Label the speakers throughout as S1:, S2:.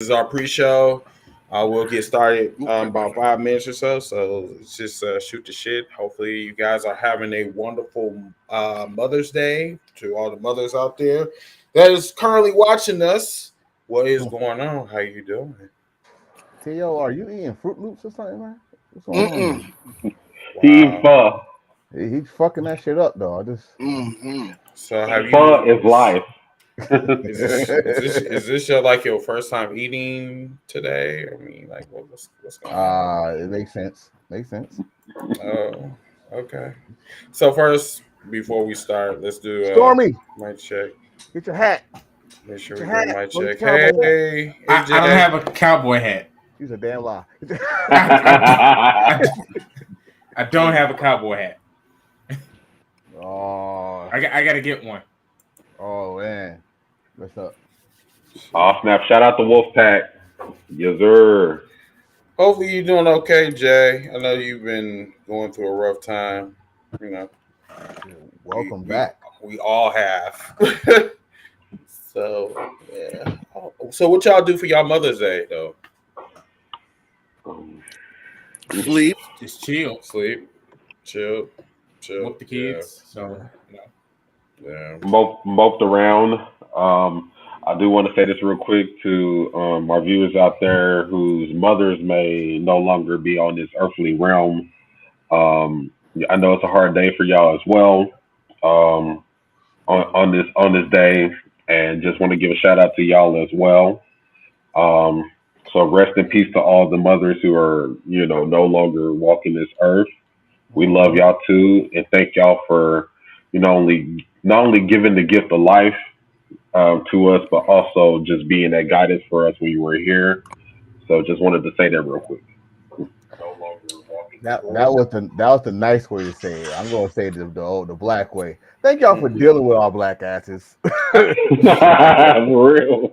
S1: is our pre-show. We'll get started about 5 minutes or so. So let's just shoot the shit. Hopefully, you guys are having a wonderful Mother's Day to all the mothers out there that is currently watching us. What is going on? How you doing?
S2: Tio, are you eating Fruit Loops or something, man? What's going on?
S3: He
S1: Wow.
S3: pho.
S2: He's fucking that shit up, though. I just
S1: So have
S3: Pho
S1: you?
S3: is life.
S1: Is this your like your first time eating today? I mean, like what's going on?
S2: it makes sense. Makes sense.
S1: Oh, okay. So first, before we start, let's do
S2: Stormy,
S1: mic check.
S2: get your hat.
S1: Make sure
S2: Get
S1: we
S2: your
S1: do a
S2: hat.
S1: mic
S2: Go get
S1: check.
S2: your cowboy hat.
S1: Hey,
S4: I don't
S1: AJ.
S4: have a cowboy hat.
S2: He's a damn lie.
S4: I don't have a cowboy hat.
S2: oh,
S4: I gotta get one.
S2: oh man, what's up?
S3: Oh snap! Shout out to Wolfpack. Yes sir.
S1: Hopefully you're doing okay, Jay. I know you've been going through a rough time. You know,
S2: Welcome
S1: we
S2: back.
S1: we all have. So yeah. So what y'all do for y'all Mother's Day though?
S5: Sleep.
S4: Just chill.
S1: Sleep, chill,
S4: Whoop the kids. So
S1: Yeah.
S3: Moped around. I do want to say this real quick to our viewers out there whose mothers may no longer be on this earthly realm. I know it's a hard day for y'all as well. Um, on this day, and just want to give a shout out to y'all as well. Um, so rest in peace to all the mothers who are no longer walking this earth. We love y'all too, and thank y'all for not only giving the gift of life to us, but also just being that guidance for us when you were here. So just wanted to say that real quick. No longer walking
S2: That was the nice way to say it. I'm gonna say the black way. Thank y'all for dealing with our black asses.
S3: for real.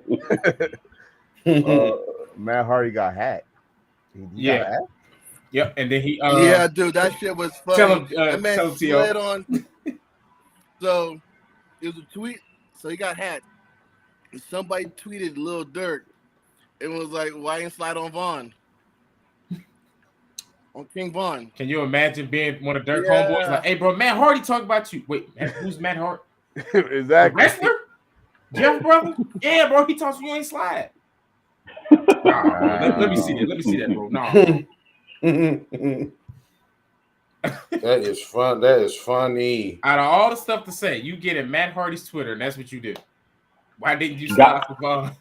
S2: Matt Hardy got hacked. He got
S4: yeah.
S2: hacked?
S4: Yep. And then he
S5: Yeah, dude, that shit was funny.
S4: tell him
S5: That man
S4: tell him
S5: slid
S4: T.O.
S5: on. So it was a tweet. So he got hacked. And somebody tweeted Lil Durk and was like, "Why ain't slide on Vaughn? On King Vaughn?"
S4: Can you imagine being one of Dirk
S5: Yeah.
S4: homeboys? Like, hey bro, Matt Hardy talk about you. Wait, who's Matt Hardy? The
S2: Exactly.
S4: wrestler? Jeff brother? Yeah, bro, he talks you ain't slide. Nah, let me see that. Let me see that, bro. Nah, bro.
S1: That is fun. That is funny.
S4: Out of all the stuff to say, you get at Matt Hardy's Twitter, and that's what you did. Why didn't you slide off the phone?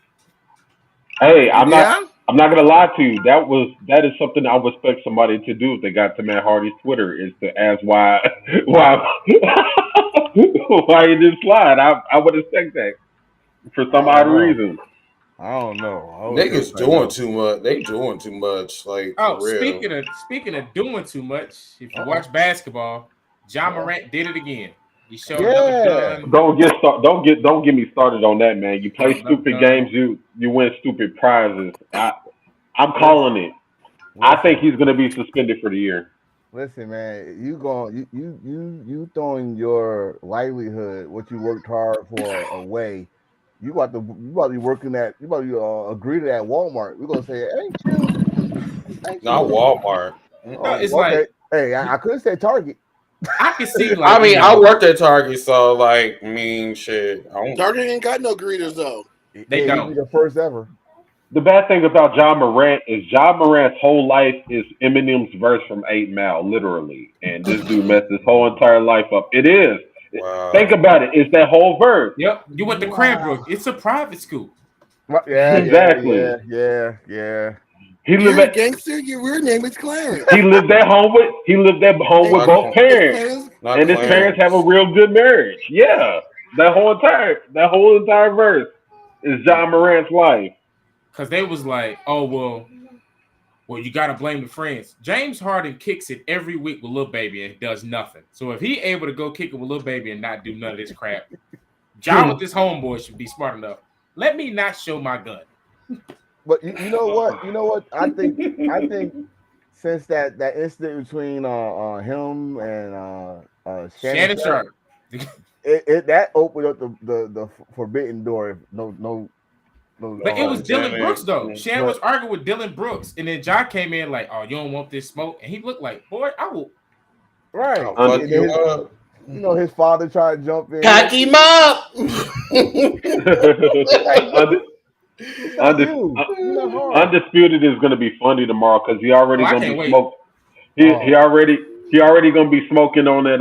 S3: Hey, I'm
S5: Yeah?
S3: not gonna lie to you. That is something I would expect somebody to do if they got to Matt Hardy's Twitter, is to ask why why he didn't slide. I would expect that for some odd reason.
S2: I don't know.
S1: Niggas doing too much. They doing too much. Like
S4: Oh,
S1: for real.
S4: speaking of doing too much, if you watch basketball, John Morant did it again. He showed
S2: Yeah.
S4: another gun.
S3: Don't get me started on that, man. You play
S4: Another
S3: stupid
S4: gun.
S3: games, you win stupid prizes. I'm calling it. I think he's gonna be suspended for the year.
S2: Listen, man, you throwing your livelihood, what you worked hard for, away. You about to be working at, you about to agree to that Walmart. We're gonna say, ain't you?
S1: Not Walmart.
S4: No, it's
S2: Okay.
S4: like
S2: Hey, I could say Target.
S4: I can see like
S1: I mean, I worked at Target, so like, I mean, shit. I don't.
S5: Target ain't got no greeters though.
S4: They
S2: He'd
S4: don't.
S2: be the first ever.
S3: The bad thing about John Morant is John Morant's whole life is Eminem's verse from 8 Mile, literally. And this dude messed his whole entire life up. It is.
S1: Wow.
S3: Think about it. It's that whole verse.
S4: Yep, you went to Cranbrook. It's a private school.
S2: Yeah,
S3: Exactly.
S2: Yeah.
S3: He lived
S5: You're a
S3: at
S5: gangster. Your real name is Clarence.
S3: he lived at home with both parents.
S1: Not
S3: And his
S1: Clarence.
S3: parents have a real good marriage. Yeah. That whole entire verse is John Morant's life.
S4: Because they was like, oh, well, you got to blame the friends. James Harden kicks it every week with Lil Baby and does nothing. So if he able to go kick it with Lil Baby and not do none of this crap, John with this homeboy should be smart enough. Let me not show my gun.
S2: But you know what? I think since that incident between him and
S4: Shannon Sharp.
S2: it that opened up the forbidden door. No
S4: But it was Dylan Brooks though. Shan was
S2: but-
S4: arguing with Dylan Brooks, and then John came in like, "Oh, you don't want this smoke," and he looked like, "Boy, I will."
S2: Right.
S1: I'll fuck
S2: And
S1: you
S2: his-
S1: up.
S2: You know, his father tried to jump in.
S1: Cock him up.
S3: Undisputed is going to be funny tomorrow because he already going to be smoked. He already going to be smoking on that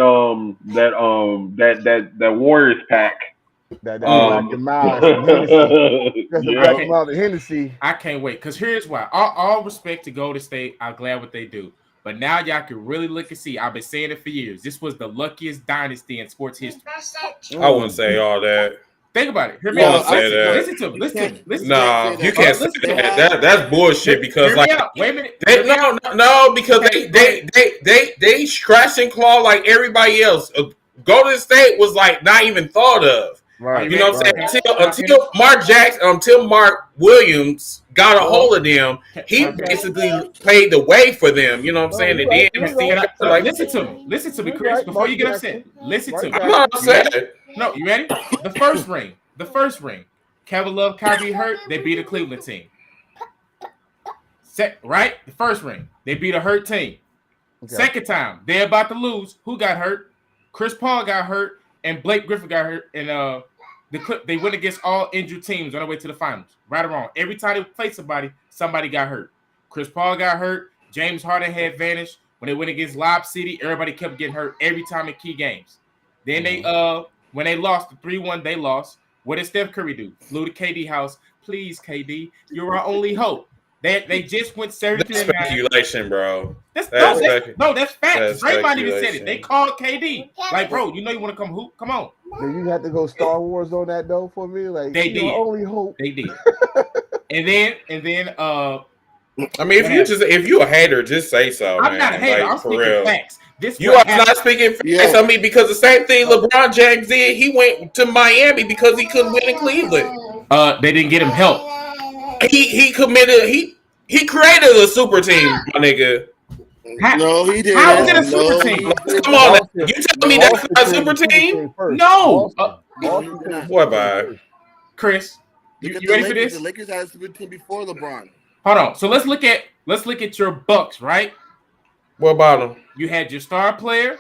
S3: Warriors pack.
S2: That Black and Mild Hennessy. That's a Black and Mild Hennessy.
S4: I can't wait because here's why. All respect to Golden State. I'm glad what they do. But now y'all can really look and see. I've been saying it for years. This was the luckiest dynasty in sports history.
S1: I wouldn't say all that.
S4: Think about it. Hear me out. Listen to me.
S1: Nah, you can't say that. That's bullshit because like
S4: wait a minute.
S1: No, because they scratch and claw like everybody else. Golden State was like not even thought of.
S2: Right.
S1: You know what I'm saying? Until Mark Jackson, until Mark Williams got a hold of them, he basically paved the way for them. You know what I'm saying?
S4: Listen to me, Chris. Before you get upset, listen to me.
S1: I'm not upset.
S4: No, you ready? The first ring. Kevin Love, Kyrie hurt. They beat a Cleveland team. Right? The first ring. They beat a hurt team. Okay. Second time, they're about to lose. Who got hurt? Chris Paul got hurt, and Blake Griffin got hurt. And they went against all injured teams on their way to the finals. Right or wrong. Every time they played somebody got hurt. Chris Paul got hurt. James Harden had vanished. When they went against Lob City, everybody kept getting hurt every time in key games. Then when they lost the 3-1, they lost. What did Steph Curry do? Flew to KD house. Please, KD, you're our only hope. They just went 17-9.
S1: That's speculation, bro.
S4: That's facts. Draymond even said it. They called KD. Like, bro, you know you want to come hoop? Come on.
S2: Did you have to go Star Wars on that though for me? Like
S4: they did.
S2: Only hope.
S4: They did. and then
S1: I mean, if you a hater, just say so.
S4: I'm not a hater. I'm speaking facts.
S1: You are not speaking facts. Yeah. I mean, because the same thing LeBron James did. He went to Miami because he couldn't win in Cleveland.
S4: They didn't get him help.
S1: He committed. He created a super team, my nigga.
S5: No, he didn't.
S4: How is it a super team?
S1: Come on, you telling me that's not a super team?
S4: No.
S1: What about
S4: Chris? You ready for this?
S5: The Lakers had a super team before LeBron.
S4: Hold on. So let's look at your Bucks, right?
S1: What about them?
S4: You had your star player,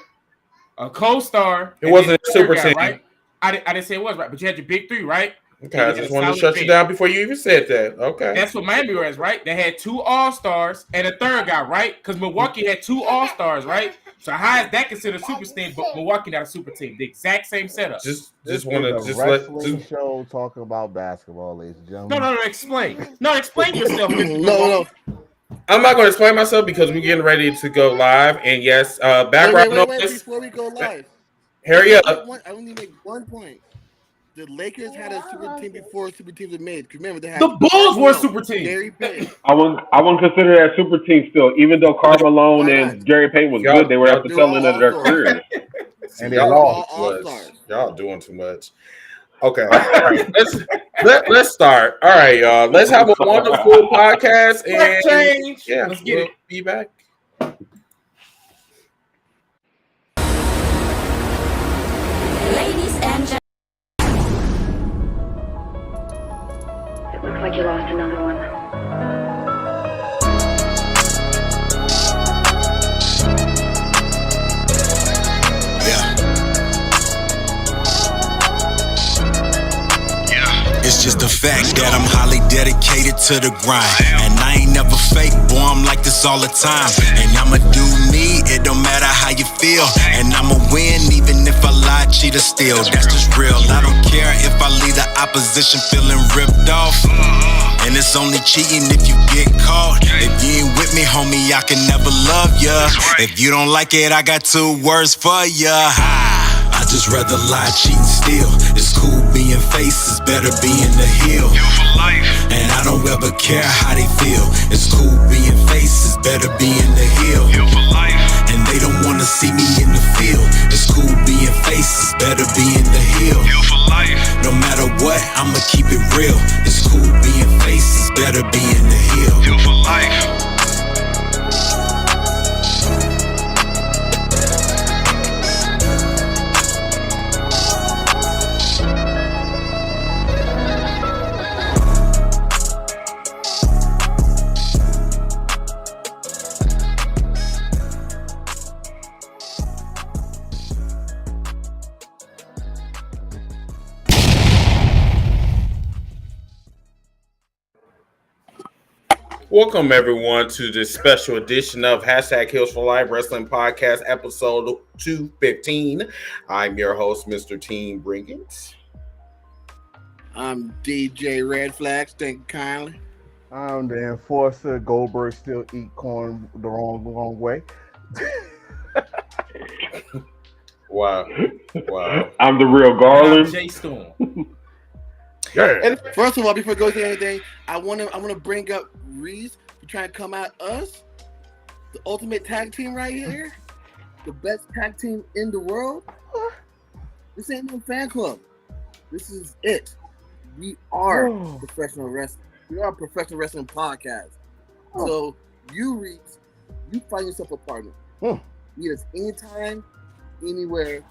S4: a co-star.
S1: It wasn't a super team,
S4: right? I didn't say it was right, but you had your big three, right?
S1: Okay, I just wanted to shut you down before you even said that. Okay.
S4: That's what Miami was, right? They had 2 All-Stars and a third guy, right? Because Milwaukee had 2 All-Stars, right? So how is that considered a super team, but Milwaukee not a super team? The exact same setup.
S1: Just want to
S2: wrestling show talking about basketball, ladies and gentlemen.
S4: No, explain. No, explain yourself.
S5: No.
S1: I'm not going to explain myself because we're getting ready to go live. And yes, background
S5: noise. Before we go live,
S1: hurry up.
S5: I only make one point. The Lakers had a super team before super teams were made. Remember, they had
S4: the Bulls were a super team.
S3: I wouldn't consider that super team still. Even though Karl Malone and Gary Payton was good, they were at the tail end of their careers.
S2: And they lost.
S1: Y'all doing too much. Okay, all right. Let's start. All right, y'all. Let's have a wonderful podcast and
S4: change.
S1: Yeah,
S4: let's get it.
S1: Be back.
S6: Ladies and gentlemen. Looks like you lost another one.
S7: It's just the fact that I'm highly dedicated to the grind. And I ain't never fake, boy, I'm like this all the time. And I'ma do me, it don't matter how you feel. And I'ma win even if I lie, cheat or steal. That's just real, I don't care if I leave the opposition feeling ripped off. And it's only cheating if you get caught. If you ain't with me, homie, I can never love ya. If you don't like it, I got 2 words for ya. I just rather lie, cheat, and steal. It's cool being faces, better being the heel. And I don't ever care how they feel. It's cool being faces, better being the heel. And they don't wanna see me in the field. It's cool being faces, better being the heel. No matter what, I'ma keep it real. It's cool being faces, better being the heel.
S1: Welcome everyone to this special edition of #Heels for Life Wrestling Podcast, episode 215. I'm your host, Mr. Team Brinkins.
S5: I'm DJ Red Flags. Thank you kindly.
S2: I'm the enforcer. Goldberg still eat corn the wrong way.
S1: Wow.
S3: I'm the real Garland.
S4: Jay Storm.
S1: Yeah.
S5: And first of all, before we go to anything, I want to bring up Reese. You trying to come at us, the ultimate tag team right here, the best tag team in the world. This ain't no fan club. This is it. We are professional wrestling. We are a professional wrestling podcast. So you, Reese, you find yourself a partner. Meet us anytime, anywhere.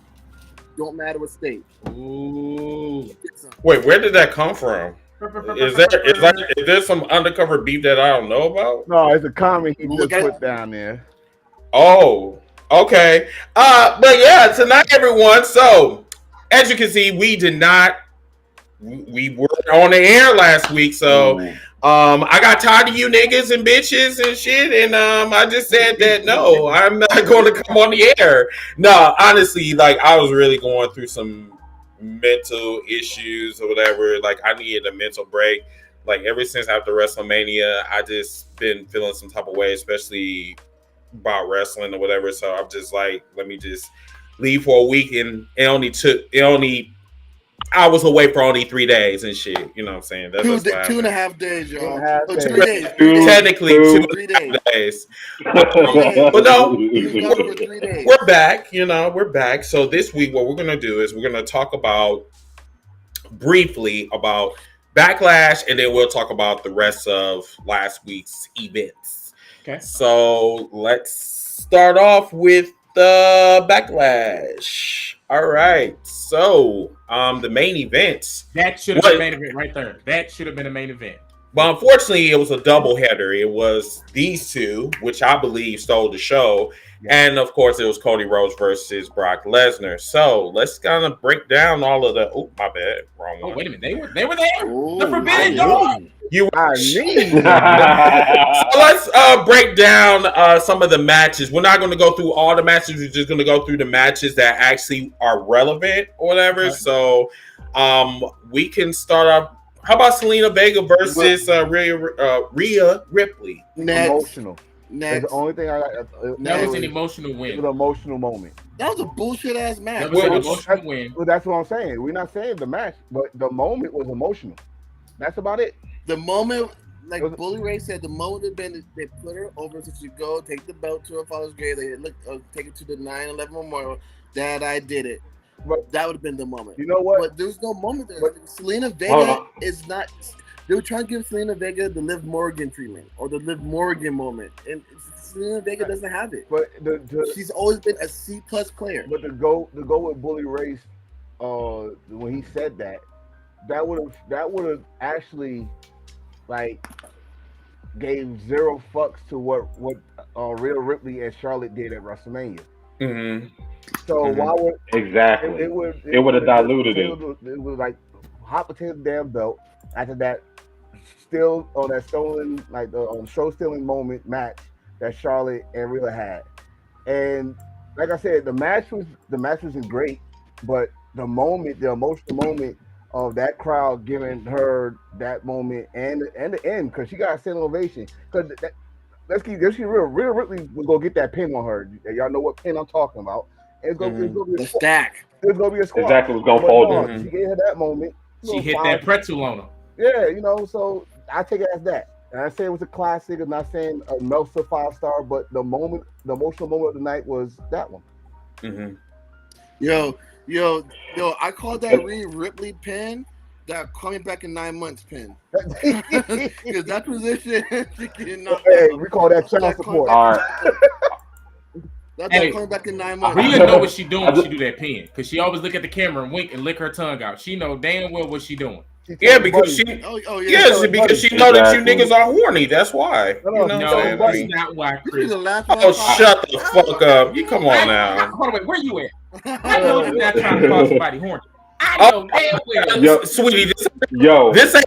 S5: Don't matter what state.
S4: Ooh.
S1: Wait, where did that come from? Is there some undercover beef that I don't know about?
S2: No, it's a comment he just put down there.
S1: Oh, okay. But yeah, tonight, everyone. So, as you can see, we were on the air last week. So, I got tired of you niggas and bitches and shit, and I just said that no, I'm not going to come on the air. No, honestly, like I was really going through some mental issues or whatever. Like I needed a mental break. Like ever since after WrestleMania, I just been feeling some type of way, especially about wrestling or whatever. So I'm just like, let me just leave for a week, and I was away for only 3 days and shit. You know what I'm saying? That's
S5: 2.5 days, y'all.
S2: 2.5 days.
S5: 3 days.
S1: Technically, 2 days. But no, we're back. You know, we're back. So this week, what we're gonna do is we're gonna talk briefly about Backlash, and then we'll talk about the rest of last week's events.
S4: Okay.
S1: So let's start off with the Backlash. All right. So the main event.
S4: That should have been a main event right there. That should have been a main event.
S1: But unfortunately, it was a doubleheader. It was these two, which I believe stole the show. Yeah. And, of course, it was Cody Rhodes versus Brock Lesnar. So let's kind of break down all of the... Oh, my bad. Wrong one.
S4: Oh, wait a minute. They were there. The Forbidden Door.
S1: So let's break down some of the matches. We're not going to go through all the matches. We're just going to go through the matches that actually are relevant or whatever. Okay. So we can start off. How about Selena Vega versus Rhea Ripley?
S2: Emotional. That's the only thing I got.
S4: That was an emotional win.
S2: It was an emotional moment.
S5: That was a bullshit ass match.
S4: That was an emotional win.
S2: Well, that's what I'm saying. We're not saying the match, but the moment was emotional. That's about it.
S5: The moment, like Bully Ray said, the moment they put her over, so she go take the belt to her father's grave. They take it to the 9/11 memorial. Dad, I did it. But that would have been the moment.
S2: You know what?
S5: But there's no moment there. Selena Vega is not. They were trying to give Selena Vega the Liv Morgan treatment or the Liv Morgan moment, and Selena Vega doesn't have it. But she's always been a C+ player.
S2: But to go with Bully Ray, when he said that would have actually like gave zero fucks to what Rhea Ripley and Charlotte did at WrestleMania.
S1: Mm-hmm.
S2: So why would
S3: exactly it would have diluted it.
S2: It was like hot potato damn belt. After that, still on that stolen show stealing moment match that Charlotte and Rhea had, and like I said, the match wasn't great, but the emotional moment of that crowd giving her that moment and the end, because she got a standing ovation. Because let's keep real. Rhea Ripley was gonna get that pin on her. Y'all know what pin I'm talking about. It's gonna be a
S5: stack.
S2: It's gonna be a squad.
S3: Exactly, was gonna fold
S2: it. She gave her that moment.
S4: She hit that pretzel on her.
S2: Yeah, so I take it as that. And I say it was a classic. I'm not saying a Meltzer 5-star, but the emotional moment of the night was that one.
S1: Mm-hmm.
S5: Yo, I call that Rhea Ripley pin that Call Me Back in 9 Months pin. Because that position,
S2: we call that child support.
S3: All right.
S5: That's Call Me Back in 9 Months.
S4: Rhea know what she doing when she do that pin. Because she always look at the camera and wink and lick her tongue out. She know damn well what she doing.
S1: Yeah, because she because she know that you niggas are horny. That's why.
S4: No, that's not why, Chris.
S1: Oh, shut the fuck up. You come on now.
S4: Hold on, wait, where you at? I know you're not trying to call somebody horny. I know damn well.
S3: Yo.
S1: Sweetie,
S3: Yo,
S1: this ain't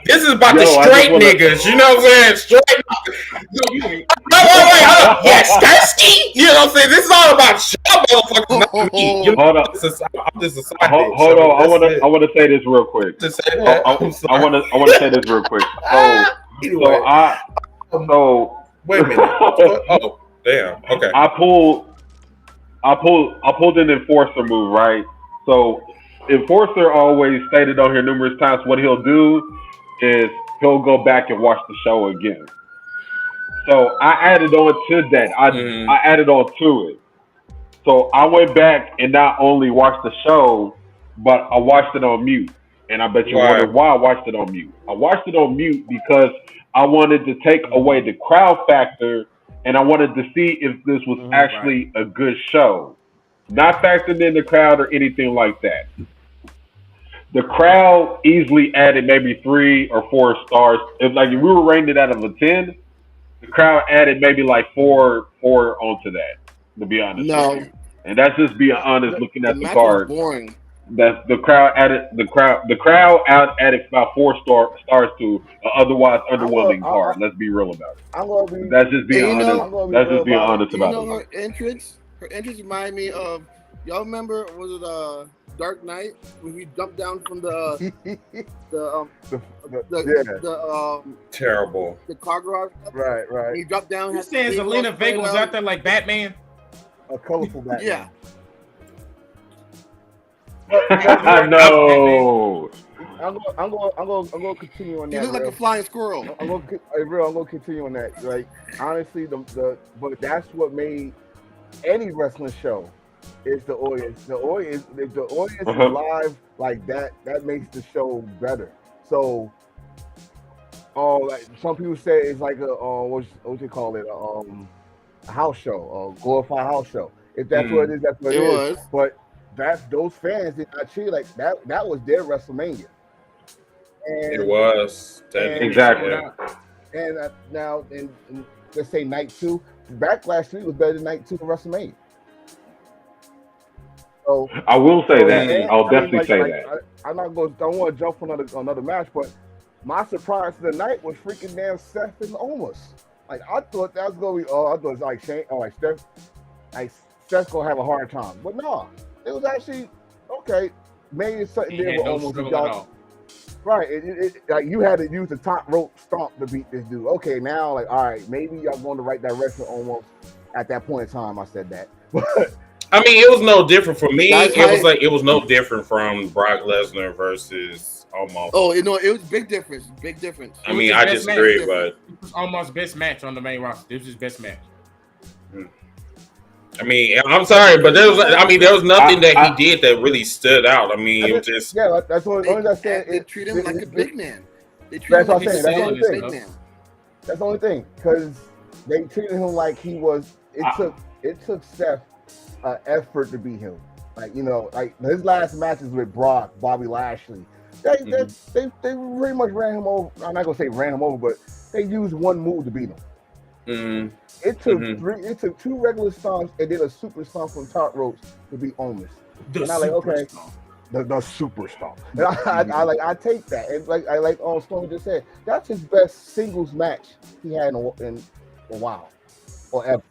S1: this is about
S3: Yo,
S1: the
S3: I
S1: straight
S3: just wanna-
S1: niggas. You know what I'm saying? Straight.
S4: No, you ain't.
S1: No, wait, hold up. Yes, Starsky. You know what I'm saying? This is all about y'all motherfuckers, not me. You know,
S3: hold up.
S1: I'm just a side
S3: Hold
S1: bitch. So
S3: on. I
S1: that's it.
S3: want to say this real quick.
S1: Just say that. I'm
S3: I
S1: sorry.
S3: want to say this real quick.
S1: Anyway,
S3: So
S1: wait a minute. Oh, damn. Okay.
S3: I pulled an enforcer move, right? So enforcer always stated on here numerous times what he'll do is he'll go back and watch the show again. So I added on to that. I added on to it. So I went back and not only watched the show, but I watched it on mute. And I bet you wonder why I watched it on mute. I watched it on mute because I wanted to take away the crowd factor, and I wanted to see if this was actually a good show. Not factoring in the crowd or anything like that. The crowd easily added maybe 3 or 4 stars. If we were rating it out of a 10, the crowd added maybe like 4 onto that. To be honest with you. And that's just being honest looking at the card.
S5: Boring.
S3: That the crowd added added about 4 stars to an otherwise underwhelming card. Let's be real about it. That's just being honest. That's just being honest about it.
S5: Her entrance reminded me of, y'all remember, was it Dark Knight when he jumped down from the
S1: terrible
S5: the car garage?
S2: Right.
S5: He dropped down.
S4: You saying Zelina Vega was out there like Batman?
S2: A colorful Batman.
S5: Yeah.
S3: No.
S2: I'm going to continue on that.
S5: You look like a flying squirrel.
S2: I'm going to continue on that. Like, honestly, but that's what made any wrestling show is the audience. The audience, if the audience is live like that, that makes the show better. So, like some people say it's like a what you call it, a house show, a glorified house show. If that's what it is, that's what it is. But those fans did not treat like that. That was their WrestleMania. And,
S1: it was
S3: exactly.
S2: And now, let's say night 2, Backlash 3 was better than night 2 of WrestleMania. So
S3: I will say that. I'll definitely say that.
S2: I'm not going. I don't want to jump for another match, but my surprise of the night was freaking damn Seth and Omos. Like I thought that was going to be. I thought it was like Shane, like Steph. Like Steph's gonna have a hard time, but no, it was actually okay. Maybe it's something there with Omos. Right, like you had to use the top rope stomp to beat this dude. Okay, now like all right, maybe y'all going the right direction almost. At that point in time, I said that.
S1: I mean, it was no different for me. It was no different from Brock Lesnar versus Omos.
S5: Oh, it was big difference. Big difference.
S1: I mean, I disagree, but
S4: it was Omos' best match on the main roster. This was his best match.
S1: I mean, I'm sorry, but there was nothing that he did that really stood out. I mean, it was just
S2: that's what I said.
S5: They treat him like a big man. They treat
S2: that's
S5: him
S2: what
S5: like
S2: I'm saying.
S5: a big man.
S2: That's the only thing because they treated him like he was. It took Seth effort to beat him. Like like his last matches with Brock, Bobby Lashley. They pretty much ran him over. I'm not gonna say ran him over, but they used one move to beat him. It took It took 2 regular stomps and then a super stomp from top ropes to beat Omos. The super stomp. And I take that. And like Stormy just said, that's his best singles match he had in a while or ever.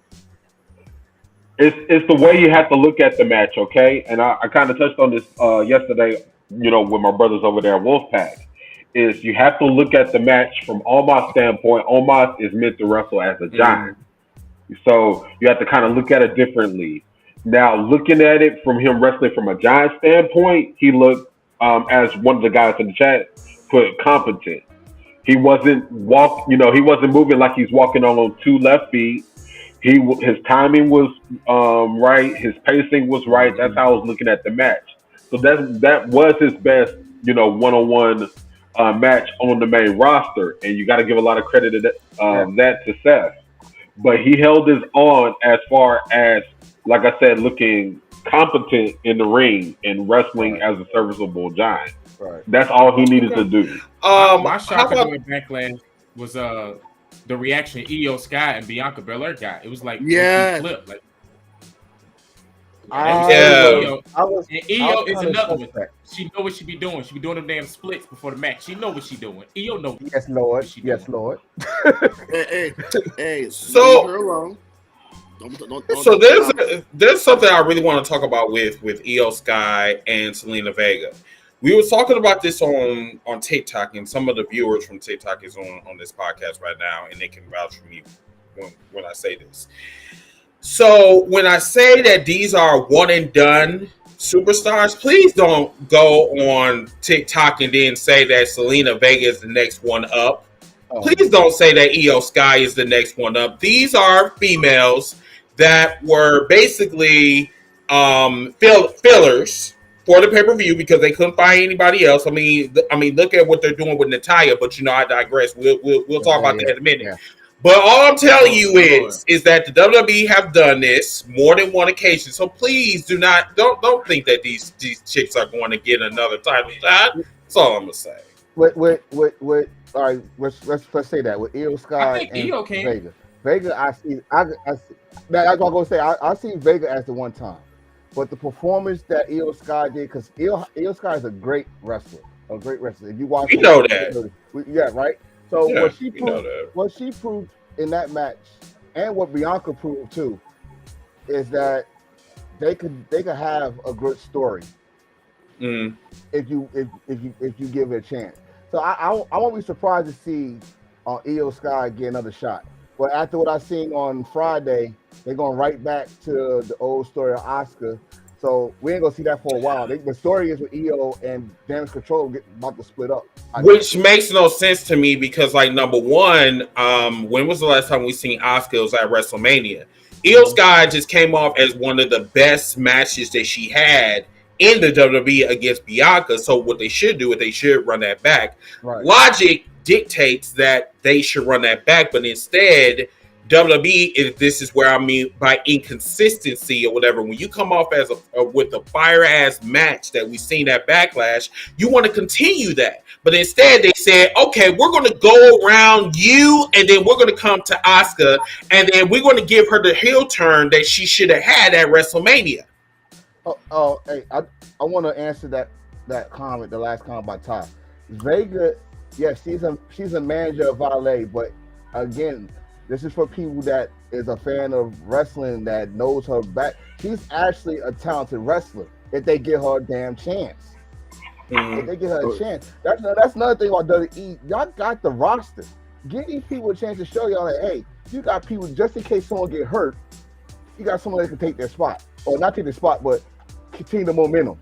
S3: It's the way you have to look at the match, okay? And I kind of touched on this yesterday, with my brothers over there at Wolfpack. Is you have to look at the match from Omos' standpoint. Omos is meant to wrestle as a giant. So you have to kind of look at it differently. Now, looking at it from him wrestling from a giant standpoint, he looked, as one of the guys in the chat put, competent. He wasn't he wasn't moving like he's walking on 2 left feet. His timing was right. His pacing was right. That's how I was looking at the match. So that was his best, one-on-one match on the main roster, and you got to give a lot of credit to that to Seth. But he held his own as far as, like I said, looking competent in the ring and wrestling as a serviceable giant.
S2: Right.
S3: That's all he needed to do.
S4: My shock at Backlash was the reaction Io Sky and Bianca Belair got. It was like
S5: flipped.
S4: And
S2: I was
S4: Io is
S2: kinda
S4: another one.
S2: suspect.
S4: She know what she be doing. She be doing them damn splits before the match. She know what she doing. Io know.
S2: Yes, Lord.
S4: what she
S2: Yes,
S4: doing.
S2: Lord.
S5: Hey,
S1: So-
S5: leave her alone.
S1: So there's something I really want to talk about with Io Sky and Selena Vega. We were talking about this on TikTok, and some of the viewers from TikTok is on this podcast right now, and they can vouch for me when I say this. So when I say that these are one and done superstars, please don't go on TikTok and then say that Selena Vega is the next one up. Please don't say that Io Sky is the next one up. These are females that were basically fillers for the pay-per-view because they couldn't find anybody else. I mean, look at what they're doing with Natalya, but I digress. We'll talk about that in a minute.
S2: Yeah.
S1: But all I'm telling you is that the WWE have done this more than one occasion. So please don't think that these chicks are going to get another title shot. That's all I'm gonna say.
S2: All right, let's say that with Io Sky and
S4: Io can.
S2: Vega. Vega, I see. That's what I'm gonna say. I see Vega as the one time, but the performance that Io Sky did, because Io Sky is a great wrestler. If you watch,
S1: we know that.
S2: Yeah, right. So
S1: Yeah,
S2: what she proved in that match, and what Bianca proved too, is that they could have a good story if you give it a chance. So I won't be surprised to see Io Sky get another shot. But after what I seen on Friday, they're going right back to the old story of Asuka. So we ain't gonna see that for a while. The story is with Io and Damage Control about to split up.
S1: Which makes no sense to me because, like, number one, when was the last time we seen Asuka? It was at WrestleMania. Io Sky just came off as one of the best matches that she had in the WWE against Bianca. So what they should do is they should run that back.
S2: Right.
S1: Logic dictates that they should run that back, but instead, WWE, if this is where I mean by inconsistency or whatever, when you come off as with a fire ass match that we've seen at Backlash, you want to continue that. But instead, they said, okay, we're going to go around you, and then we're going to come to Asuka, and then we're going to give her the heel turn that she should have had at WrestleMania.
S2: Hey, I want to answer that comment, the last comment by Ty. Vega, yes, she's a manager of Valet, but again, this is for people that is a fan of wrestling that knows her back. She's actually a talented wrestler if they give her a damn chance. If they give her a chance. That's another thing about WWE. Y'all got the roster. Give these people a chance to show y'all that, hey, you got people, just in case someone get hurt, you got someone that can take their spot. Or not take the spot, but continue the momentum.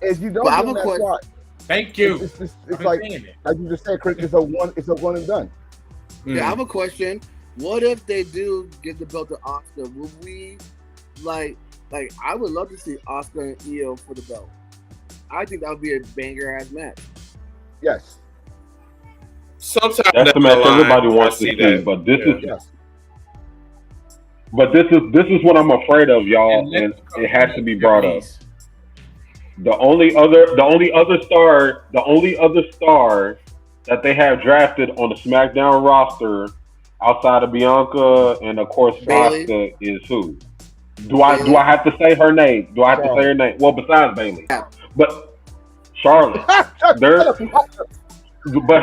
S2: If you don't get that spot,
S4: thank you.
S2: It's like you just said, Chris, it's a one and done.
S5: Yeah, I have a question. What if they do give the belt to Asuka? Would we like I would love to see Asuka and Io for the belt. I think that would be a banger ass match.
S2: Yes.
S1: Sometimes
S3: that's the match everybody wants to see, but this is what I'm afraid of, y'all, and it has to be brought up. The only other star that they have drafted on the SmackDown roster outside of Bianca and of course Asuka is who? Do I have to say her name? Do I have to say her name? Well, besides Bayley, but Charlotte. But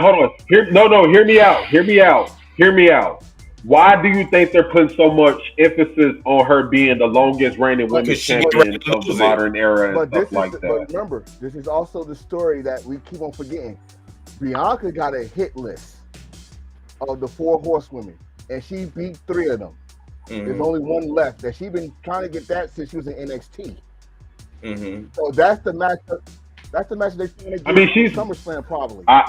S3: hold on. Hear me out. Why do you think they're putting so much emphasis on her being the longest reigning women's champion of the modern era and stuff like that?
S2: But remember, this is also the story that we keep on forgetting. Bianca got a hit list of the 4 horsewomen, and she beat 3 of them. There's only one left that she's been trying to get that since she was in NXT. So that's the match. That's the match they're trying to get. She's SummerSlam probably.
S3: I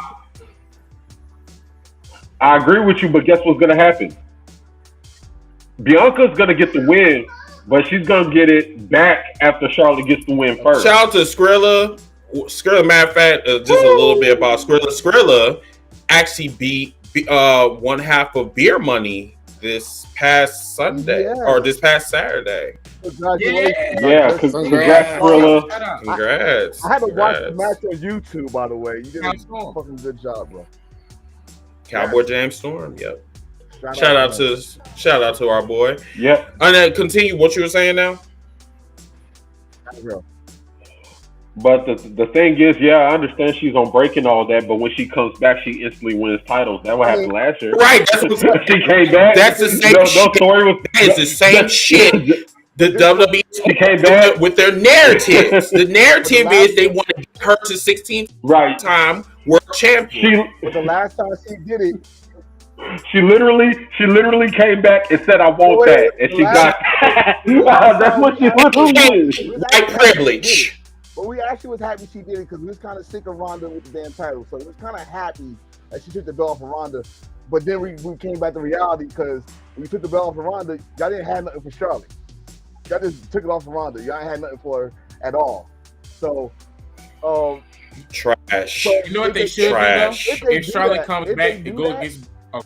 S3: agree with you, but guess what's going to happen? Bianca's going to get the win, but she's going to get it back after Charlotte gets the win first.
S1: Shout out to Skrilla. Matter of fact, just a little bit about Skrilla. Skrilla actually beat one half of Beer Money this past Sunday or this past Saturday.
S3: Yeah, congrats, Skrilla.
S1: Congrats.
S2: I had to watch the match on YouTube, by the way. You did a fucking good job, bro.
S1: Cowboy James Storm. Yep. Shout out to our boy.
S3: Yep.
S1: And then continue what you were saying now.
S2: Real.
S3: But the thing is, yeah, I understand she's on break and all that, but when she comes back, she instantly wins titles. That's what happened last year.
S1: Right. That's what
S3: She came back.
S1: That's the same
S3: no
S1: shit.
S3: story was.
S1: That is the same shit. The WWE
S3: She came back
S1: with their narratives. The narrative is they want to get her to 16th
S3: right
S1: time world champion.
S2: But the last time she did it,
S3: She literally came back and said, "I want that," and she got. That's what she literally did.
S1: White privilege.
S2: But we actually was happy she did it because we was kind of sick of Ronda with the damn title. So we was kind of happy that she took the belt off of Ronda. But then we came back to reality because when you took the belt off of Ronda, y'all didn't have nothing for Charlotte. Y'all just took it off of Ronda. Y'all ain't had nothing for her at all. So,
S1: trash.
S2: So
S4: you know what they should do though? If Charlotte comes back to go against.
S2: I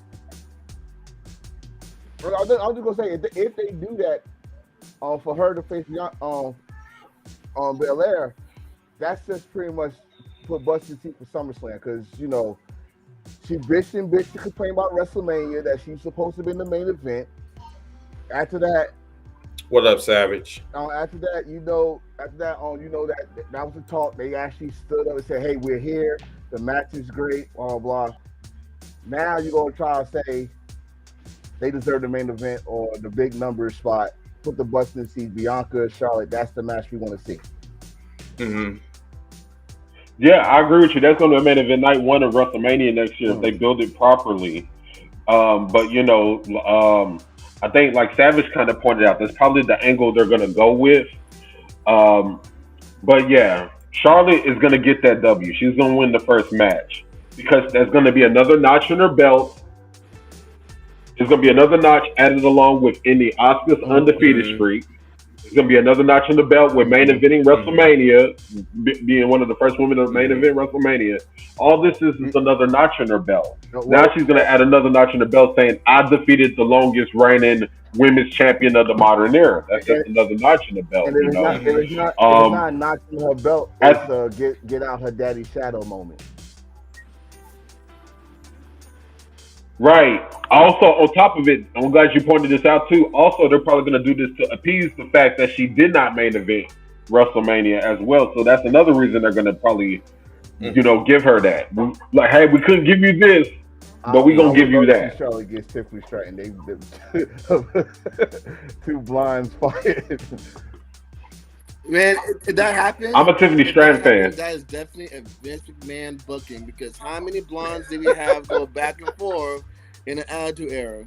S2: was just gonna say if they do that, for her to face Belair, that's just pretty much put Buster's seat for SummerSlam because she bitched and complained about WrestleMania that she's supposed to be in the main event. After that,
S1: what up, Savage?
S2: After that, that was the talk. They actually stood up and said, "Hey, we're here. The match is great." Blah blah. Now you're gonna try to say they deserve the main event or the big number spot. Put the butts in the seat. Bianca, Charlotte. That's the match we want to see.
S1: Mm-hmm.
S3: Yeah, I agree with you. That's going to be a main event night one of WrestleMania next year if they build it properly. But I think like Savage kind of pointed out, that's probably the angle they're going to go with. But yeah, Charlotte is going to get that W. She's going to win the first match because there's going to be another notch in her belt. There's going to be another notch added along with Indy Asuka's undefeated streak. There's going to be another notch in the belt with main eventing WrestleMania, being one of the first women to main event WrestleMania. All this is another notch in her belt. Now she's going to add another notch in the belt saying, I defeated the longest reigning women's champion of the modern era. That's just another notch in the belt.
S2: And it's not a notch in her belt. It's get out her daddy's shadow moment.
S3: Right. Also, on top of it, I'm glad you pointed this out too. Also, they're probably going to do this to appease the fact that she did not main event WrestleMania as well. So that's another reason they're going to probably, give her that. Like, hey, we couldn't give you this, but we're going to give you that.
S2: Charlotte gets Tiffany Stratton. They two blinds fired.
S5: Man, if that happens,
S3: I'm a Tiffany Stratton fan.
S5: That is definitely a Vince McMahon booking because how many blondes did we have go back and forth in the Attitude Era?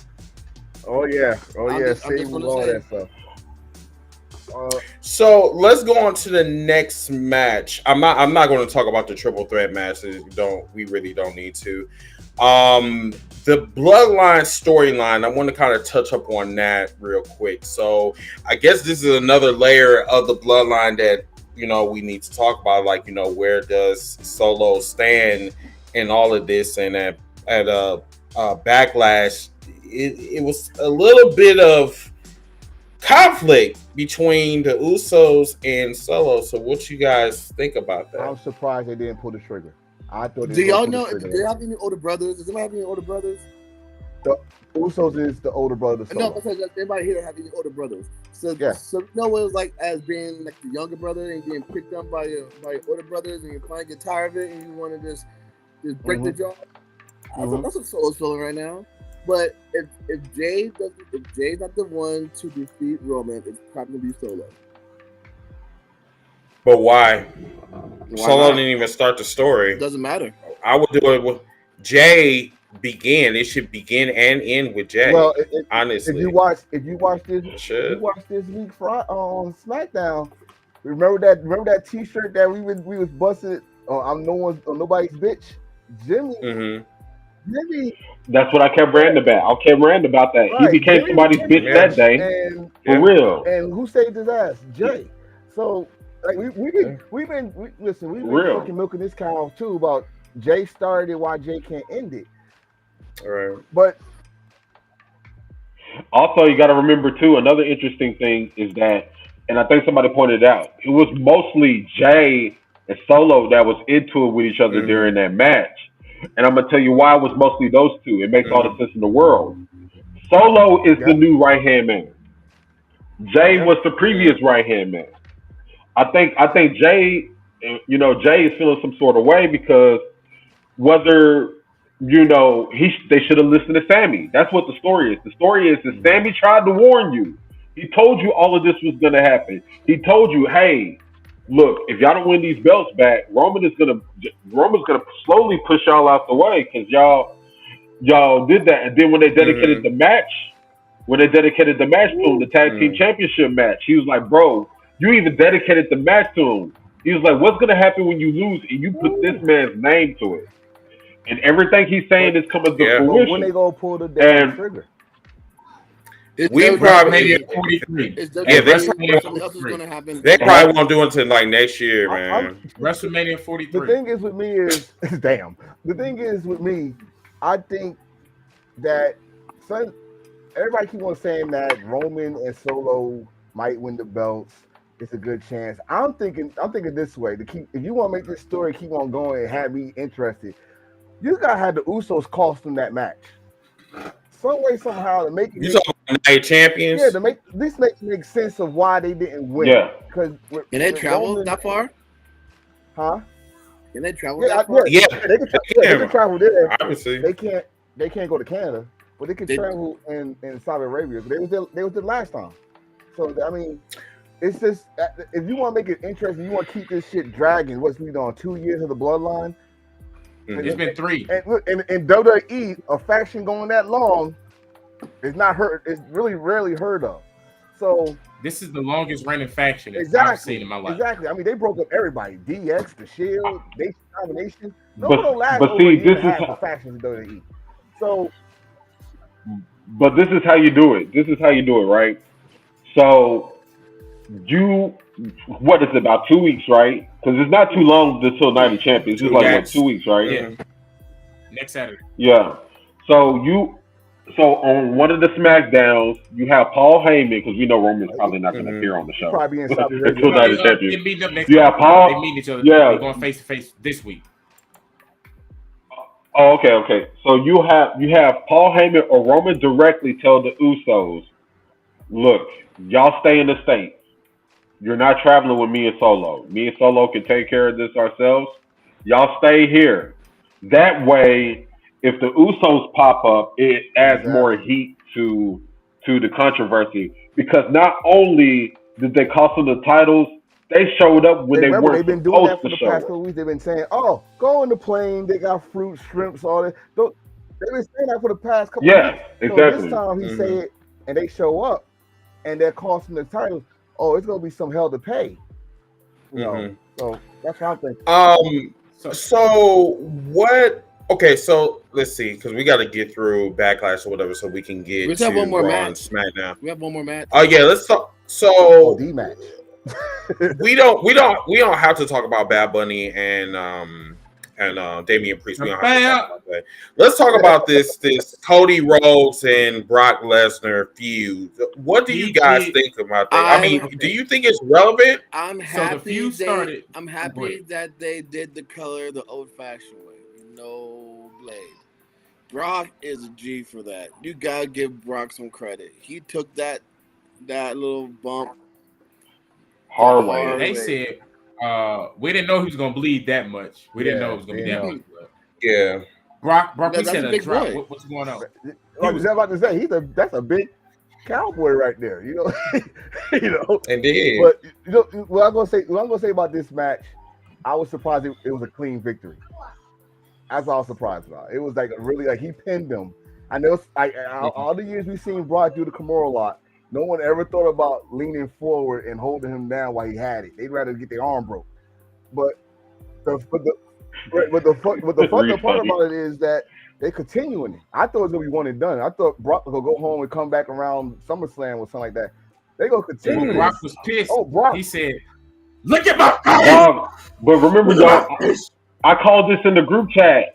S2: Oh yeah, same with all that stuff.
S1: So let's go on to the next match. I'm not going to talk about the triple threat match. We really don't need to. The Bloodline storyline, I want to kind of touch up on that real quick. So I guess this is another layer of the Bloodline that, we need to talk about. Like, where does Solo stand in all of this? And at Backlash, it was a little bit of conflict between the Usos and Solo. So what you guys think about that?
S2: I'm surprised they didn't pull the trigger. I thought.
S5: Do y'all know? Do they have any older brothers? Does anybody have any older brothers?
S2: The Usos is the older brother.
S5: No, because everybody here have any older brothers. So yeah. So what it was like as being like the younger brother and getting picked up by your older brothers, and you finally get tired of it and you want to just break the jaw. That's what Solo's feeling right now. But if Jay's not the one to defeat Roman, it's probably gonna be Solo.
S1: But why? Solo didn't even start the story.
S5: Doesn't matter.
S1: I would do it with Jay. It should begin and end with Jay. Well, honestly,
S2: if you watch this week on SmackDown, remember that T-shirt that we was busted. I'm nobody's bitch, Jimmy. Jimmy.
S3: That's what I kept ranting about. That. Right. He became somebody's bitch that day. For real.
S2: And who saved his ass? Jay. So like we've been milking this cow too about Jay started it, why Jay can't end it.
S1: All right.
S2: But
S3: also you got to remember too, another interesting thing is that, and I think somebody pointed out, it was mostly Jay and Solo that was into it with each other during that match. And I'm gonna tell you why it was mostly those two. It makes all the sense in the world. Solo is the new right hand man. Jay was the previous right hand man. I think Jay, Jay is feeling some sort of way because whether they should have listened to Sammy. That's what the story is. The story is that Sammy tried to warn you. He told you all of this was going to happen. He told you, hey, look, if y'all don't win these belts back, Roman's gonna slowly push y'all out the way because y'all did that. And then when they dedicated the match, to him, the tag team championship match, he was like, bro, you even dedicated the match to him. He was like, what's gonna happen when you lose and you put this man's name to it? And everything he's saying is coming to fruition.
S2: When they gonna pull the damn trigger?
S1: We probably
S4: 43.
S5: Something else is gonna happen.
S1: They probably won't do it until like next year, man.
S4: WrestleMania 43.
S2: The thing is with me is, damn. The thing is with me, I think that everybody keep on saying that Roman and Solo might win the belts. It's a good chance. I'm thinking this way to keep. If you want to make this story keep on going and have me interested, you gotta have the Usos cost them that match. Some way, somehow to make it.
S1: You talking about night champions?
S2: Yeah, to make this make sense of why they didn't win.
S3: Yeah.
S2: Because
S5: can they travel that far?
S2: Huh?
S5: Can they travel that far?
S1: Yeah,
S2: they can travel there.
S1: Obviously,
S2: they can't go to Canada, but they can travel in Saudi Arabia. They was there last time. So I mean, it's just if you want to make it interesting, you want to keep this shit dragging. What's we on 2 years of the bloodline?
S4: It's been 3.
S2: And in WWE, a faction going that long is not heard. It's really rarely heard of. So
S4: this is the longest reigning faction
S2: I've
S4: seen in my life.
S2: Exactly. I mean, they broke up everybody. DX, the Shield, Nation Domination.
S3: But see, this is
S2: how factions in WWE. So,
S3: but this is how you do it. Right? So what is it, about 2 weeks, right? Because it's not too long until Night of Champions. It's like 2 weeks, right?
S4: Yeah. Next Saturday.
S3: Yeah. So on one of the SmackDowns, you have Paul Heyman, because we know Roman's probably not going to appear on the show.
S2: Probably in Saudi Arabia.
S3: Until Night of Champions.
S4: They meet up next
S3: week. Paul.
S4: They meet each other.
S3: Yeah.
S4: They're going face to face this week.
S3: Oh, okay. So you have Paul Heyman or Roman directly tell the Usos, look, y'all stay in the States. You're not traveling with me and Solo. Me and Solo can take care of this ourselves. Y'all stay here. That way, if the Usos pop up, it adds more heat to the controversy. Because not only did they cost them the titles, they showed up when they weren't
S2: they've been doing that for the
S3: show
S2: past couple weeks. They've been saying, "Oh, go on the plane. They got fruit, shrimps, all that." They've been saying that for the past couple weeks.
S3: Yeah, exactly.
S2: So this time he say it, and they show up, and they're costing the titles. Oh, it's gonna be some hell to pay. So that's what I'm thinking.
S1: So what? Okay, so let's see, because we got to get through Backlash or whatever, so we can get to
S5: one more
S1: Raw
S5: match.
S1: and SmackDown.
S5: We have one more match.
S1: Oh yeah, let's talk. So
S2: D match.
S1: we don't have to talk about Bad Bunny and Damian Priest. We don't have to talk about that. Let's talk about this Cody Rhodes and Brock Lesnar feud. What do you guys think about that? I mean, do you think it's relevant?
S5: I'm happy.
S4: So the feud started.
S5: I'm happy that they did the color the old-fashioned way, no blade. Brock is a G for that. You gotta give Brock some credit. He took that little bump
S3: hard way.
S4: They said we didn't know he was gonna bleed that much. We didn't know it was gonna be that much.
S1: Yeah.
S4: Brock, we said a drop. What's going on?
S2: I was about to say that's a big cowboy right there.
S1: Indeed.
S2: But what I'm gonna say about this match, I was surprised it was a clean victory. That's all I was surprised about. It was he pinned him. I know all the years we've seen Brock do the Kimura lot, no one ever thought about leaning forward and holding him down while he had it. They'd rather get their arm broke. But the fun part about it is that they're continuing it. I thought it was gonna be one and done. I thought Brock was gonna go home and come back around SummerSlam or something like that. They gonna continue.
S4: Brock was pissed.
S2: Oh, Brock!
S4: He said, "Look at my face."
S3: But remember, y'all, I called this in the group chat.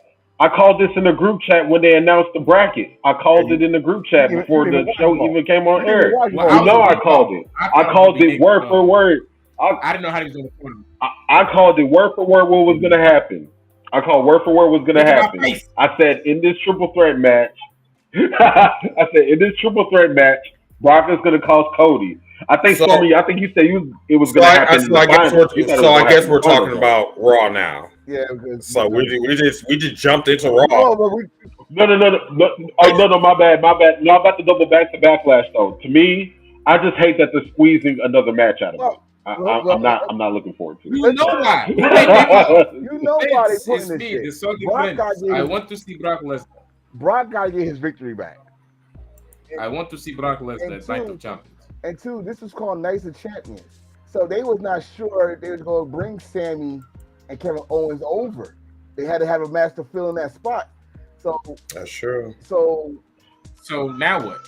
S3: When they announced the bracket. I called it in the group chat before the show even came on air. I called it. I called it word for word.
S4: I didn't know how he was going to put it.
S3: I called it word for word what was going to happen. I called word for word what's going to happen. I said in this triple threat match, Brock is going to cost Cody. I think
S1: So-
S3: Stormy. I think you said it was
S1: So
S3: going to
S1: I
S3: happen. in the finals. You thought it was
S1: I
S3: gonna
S1: guess
S3: happen
S1: we're
S3: in the finals,
S1: talking
S3: though.
S1: about Raw now.
S2: Yeah. Because,
S1: So we just jumped into Raw.
S2: no, but we,
S3: No. Oh no, my bad. No, I'm about to double back to Backlash though. To me, I just hate that they're squeezing another match out of it. I'm not looking forward to it.
S4: You know why?
S2: you know why they putting this
S4: me,
S2: shit.
S4: the Soggy
S2: Brock
S4: Vince.
S2: got
S4: I
S2: his-
S4: want to see Brock Lesnar.
S2: Brock got to get his victory back.
S4: I want to see Brock Lesnar as Night of Champions.
S2: And two, this is called Nights of Champions. So they was not sure they was going to bring Sammy and Kevin Owens over. They had to have a match to fill in that spot. So
S1: That's true.
S2: So
S4: now what?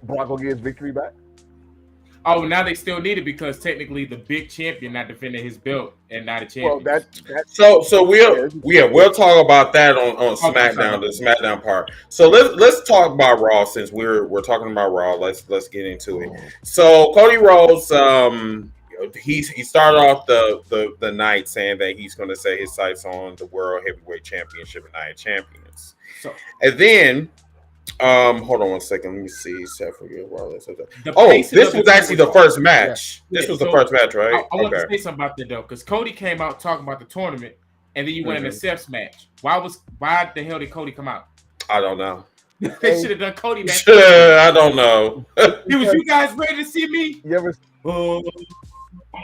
S2: Brock will get his victory back.
S4: Oh, now they still need it because technically the big champion not defending his belt and not a champion.
S2: Well,
S1: So we'll talk about that on SmackDown, the SmackDown part. So let's talk about Raw since we're talking about Raw. Let's get into it. So Cody Rhodes, he started off the night saying that he's going to set his sights on the World Heavyweight Championship and Night of Champions.
S4: So,
S1: and then. Hold on one second. Let me see. This was actually the first match.
S4: Yeah.
S1: This was the first match, right?
S4: I want to say something about that though, because Cody came out talking about the tournament, and then you went in a Seth's match. Why the hell did Cody come out?
S1: I don't know.
S4: They should have done Cody match.
S1: I don't know.
S4: It was you guys ready to see me?
S2: You ever?
S3: Hold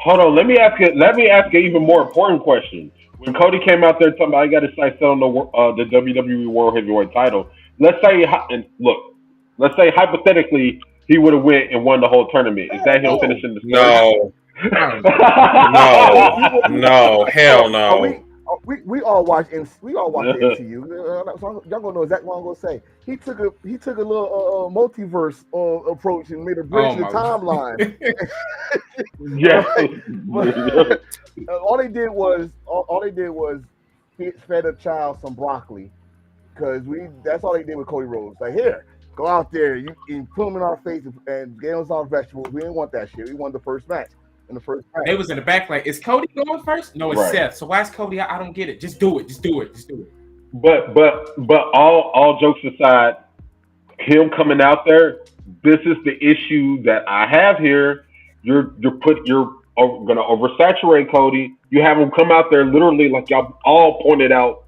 S3: on. Let me ask an even more important question. When Cody came out there talking about I got his sights set on the WWE World Heavyweight title. Let's say hypothetically he would have went and won the whole tournament. Is that him finishing the story?
S1: No, hell no.
S2: We all watch the MCU. So y'all gonna know exactly what I'm gonna say. He took a little multiverse approach and made a bridge in the timeline. All they did was fed a child some broccoli. Because that's all they did with Cody Rhodes. Like, here, go out there, you put them in our face and get us all vegetables. We didn't want that shit. We wanted the first match.
S4: They was in the back like, is Cody going first? No, it's Seth. So why is Cody? I don't get it. Just do it.
S3: But all jokes aside, him coming out there, this is the issue that I have here. You're gonna oversaturate Cody. You have him come out there literally like y'all all pointed out.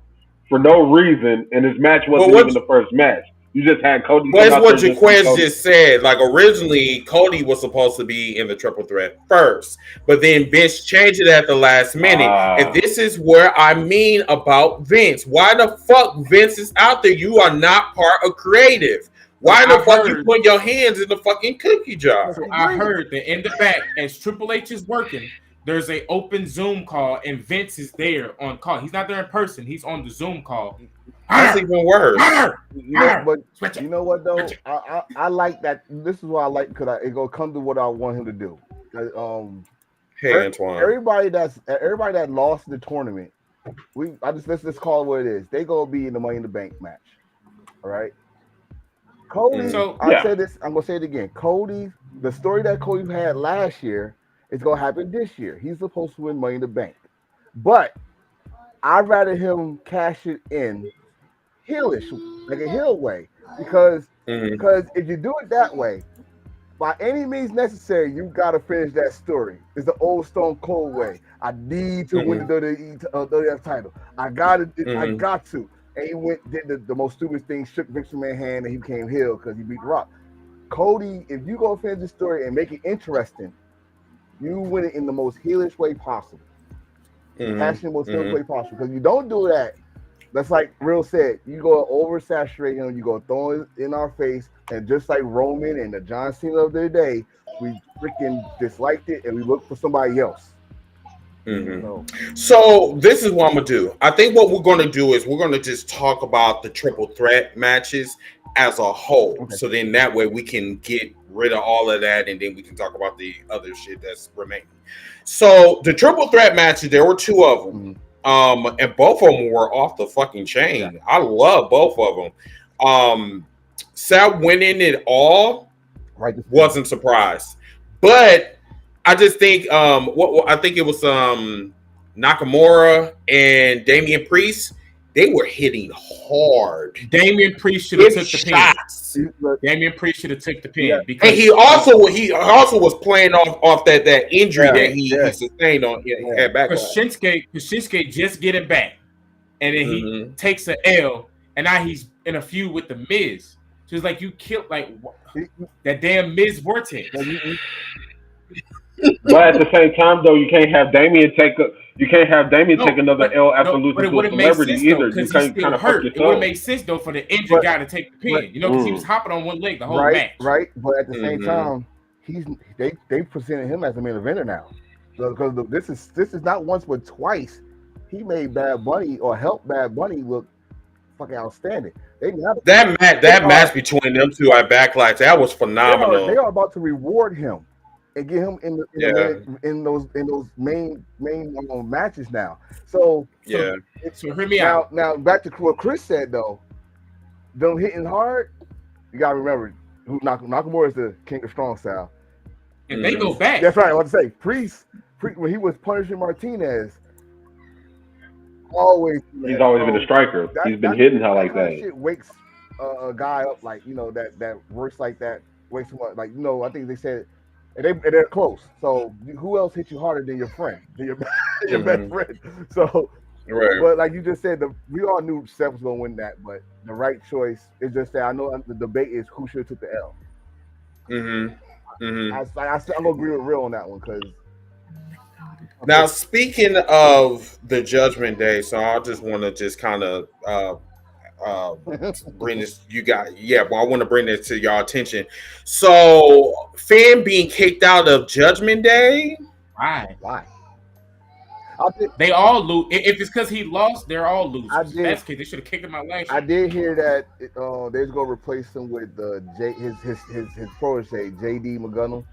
S3: For no reason, and his match wasn't even the first match. You just had Cody.
S1: Well, that's what Jaquez just said. Like, originally, Cody was supposed to be in the triple threat first, but then Vince changed it at the last minute. And this is where I mean about Vince. Why the fuck Vince is out there? You are not part of creative. Why the fuck you put your hands in the fucking cookie jar?
S4: So I heard that in the back, as Triple H is working, there's an open Zoom call, and Vince is there on call. He's not there in person. He's on the Zoom call.
S1: That's even worse.
S2: But you know what, though? I like that. This is what I like because it go come to what I want him to do.
S1: Hey, Antoine.
S2: Everybody that lost the tournament, let's call it what it is. They gonna be in the Money in the Bank match. All right. Cody, I said this. I'm gonna say it again. Cody, the story that Cody had last year. It's gonna happen this year. He's supposed to win Money in the Bank, but I'd rather him cash it in heelish, like a heel way, because if you do it that way, by any means necessary, you gotta finish that story. It's the old Stone Cold way. I need to win the WWF title. I got to. And he did the most stupid thing, shook Vince McMahon's hand, and he became heel because he beat The Rock. Cody, if you go finish the story and make it interesting. You win it in the most heelish way possible. Passionate most heelish way possible. Because you don't do that, that's like Real said, you go oversaturate him, you go throw it in our face, and just like Roman and the John Cena of the day, we freaking disliked it and we looked for somebody else.
S1: So this is what I'm gonna do. I think what we're gonna do is we're gonna just talk about the triple threat matches as a whole. Okay. So then that way we can get rid of all of that, and then we can talk about the other shit that's remaining. So the triple threat matches, there were two of them, and both of them were off the fucking chain. Yeah. I love both of them. Seth winning it all, wasn't surprised, but I just think I think it was Nakamura and Damian Priest. they were hitting hard.
S4: Damian Priest should have
S1: Hit
S4: took the pin.
S1: shots.
S4: Damian Priest should have took the pin
S2: Yeah.
S4: because
S1: And he also was playing off that injury that he sustained on at Backlash.
S4: Shinsuke just getting back, and then he takes an L, and now he's in a feud with the Miz. So it's like you killed that damn Miz Vortex.
S3: But at the same time, though, you can't have Damian take another L after losing to a celebrity either. You can't kind of hurt yourself.
S4: It would make sense though for the injured guy to take the pin, because he was hopping on one leg the whole match.
S2: Right. But at the same time, they presented him as the main eventer now, because this is not once but twice he made Bad Bunny or helped Bad Bunny look fucking outstanding.
S1: That match between them two at Backlash, that was phenomenal.
S2: They are about to reward him and get him in those main matches now. So
S4: hear me out.
S2: Now back to what Chris said though. Them hitting hard, you gotta remember Nakamura is the king of strong style.
S4: And they go back.
S2: That's right. I want to say Priest when he was punishing Martinez. He's always
S3: been a striker. He's been hitting her like that.
S2: Shit wakes a guy up that works like that. Wakes him up I think they said. And they're close. So who else hit you harder than your friend, than your best friend? So, but like you just said, we all knew Seth was gonna win that, but the right choice is just that I know the debate is who should have took the L. I'm gonna agree with Real on that one because.
S1: Now speaking of the Judgment Day, so I just want to just kind of bring this I want to bring this to y'all attention. So Finn being kicked out of Judgment Day,
S4: why they all lose? If it's because he lost, they're all losers. That's the case. They should have kicked him out last year.
S2: I did hear that they're gonna replace him with his protege JD McGunnell,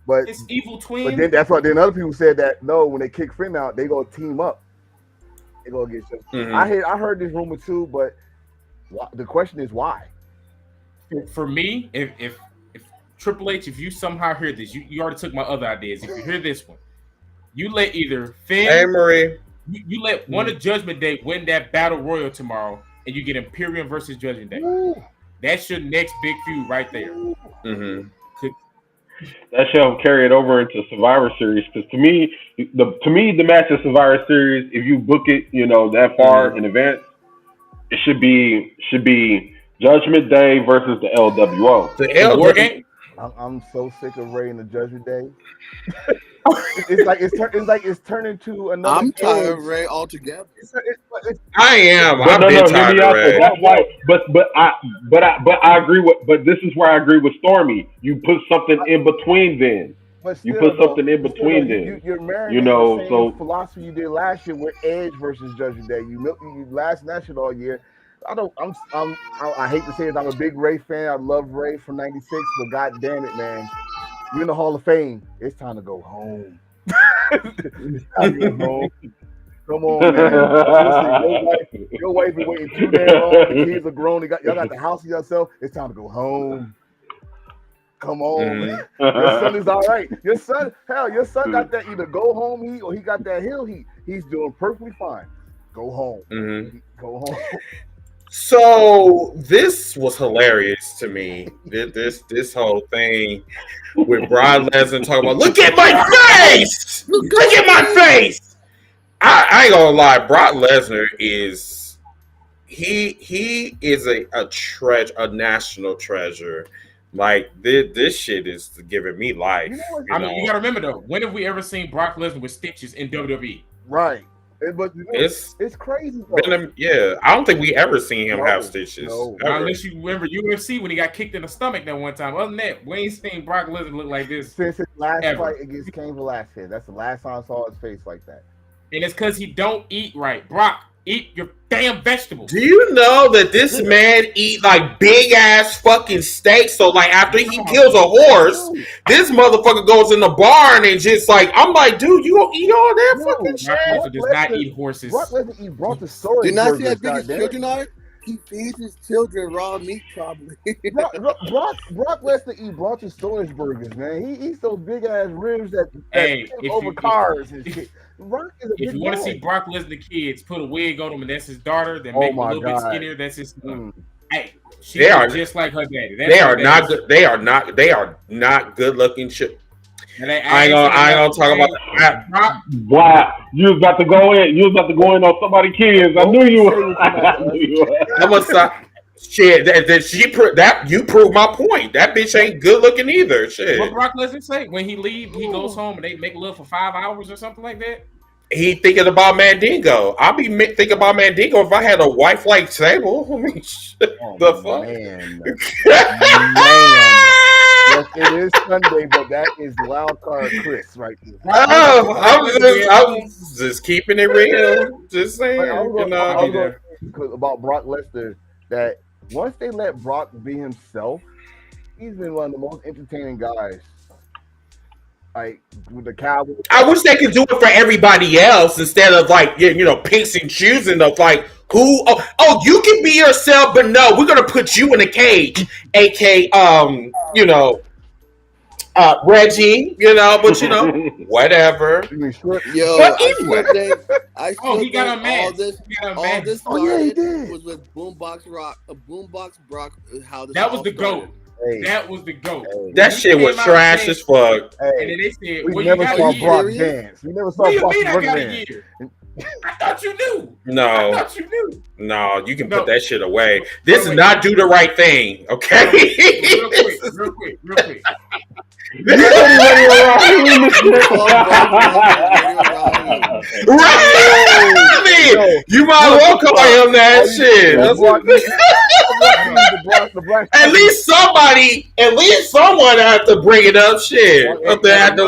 S2: but
S4: it's evil twin.
S2: But then that's what then other people said that no, when they kick Finn out, they gonna team up. They gonna get shit. I heard this rumor too, but the question is why?
S4: For me, if Triple H, if you somehow hear this, you already took my other ideas. If you hear this one, you let either Finn,
S1: hey Marie,
S4: you let one of Judgment Day win that battle royal tomorrow, and you get Imperium versus Judgment Day. That's your next big feud right there.
S3: That shall carry it over into Survivor Series because to me the match of Survivor Series, if you book it, that far in advance. It should be Judgment Day versus the LWO.
S1: The LWO.
S2: I'm so sick of Ray in the Judgment Day. it's turning to another.
S5: I'm tired of Ray altogether.
S1: I am.
S3: But
S1: I've been tired of Ray.
S3: That's why. But I agree with. But this is where I agree with Stormy. You put something in between then. You put something in between then.
S2: You're marrying the same philosophy you did last year with Edge versus Judgment Day. You last that shit all year. I hate to say it. I'm a big Ray fan. I love Ray from '96, but god damn it, man, you're in the Hall of Fame. It's time to go home. It's time to go home. Come on, man. Listen, your wife been waiting too damn long. The kids are grown. Y'all got the house to yourself. It's time to go home. Come on, your son is all right. Your son got that either go home heat or he got that hill heat. He's doing perfectly fine. Go home. Go home.
S1: So this was hilarious to me. This whole thing with Brock Lesnar talking about, look at my face, look at my face. I ain't gonna lie, Brock Lesnar is he is a treasure, a national treasure. Like this shit is giving me life.
S4: You gotta remember though, when have we ever seen Brock Lesnar with stitches in WWE?
S2: Right. But it's crazy.
S1: I don't think we ever seen him have stitches.
S4: No. Unless you remember UFC when he got kicked in the stomach that one time. Other than that, we ain't seen Brock Lesnar look like this
S2: since his last fight against Cain Velasquez. That's the last time I saw his face like that.
S4: And it's because he don't eat right. Brock, eat your damn vegetables.
S1: Do you know that this man eat like big ass fucking steaks? So like after he kills a horse, this motherfucker goes in the barn and just like, I'm like, dude, you gonna eat all that fucking shit?
S4: Brock Lesnar does not eat horses.
S2: Brock Lesnar eat brontosaurus.
S5: Did not see that biggest children are? He feeds his children raw meat, probably.
S2: Brock Lesnar eat Bronson Storage burgers, man. He eats those big ass ribs that
S4: Hey,
S2: flip over cars and shit. Brock is a
S4: If
S2: big
S4: you want to
S2: boy.
S4: see Brock Lesnar kids put a wig on him and that's his daughter, then
S2: Oh
S4: make him a
S2: my
S4: little bit
S2: God.
S4: skinnier. That's his son. Hey, she
S1: They
S4: is
S1: are-
S4: just like her daddy. That's
S1: They
S4: her
S1: are not
S4: daddy.
S1: good. They are not good looking shit.
S4: And they-
S1: I ain't gonna talk about that.
S4: Brock,
S3: Wow, you was about to go in. You was about to go in on somebody's kids. I knew you were. I knew you were.
S1: I'm gonna stop. Shit, that you proved my point. That bitch ain't good looking either. Shit,
S4: what Brock Lesnar say? When he leave, he goes home and they make love for 5 hours or something like that.
S1: he thinking about Mandingo. I'll be thinking about Mandingo if I had a wife like Sable. I mean, shit,
S2: Oh,
S1: the fuck.
S2: man. Yes, it is Sunday, but that is wild card Chris right there.
S1: I'm just keeping it real. Just saying,
S2: But I was
S1: you
S2: gonna
S1: know.
S2: say about Brock Lesnar that once they let Brock be himself, he's been one of the most entertaining guys. Like with the Cowboys.
S1: I wish they could do it for everybody else instead of like picks and choosing of like who. Oh, you can be yourself, but no, we're gonna put you in a cage, aka Reggie. But whatever.
S5: Yo,
S1: But
S5: I
S1: anyway.
S5: still
S4: He got
S5: think
S4: unmasked.
S5: all this
S2: Oh, yeah, he
S5: started
S2: did.
S5: was with Boombox Brock. How this
S4: That was
S5: all
S4: the
S5: started.
S4: GOAT.
S2: Hey,
S4: That was the GOAT.
S1: That shit was trash as fuck.
S4: And
S2: hey,
S4: then they said,
S2: we
S4: well,
S2: never
S4: you got
S2: saw
S4: a year.
S2: Brock
S5: serious?
S2: dance. We never saw
S4: What do you
S2: Brock
S4: mean I got a
S2: dance.
S4: year? I thought you knew. I
S1: No,
S4: thought you knew.
S1: no, you can
S4: No.
S1: put that shit away. This is
S4: Wait.
S1: not do the right thing, okay?
S4: Real quick.
S1: Right? You might as well call him that shit. At least someone had to bring it up. Shit, they had to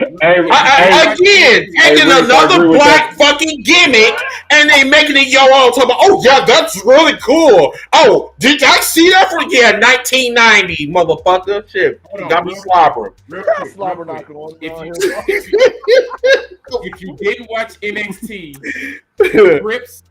S1: again taking another black fucking gimmick and they making it your own. Talking about, oh yeah, that's really cool. Oh, did I see that for 1990, motherfucker? Shit,
S4: Hold on,
S1: got me
S4: real
S1: slobbering.
S2: Slobber knocking on
S4: If you didn't watch NXT, Rips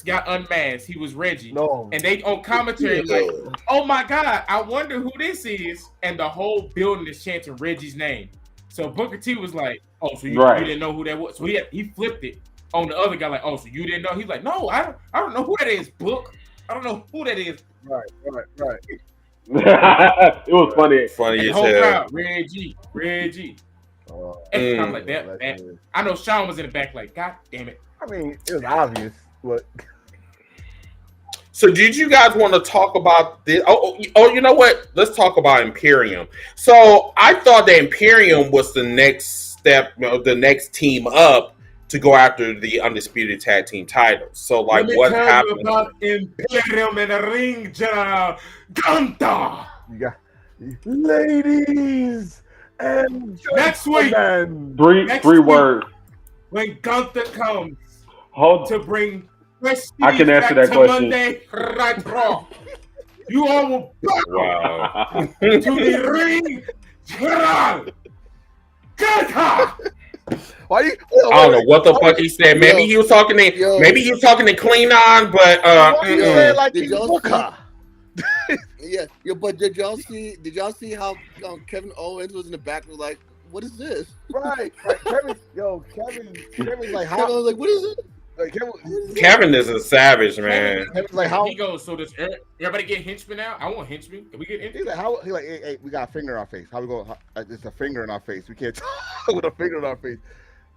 S4: got unmasked. He was Reggie.
S2: No.
S4: And they on commentary like, oh my God, I wonder who this is. And the whole building is chanting Reggie's name. So Booker T was like, oh, so you didn't know who that was. So he flipped it on the other guy like, oh, so you didn't know? He's like, no, I don't know who that is, Book. I don't know who that is.
S2: Right.
S3: It was funny.
S1: Funny
S4: And the
S1: as
S4: whole
S1: hell.
S4: crowd, Reggie. And I'm like, that. I know Sean was in the back like, God damn it.
S2: I mean, it was obvious, but
S1: So did you guys want to talk about this? Oh, you know what? Let's talk about Imperium. So I thought that Imperium was the next step, the next team up to go after the undisputed tag team titles. So like, what happened?
S4: About Imperium in the ring, General Gunther.
S2: you got ladies and
S4: Next week.
S2: gentlemen.
S3: Three words.
S4: When Gunther comes
S3: Hold.
S4: to bring prestige
S3: I can answer
S4: back
S3: that
S4: to
S3: question.
S4: Monday Night Raw, you all will bow
S1: Wow.
S4: to the ring, General Gunther.
S2: Why you?
S1: I don't know what the fuck he said. Maybe he was talking to Klingon, but
S2: Why you say like
S5: Did
S2: he's
S5: y'all
S2: Booker?
S5: Yeah, but did y'all see how Kevin Owens was in the back was like, what is this?
S2: Right. Kevin's like how?
S5: Kevin was like, what is it?
S2: Like,
S1: Kevin is a savage, man.
S2: Kevin's like how?
S4: He goes, so does everybody get henchmen now? I want henchmen. Can we get
S2: He's
S4: henchmen?
S2: like, how? He's like, hey, we got a finger in our face. How we go? It's a finger in our face. We can't talk with a finger in our face.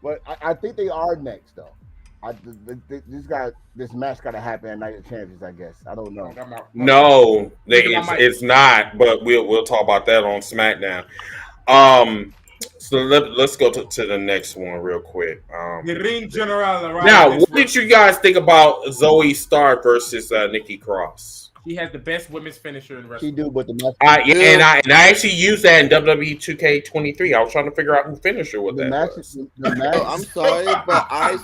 S2: But I think they are next, though. This match got to happen at Night of Champions, I guess. I don't know.
S1: No, it's not. But we'll talk about that on SmackDown. So let's go to the next one real quick.
S4: The ring general.
S1: Now, what did you guys think about Zoe Stark versus Nikki Cross?
S4: He has the best women's finisher in
S2: She
S4: wrestling.
S2: do, but the match.
S1: And I actually used that in WWE 2K23. I was trying to figure out who finished her with
S2: The
S1: that.
S2: match.
S1: was.
S2: The match.
S5: I'm sorry, but I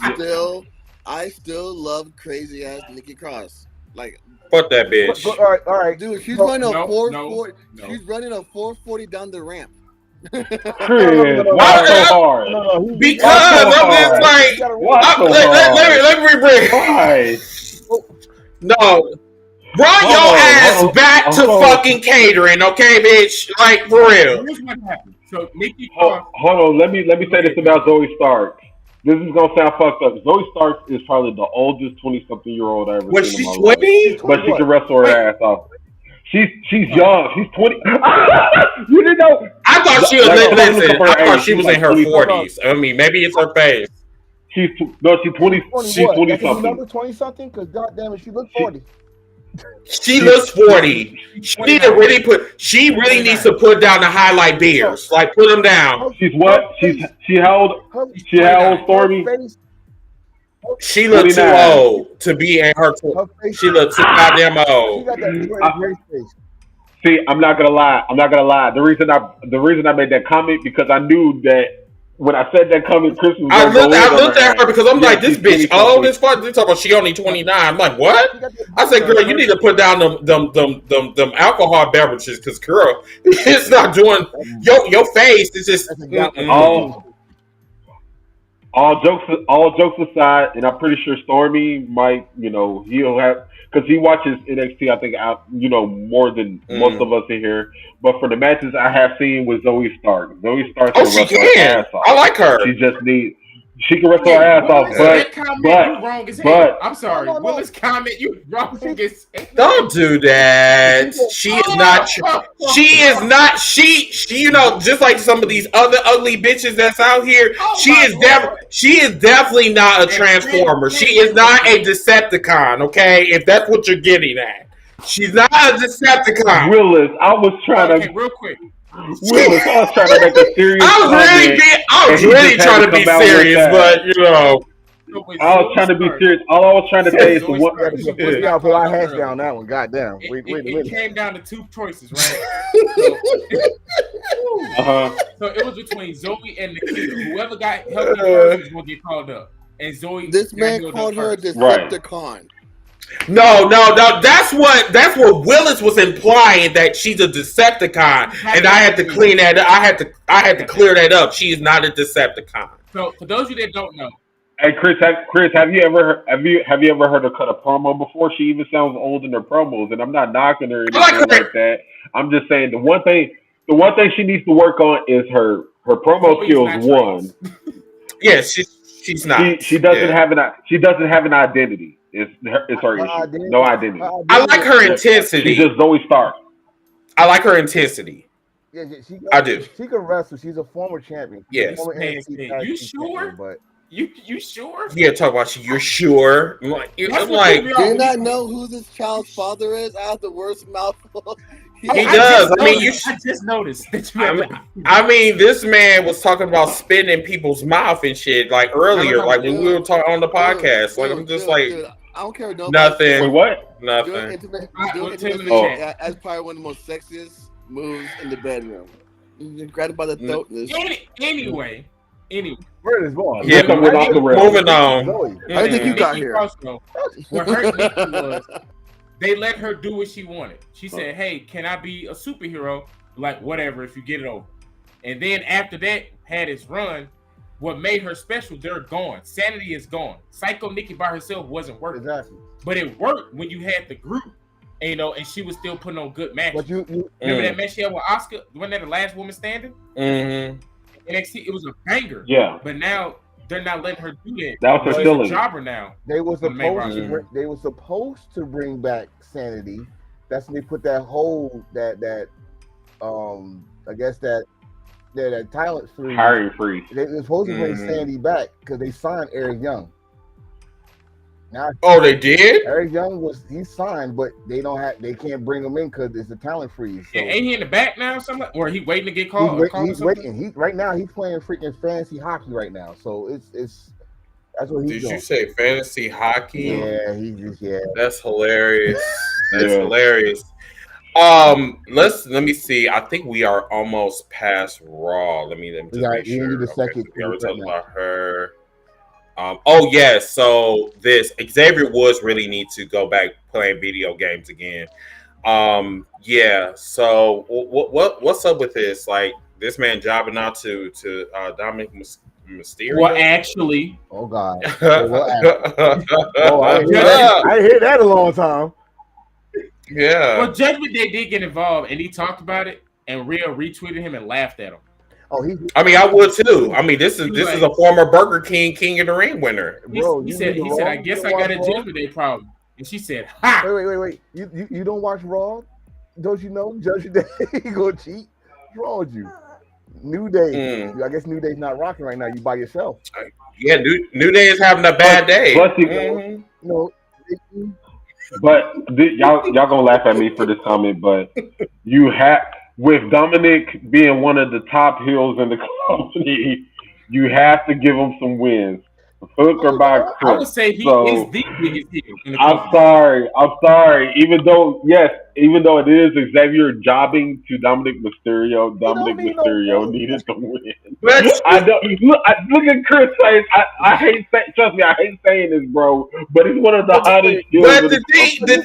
S5: still love crazy ass Nikki Cross. Like,
S1: Fuck that bitch.
S2: But, all right.
S5: dude, she's
S2: No,
S5: running a
S4: no,
S5: 440.
S4: no.
S5: She's running a 440 down the ramp.
S3: Chris, why so hard?
S2: No,
S1: Because I'm just like,
S3: Why so hard?
S1: let me bring.
S3: Why?
S1: No. Run your ass back to fucking catering, okay, bitch? Like, for real.
S4: Here's what happened. So Nikki
S3: Hold on, let me say this about Zoe Stark. This is gonna sound fucked up. Zoe Stark is probably the oldest 20-something-year-old I ever
S1: Was
S3: seen
S1: she
S3: in my
S1: 20?
S3: life. But she can wrestle her ass off. She's young. She's 20. You didn't know?
S1: I thought she was.
S3: Like,
S1: Listen, I thought she was
S3: like
S1: in her
S3: 20.
S1: 40s. I mean, maybe it's her face.
S3: She's 20. She's 20 something.
S2: Number 20 something? Because goddamn it, she looks 40.
S1: She looks 40. She need to really put. She really needs to put down the highlight beers. Like, put them down.
S3: She's what? She how old? She how old, Stormy?
S1: She looks too old to be in her. She looks too goddamn old.
S2: She got that great face.
S3: See, I'm not gonna lie. The reason I made that comment because I knew that when I said that comment, Chris was.
S1: I looked at her because I'm like, this bitch old as fuck. They talking about she only 29. I'm like, what? I said, girl, you need to put down them alcohol beverages because, girl, it's not doing your face. It's just.
S3: All jokes aside, and I'm pretty sure Stormy might, he'll have because he watches NXT. I think more than most of us in here. But for the matches I have seen with Zoe Stark, Zoe Stark can wrestle her ass off.
S1: I like her.
S3: She can wrestle her ass off, but
S4: I'm sorry, Willis comment you wrong as
S1: don't do that. She is not. She is not. She. Just like some of these other ugly bitches that's out here. She is definitely not a transformer. She is not a Decepticon. Okay, if that's what you're getting at, she's not a Decepticon.
S3: Willis, I was trying to
S4: real quick.
S3: Willis, I was trying to make a serious.
S1: I was really trying to be serious, but
S3: I was trying to be serious. All I was trying to say is the one.
S2: We gotta put our hats down that one. Goddamn.
S4: It came down to two choices, right? So it was between Zoe and Nikita. Whoever got helped first was gonna get called up. And Zoe.
S5: This man called her a Decepticon.
S1: No. That's what Willis was implying, that she's a Decepticon, and I had to clean that up. I had to clear that up. She is not a Decepticon.
S4: So for those of you that don't know,
S3: hey Chris, have you ever heard her cut a promo before? She even sounds old in her promos, and I'm not knocking her or anything like that. I'm just saying the one thing she needs to work on is her promo skills. One,
S1: yes, she's not.
S3: She doesn't have an identity. It's her issue. No identity.
S1: I like her intensity.
S3: She's just Zoe Stark.
S1: I like her intensity.
S2: Yeah,
S1: I do.
S2: She can wrestle. She's a former champion.
S1: Yes.
S4: You sure?
S2: But
S4: you sure?
S1: Yeah, talk about you're sure. I'm like,
S5: do you not know who this child's father is? I have the worst mouthful.
S1: He does. I
S4: just noticed that
S1: I mean, this man was talking about spitting in people's mouth and shit like earlier, like when we were talking on the podcast. Like I'm just like,
S5: I don't care.
S3: Wait,
S1: Nothing.
S3: what?
S1: Nothing.
S5: Doing that's probably one of the most sexiest moves in the bedroom. You grab it by the throat.
S4: Anyway.
S2: Where is going?
S1: Yeah, moving on.
S5: I think you got here.
S4: What hurt Nikki was they let her do what she wanted. She said, "Hey, can I be a superhero?" Like, whatever, if you get it over. And then after that, had its run. What made her special, they're gone. Sanity is gone. Psycho Nikki by herself wasn't working.
S2: Exactly.
S4: But it worked when you had the group, and she was still putting on good matches.
S2: But you
S4: remember that match she had with Asuka? Wasn't that the last woman standing?
S1: Mm-hmm.
S4: NXT, it was a banger.
S3: Yeah.
S4: But now they're not letting her do that.
S3: That was her
S4: She's a jobber now.
S2: They were supposed to bring back Sanity. That's when they put that whole that talent freeze.
S3: Hiring freeze.
S2: They were supposed to bring Sandy back because they signed Eric Young. Now,
S1: they did?
S2: Eric Young he signed, but they can't bring him in because it's a talent freeze. So.
S4: Yeah, ain't he in the back now? Or he waiting to get called?
S2: He's waiting. Right now he's playing freaking fantasy hockey right now. So it's that's what he's doing.
S1: Did you say fantasy hockey?
S2: Yeah,
S1: That's hilarious. That's hilarious. Let me see. I think we are almost past Raw. Let me just make sure. We already talked about her. So this Xavier Woods really needs to go back playing video games again. What's up with this? Like this man jobbing out to Dominic Mysterio.
S4: Well, actually,
S2: Oh God. Oh, I ain't hear that in a long time.
S1: Yeah.
S4: Well, Judgment Day did get involved, and he talked about it, and Real retweeted him and laughed at him.
S2: Oh,
S1: I mean, I would too. I mean, this is a former Burger King of the Ring winner.
S2: Bro,
S4: He said, I guess I got a Judgment Day problem, and she said, "Ha!"
S2: Wait. You don't watch Raw? Don't you know Judgment Day gonna cheat? What's wrong with you? New Day. I guess New Day's not rocking right now. You by yourself.
S1: Yeah, New Day is having a bad day.
S2: No.
S3: But y'all gonna laugh at me for this comment, but you have with Dominic being one of the top heels in the company, you have to give him some wins. Hook or by Chris.
S4: I would say he is the biggest heel in the company.
S3: I'm sorry. Even though it is Xavier jobbing to Dominic Mysterio, needed to win. I don't look at Chris face. I hate trust me, I hate saying this, bro. But he's one of the hottest heels.
S1: But the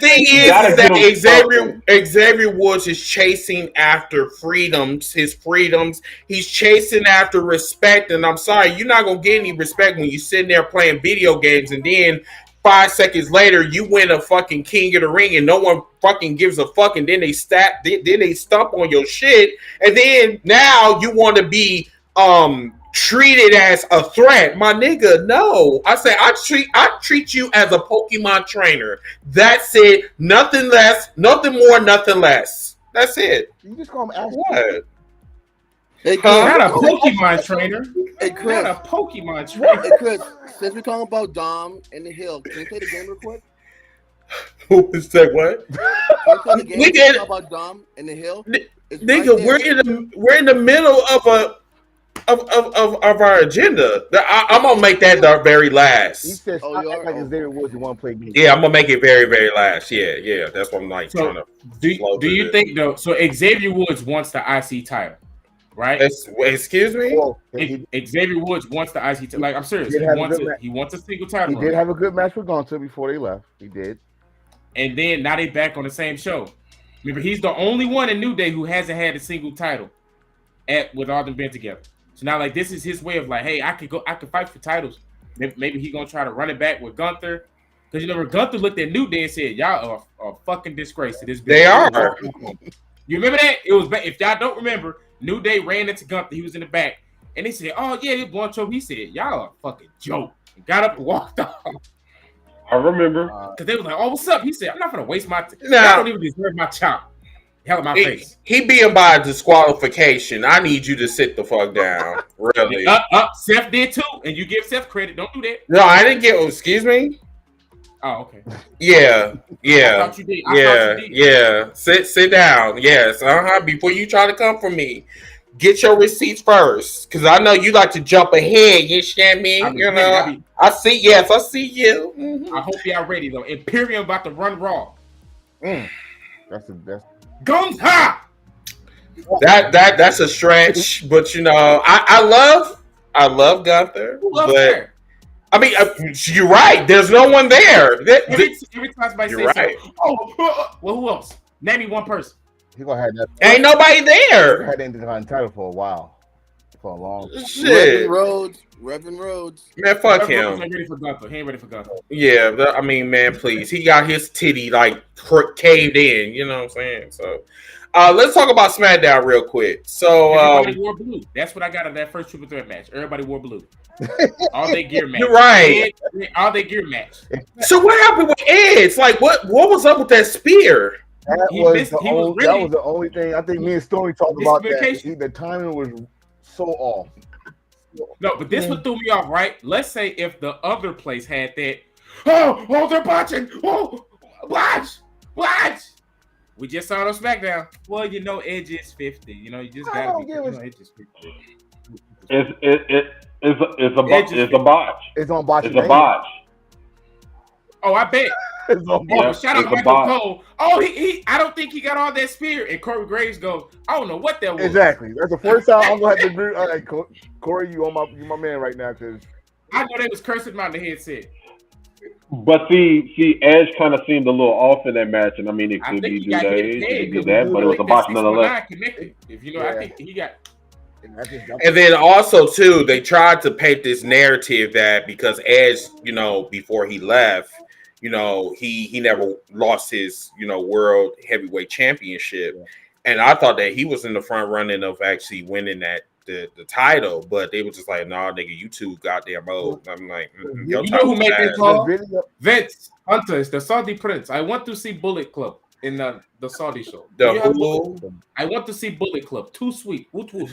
S1: thing is that Xavier Woods is chasing after his freedoms. He's chasing after respect, and I'm sorry, you're not gonna get any respect when you sit there playing video games and then 5 seconds later you win a fucking King of the Ring and no one fucking gives a fuck, and then they stomp on your shit, and then now you want to be treated as a threat. My nigga, no. I say I treat you as a Pokemon trainer. That's it. Nothing less, nothing more, nothing less. That's it.
S2: You just call him Ash.
S1: What?
S5: Hey,
S4: not a Pokemon trainer.
S5: Hey, Chris.
S4: Not a Pokemon trainer.
S5: Hey, Chris, since we're talking about Dom and the Hill, can you play the game real quick?
S1: Who is that? What?
S5: We did about Dom and the Hill.
S1: Nigga, we're in the middle of our agenda. I'm gonna make that the very last.
S2: He says, like Xavier Woods, you want to play games.
S1: Yeah, I'm gonna make it very, very last. Yeah. That's what I'm like trying to.
S4: Do you think though? So Xavier Woods wants the IC title, right?
S1: Excuse me.
S2: Well,
S4: Xavier Woods wants the IC title. Like, I'm serious. He wants a single title.
S2: He did have a good match with Gunther before they left. He did.
S4: And then now they back on the same show. Remember, he's the only one in New Day who hasn't had a single title with all them been together. So now, like, this is his way of like, hey, I could fight for titles. Maybe he gonna try to run it back with Gunther, because Gunther looked at New Day and said, "Y'all are a fucking disgrace to this."
S1: They are.
S4: You remember that? It was if y'all don't remember, New Day ran into Gunther. He was in the back, and they said, "Oh yeah, this one choke." He said, "Y'all are a fucking joke." And got up and walked off.
S3: I remember.
S4: Because they was like, "Oh, what's up?" He said, "I'm not gonna waste my time. I don't even deserve my chop." Hell in my face.
S1: He being by disqualification. I need you to sit the fuck down. Really.
S4: Seth did too, and you give Seth credit. Don't do that.
S1: No, I didn't get. Excuse me.
S4: Oh, okay.
S1: Yeah.
S4: I thought you did.
S1: Yeah. Sit down. Yes. Before you try to come for me, get your receipts first, because I know you like to jump ahead. You understand me? I see. Yes, I see you. Mm-hmm.
S4: I hope y'all ready though. Imperium about to run Raw.
S2: That's the best.
S4: Gunther.
S1: That's a stretch, but I love Gunther. But I mean, you're right. There's no one there.
S4: Every time somebody says right. Well, who else? Name me one person.
S2: He gonna have that.
S1: Ain't nobody there.
S2: Had the title for a while, for a long.
S1: Shit.
S5: Reverend Rhodes.
S1: Man, fuck him.
S4: He ain't ready for Gunther. He ain't ready for Gunther.
S1: Yeah, I mean, man, please. He got his titty like caved in. You know what I'm saying? So, let's talk about SmackDown real quick. So,
S4: everybody wore blue. That's what I got of that first triple threat match. Everybody wore blue. All their gear match.
S1: You're right.
S4: All their gear match.
S1: So what happened with Edge? Like, what was up with that spear?
S2: That was the only thing. I think me and Stormy talked about that. The timing was so off.
S4: No, but this one threw me off, right? Let's say if the other place had that. Oh, they're botching. Oh, watch. We just saw it on SmackDown. Well, Edge is 50. You just gotta be. Edge is 50.
S3: It's a botch.
S2: It's on botch.
S3: It's a botch.
S4: Oh, I bet. Shout out Michael Cole. Oh, he I don't think he got all that spear. And Corey Graves goes, I don't know what that was.
S2: Exactly. That's the first time I'm gonna have to agree. All right, Corey, you my man right now, because
S4: I know they was cursing him out in the headset.
S3: But see, Edge kind of seemed a little off in that match, and I mean, it could be that, but it was a botch nonetheless.
S4: If I think he got.
S1: And then also too, they tried to paint this narrative that because Edge, you know, before he left, you know, he never lost his, you know, world heavyweight championship. Yeah. And I thought that he was in the front running of actually winning that the title, but they were just like, nah, nigga, you too goddamn old. I'm like,
S4: you know who made this call? Vince Hunter is the Saudi prince. I want to see Bullet Club in the Saudi show. I want to see Bullet Club. Too sweet.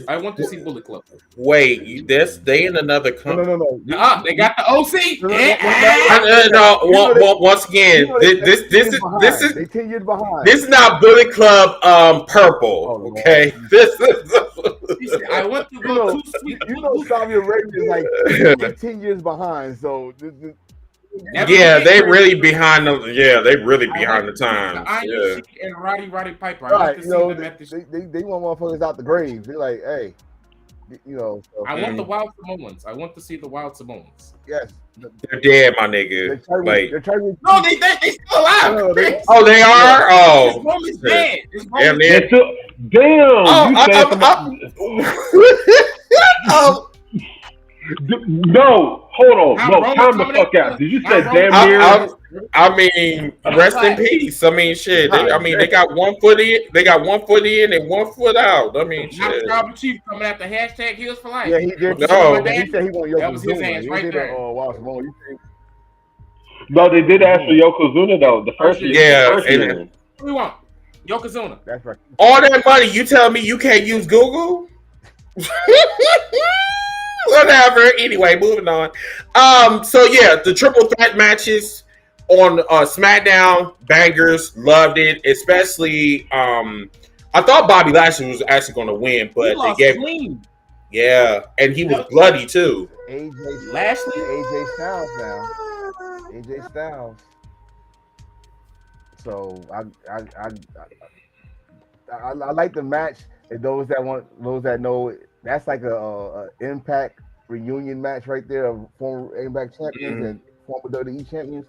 S4: I want to see Bullet Club.
S1: Wait, they in another country?
S4: No. They got the OC.
S1: No. Once again, this is
S2: they 10 years behind.
S1: This is not Bullet Club purple. Okay, this is.
S4: I want to go too sweet.
S2: You know, Saudi Arabia is like 10 years behind. So.
S1: Yeah, they really behind the. Yeah, they really behind the times. Yeah.
S4: And Roddy Piper.
S2: Right, you know, they want motherfuckers out the grave. They're like, hey, you know. So,
S4: I want the Wild Samoans. I want to see the Wild Samoans.
S2: Yes,
S1: they're dead, my nigga.
S4: They're trying no, they still alive.
S1: No, they are. Oh,
S4: Roman's dead.
S3: Damn. No, hold on. No, time the fuck out. Did you say damn near?
S1: I mean, rest in peace. I mean, shit. They got 1 foot in. They got 1 foot in and 1 foot out. I mean, shit.
S4: Tribal Chief coming after hashtag Heels for Life.
S2: Yeah, he did.
S1: No,
S2: he said he wanted Yokozuna.
S4: That was his hands right there.
S3: No, they did ask for Yokozuna though. The first year.
S1: Yeah.
S4: Who we want? Yokozuna.
S2: That's right.
S1: All that money, you tell me you can't use Google? Whatever. Anyway, moving on. So yeah, the triple threat matches on SmackDown, bangers, loved it. Especially, I thought Bobby Lashley was actually going to win, but they gave
S4: clean.
S1: Yeah, and he was bloody too.
S2: AJ Styles now. AJ Styles. So I like the match. And those that know, that's like a Impact reunion match right there of former Impact champions and former WWE champions.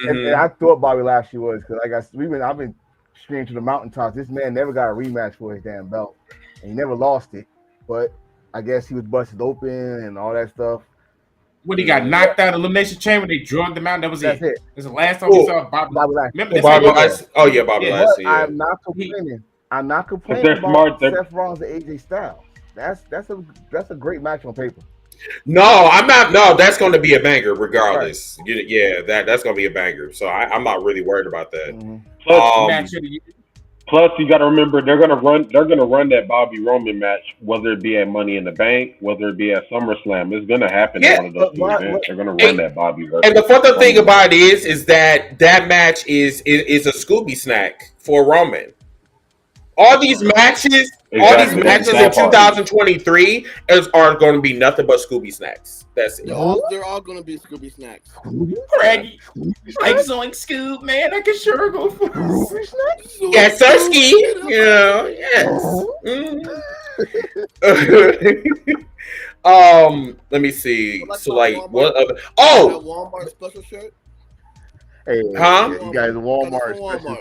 S2: And I thought Bobby Lashley was because I've been screaming to the mountaintops. This man never got a rematch for his damn belt, and he never lost it. But I guess he was busted open and all that stuff.
S4: When he got knocked out of Elimination Chamber, they drugged him out. That's it. That's the last time we saw Bobby Lashley.
S1: Bobby Lashley. Oh yeah, Bobby Lashley. Yeah.
S2: I'm not complaining. About Seth Rollins and AJ Styles. That's a great match on paper.
S1: No, I'm not. No, that's going to be a banger regardless. Right. Yeah, that's going to be a banger. So I'm not really worried about that.
S3: Mm-hmm. Plus, you got to remember they're going to run that Bobby Roman match, whether it be at Money in the Bank, whether it be at SummerSlam. It's going to happen in one of those two events. They're going to run that Bobby.
S1: And the fun thing about it is that match is a Scooby snack for Roman. All these matches in 2023 are going to be nothing but Scooby snacks. That's it.
S5: They're all going to be Scooby snacks.
S4: Craggy, like Zoink Scoob, man. I can sure go for Scooby snacks.
S1: Yes, Sirski. Yeah, yes. Let me see. So, like, what other? Oh,
S5: Walmart special shirt.
S2: Hey,
S1: huh?
S2: You guys, Walmart special.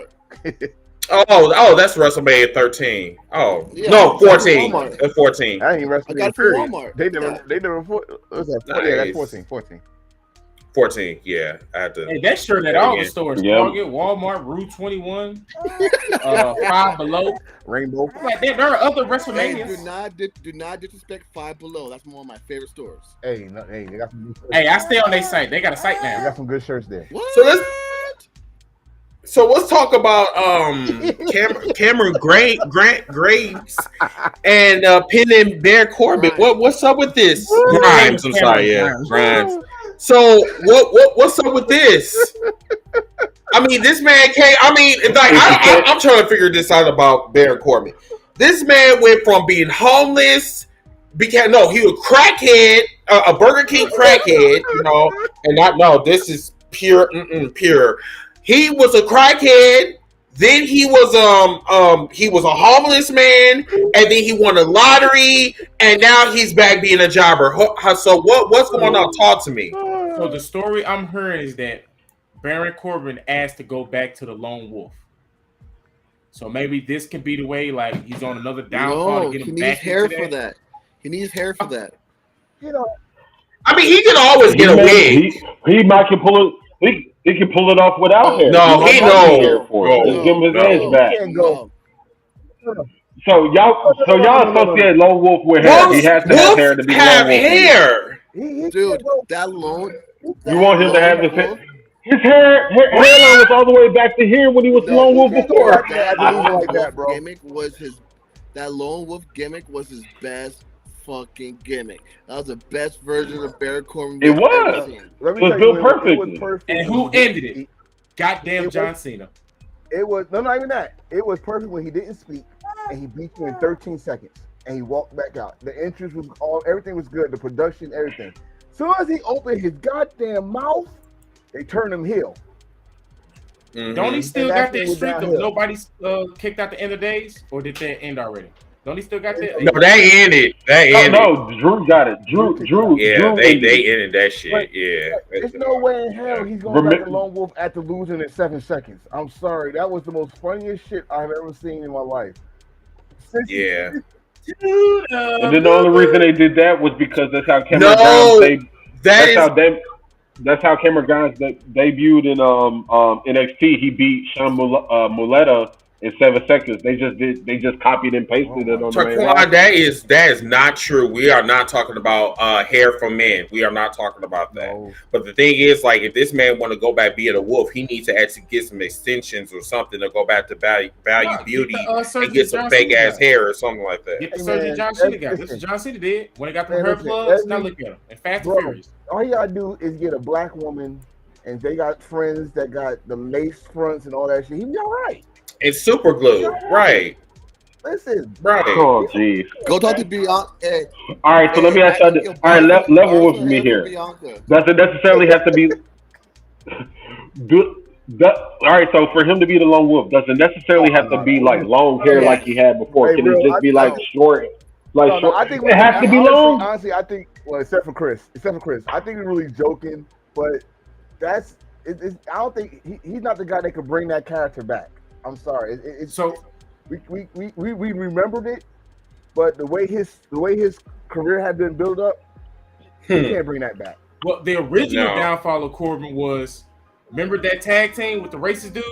S1: Oh, that's WrestleMania 13. Oh, yeah, no, 14. 14.
S2: I ain't WrestleMania 13. They never. What's that? Nice. Yeah, that's 14.
S1: 14. Yeah, I had to.
S4: Hey, that's sure that all the stores. Target, Walmart, Rue 21, Five Below,
S2: Rainbow.
S4: Like there are other WrestleManias.
S5: Hey, do not disrespect Five Below. That's one of my favorite stores.
S2: Hey, they got some.
S4: Hey, I stay on their site. They got a site now.
S2: They got some good shirts there.
S5: What?
S1: So let's talk about Cameron Graves and pinning Baron Corbin. What's up with this? Grimes, I'm sorry, Grimes. So what's up with this? I mean, this man came. I mean, like I'm trying to figure this out about Baron Corbin. This man went from being homeless, he was crackhead, a Burger King crackhead, and this is pure. He was a crackhead. Then he was a homeless man, and then he won a lottery, and now he's back being a jobber. So what's going on? Talk to me.
S4: So the story I'm hearing is that Baron Corbin asked to go back to the Lone Wolf. So maybe this can be the way. Like he's on another downfall
S5: No,
S4: to get
S5: he
S4: him
S5: needs
S4: back
S5: hair
S4: into
S5: for
S4: that.
S5: that. He needs hair for that.
S2: You know,
S1: I mean, he can always get a wig.
S3: He might can pull it. He can pull it off without hair.
S1: No,
S3: might
S1: he
S3: not need
S1: no,
S3: hair for it. Just give him his edge back.
S2: can't go.
S3: So y'all associate Lone Wolf with hair. He has to have hair to be
S1: have
S3: Lone Wolf.
S1: hair.
S5: Dude, that lone.
S3: You want him to have his
S5: Wolf,
S3: his hairline was all the way back to here when he was Lone Wolf before.
S5: that
S2: Lone
S5: Lone
S2: like that,
S5: Wolf
S2: bro.
S5: gimmick was his. That Lone Wolf gimmick was his best fucking gimmick. That was the best version of Baron Corbin.
S3: It was.
S2: Let me
S3: It was
S2: tell
S3: built
S2: you,
S3: perfectly.
S2: it was perfect.
S4: And who ended it? Goddamn John Cena.
S2: It was not even that. It was perfect when he didn't speak and he beat you in 13 seconds and he walked back out. The entrance was everything was good. The production, everything. As soon as he opened his goddamn mouth, they turned him heel.
S1: Mm-hmm.
S4: Don't he still
S2: And
S4: got
S2: that's
S4: that
S2: what
S4: streak of
S2: downhill.
S4: nobody's kicked out the end of days? Or did that end already? Don't he still got that?
S1: No, they ended. They ended.
S3: No, Drew got it. Drew.
S1: Yeah,
S3: Drew
S1: they
S3: ended it.
S1: ended that shit.
S2: But
S1: Yeah.
S2: There's no way in hell he's going back to Lone Wolf after losing in 7 seconds. I'm sorry. That was the most funniest shit I've ever seen in my life.
S1: Yeah.
S3: And then the only reason they did that was because that's how Cameron
S1: No,
S3: Grimes that's how Cameron Grimes debuted in NXT. He beat Sean Muleta in 7 seconds. They just copied and pasted it on the main roster.
S1: Taquan, that is not true. We are not talking about hair for men. We are not talking about that.
S2: No.
S1: But the thing is, like, if this man want to go back being a wolf, he needs to actually get some extensions or something to go back to value beauty and get some fake ass hair or something like that.
S4: Get the surgery John Cena got. This is John Cena did when he got the hair plugs. Now look at him. And Fast and Furious.
S2: All you gotta do is get a black woman, and they got friends that got the lace fronts and all that shit. He be all right.
S1: And super glue, right?
S2: Listen,
S1: right.
S3: Oh, jeez.
S5: Go talk to Bianca. Hey,
S3: all right, so let me ask you. All right, level with me here. Doesn't necessarily have to be. All right, so for him to be the Lone Wolf, doesn't necessarily have to be like long hair like he had before. Can it just be like short? Like short?
S2: I think
S3: it has to be long.
S2: Honestly, I think. Well, except for Chris, I think we're really joking, but that's. I don't think he's not the guy that could bring that character back. I'm sorry. We remembered it, but the way his career had been built up, he can't bring that back.
S4: Well, the original downfall of Corbin was, remember that tag team with the racist dude?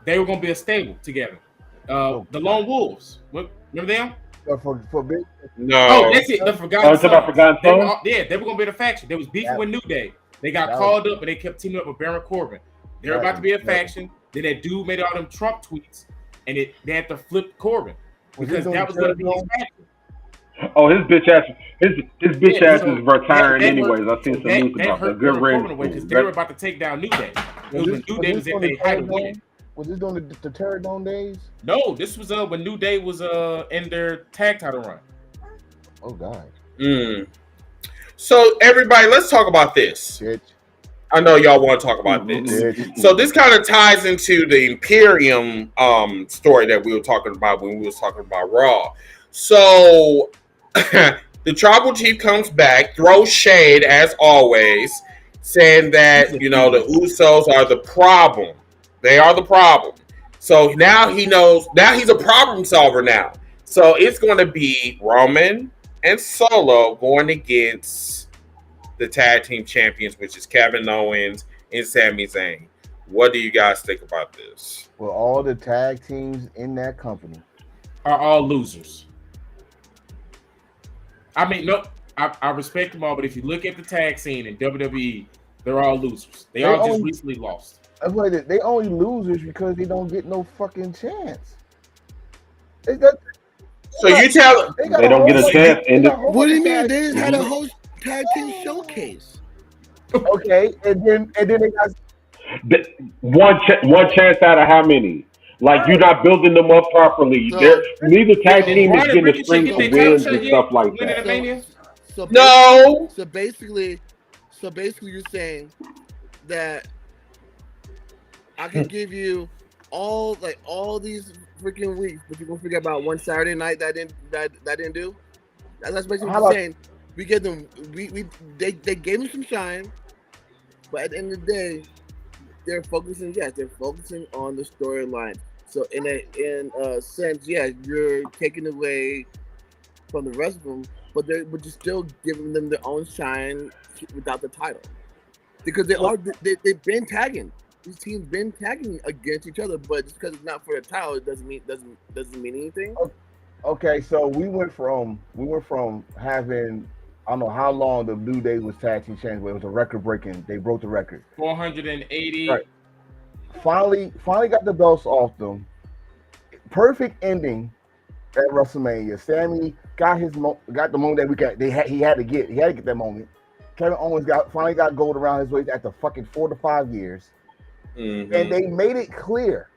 S4: They were gonna be a stable together. The Lone Wolves. Remember them?
S2: For big.
S1: No.
S4: Oh, that's it. The Forgotten Sons.
S3: About Forgotten Sons?
S4: They were gonna be the faction. They was beefing with New Day. They got called up and they kept teaming up with Baron Corbin. They were about to be a faction. Then that dude made all them Trump tweets, and they had to flip Corbin because that was going to be his faction.
S3: Oh, his bitch ass! His bitch ass is retiring anyways. I've seen some news about that. Good riddance.
S4: Because they were about to take down New Day. It was when New Day was at their height of winning.
S2: Was this during the Terradome days?
S4: No, this was when New Day was in their tag title run.
S2: Oh God.
S1: So everybody, let's talk about this.
S2: Shit.
S1: I know y'all want to talk about this. So this kind of ties into the Imperium story that we were talking about when we was talking about Raw. So the tribal chief comes back, throws shade as always, saying that, the Usos are the problem. They are the problem. So now he knows, now he's a problem solver now. So it's going to be Roman and Solo going against the tag team champions, which is Kevin Owens and Sami Zayn. What do you guys think about this?
S2: Well, all the tag teams in that company
S4: are all losers. I mean, no, I respect them all, but if you look at the tag scene in WWE, they're all losers. They all just recently lost.
S2: That's why they only losers because they don't get no fucking chance.
S1: So you tell
S3: they don't get a chance.
S5: What do you mean? They just had a whole tag team showcase.
S2: Okay, and then they got
S3: one chance out of how many? Like, you're not building them up properly. Neither tag team is getting a string of wins and stuff like that.
S5: So basically, you're saying that I can give you all these freaking weeks, but you're gonna forget about one Saturday night that didn't do. That's basically what you're saying. We get them. They gave them some shine, but at the end of the day, they're focusing. Yes, they're focusing on the storyline. So in a sense, yeah, you're taking away from the rest of them, but you're still giving them their own shine without the title, because they've been tagging. These teams been tagging against each other, but just because it's not for the title, it doesn't mean anything.
S2: Okay, so we went from having, I don't know how long the New Day was tag team champions, but it was a record breaking. They broke the record.
S4: 480.
S2: Right. Finally got the belts off them. Perfect ending at WrestleMania. Sammy got the moment that he had to get that moment. Kevin Owens finally got gold around his waist after fucking 4 to 5 years. Mm-hmm. And they made it clear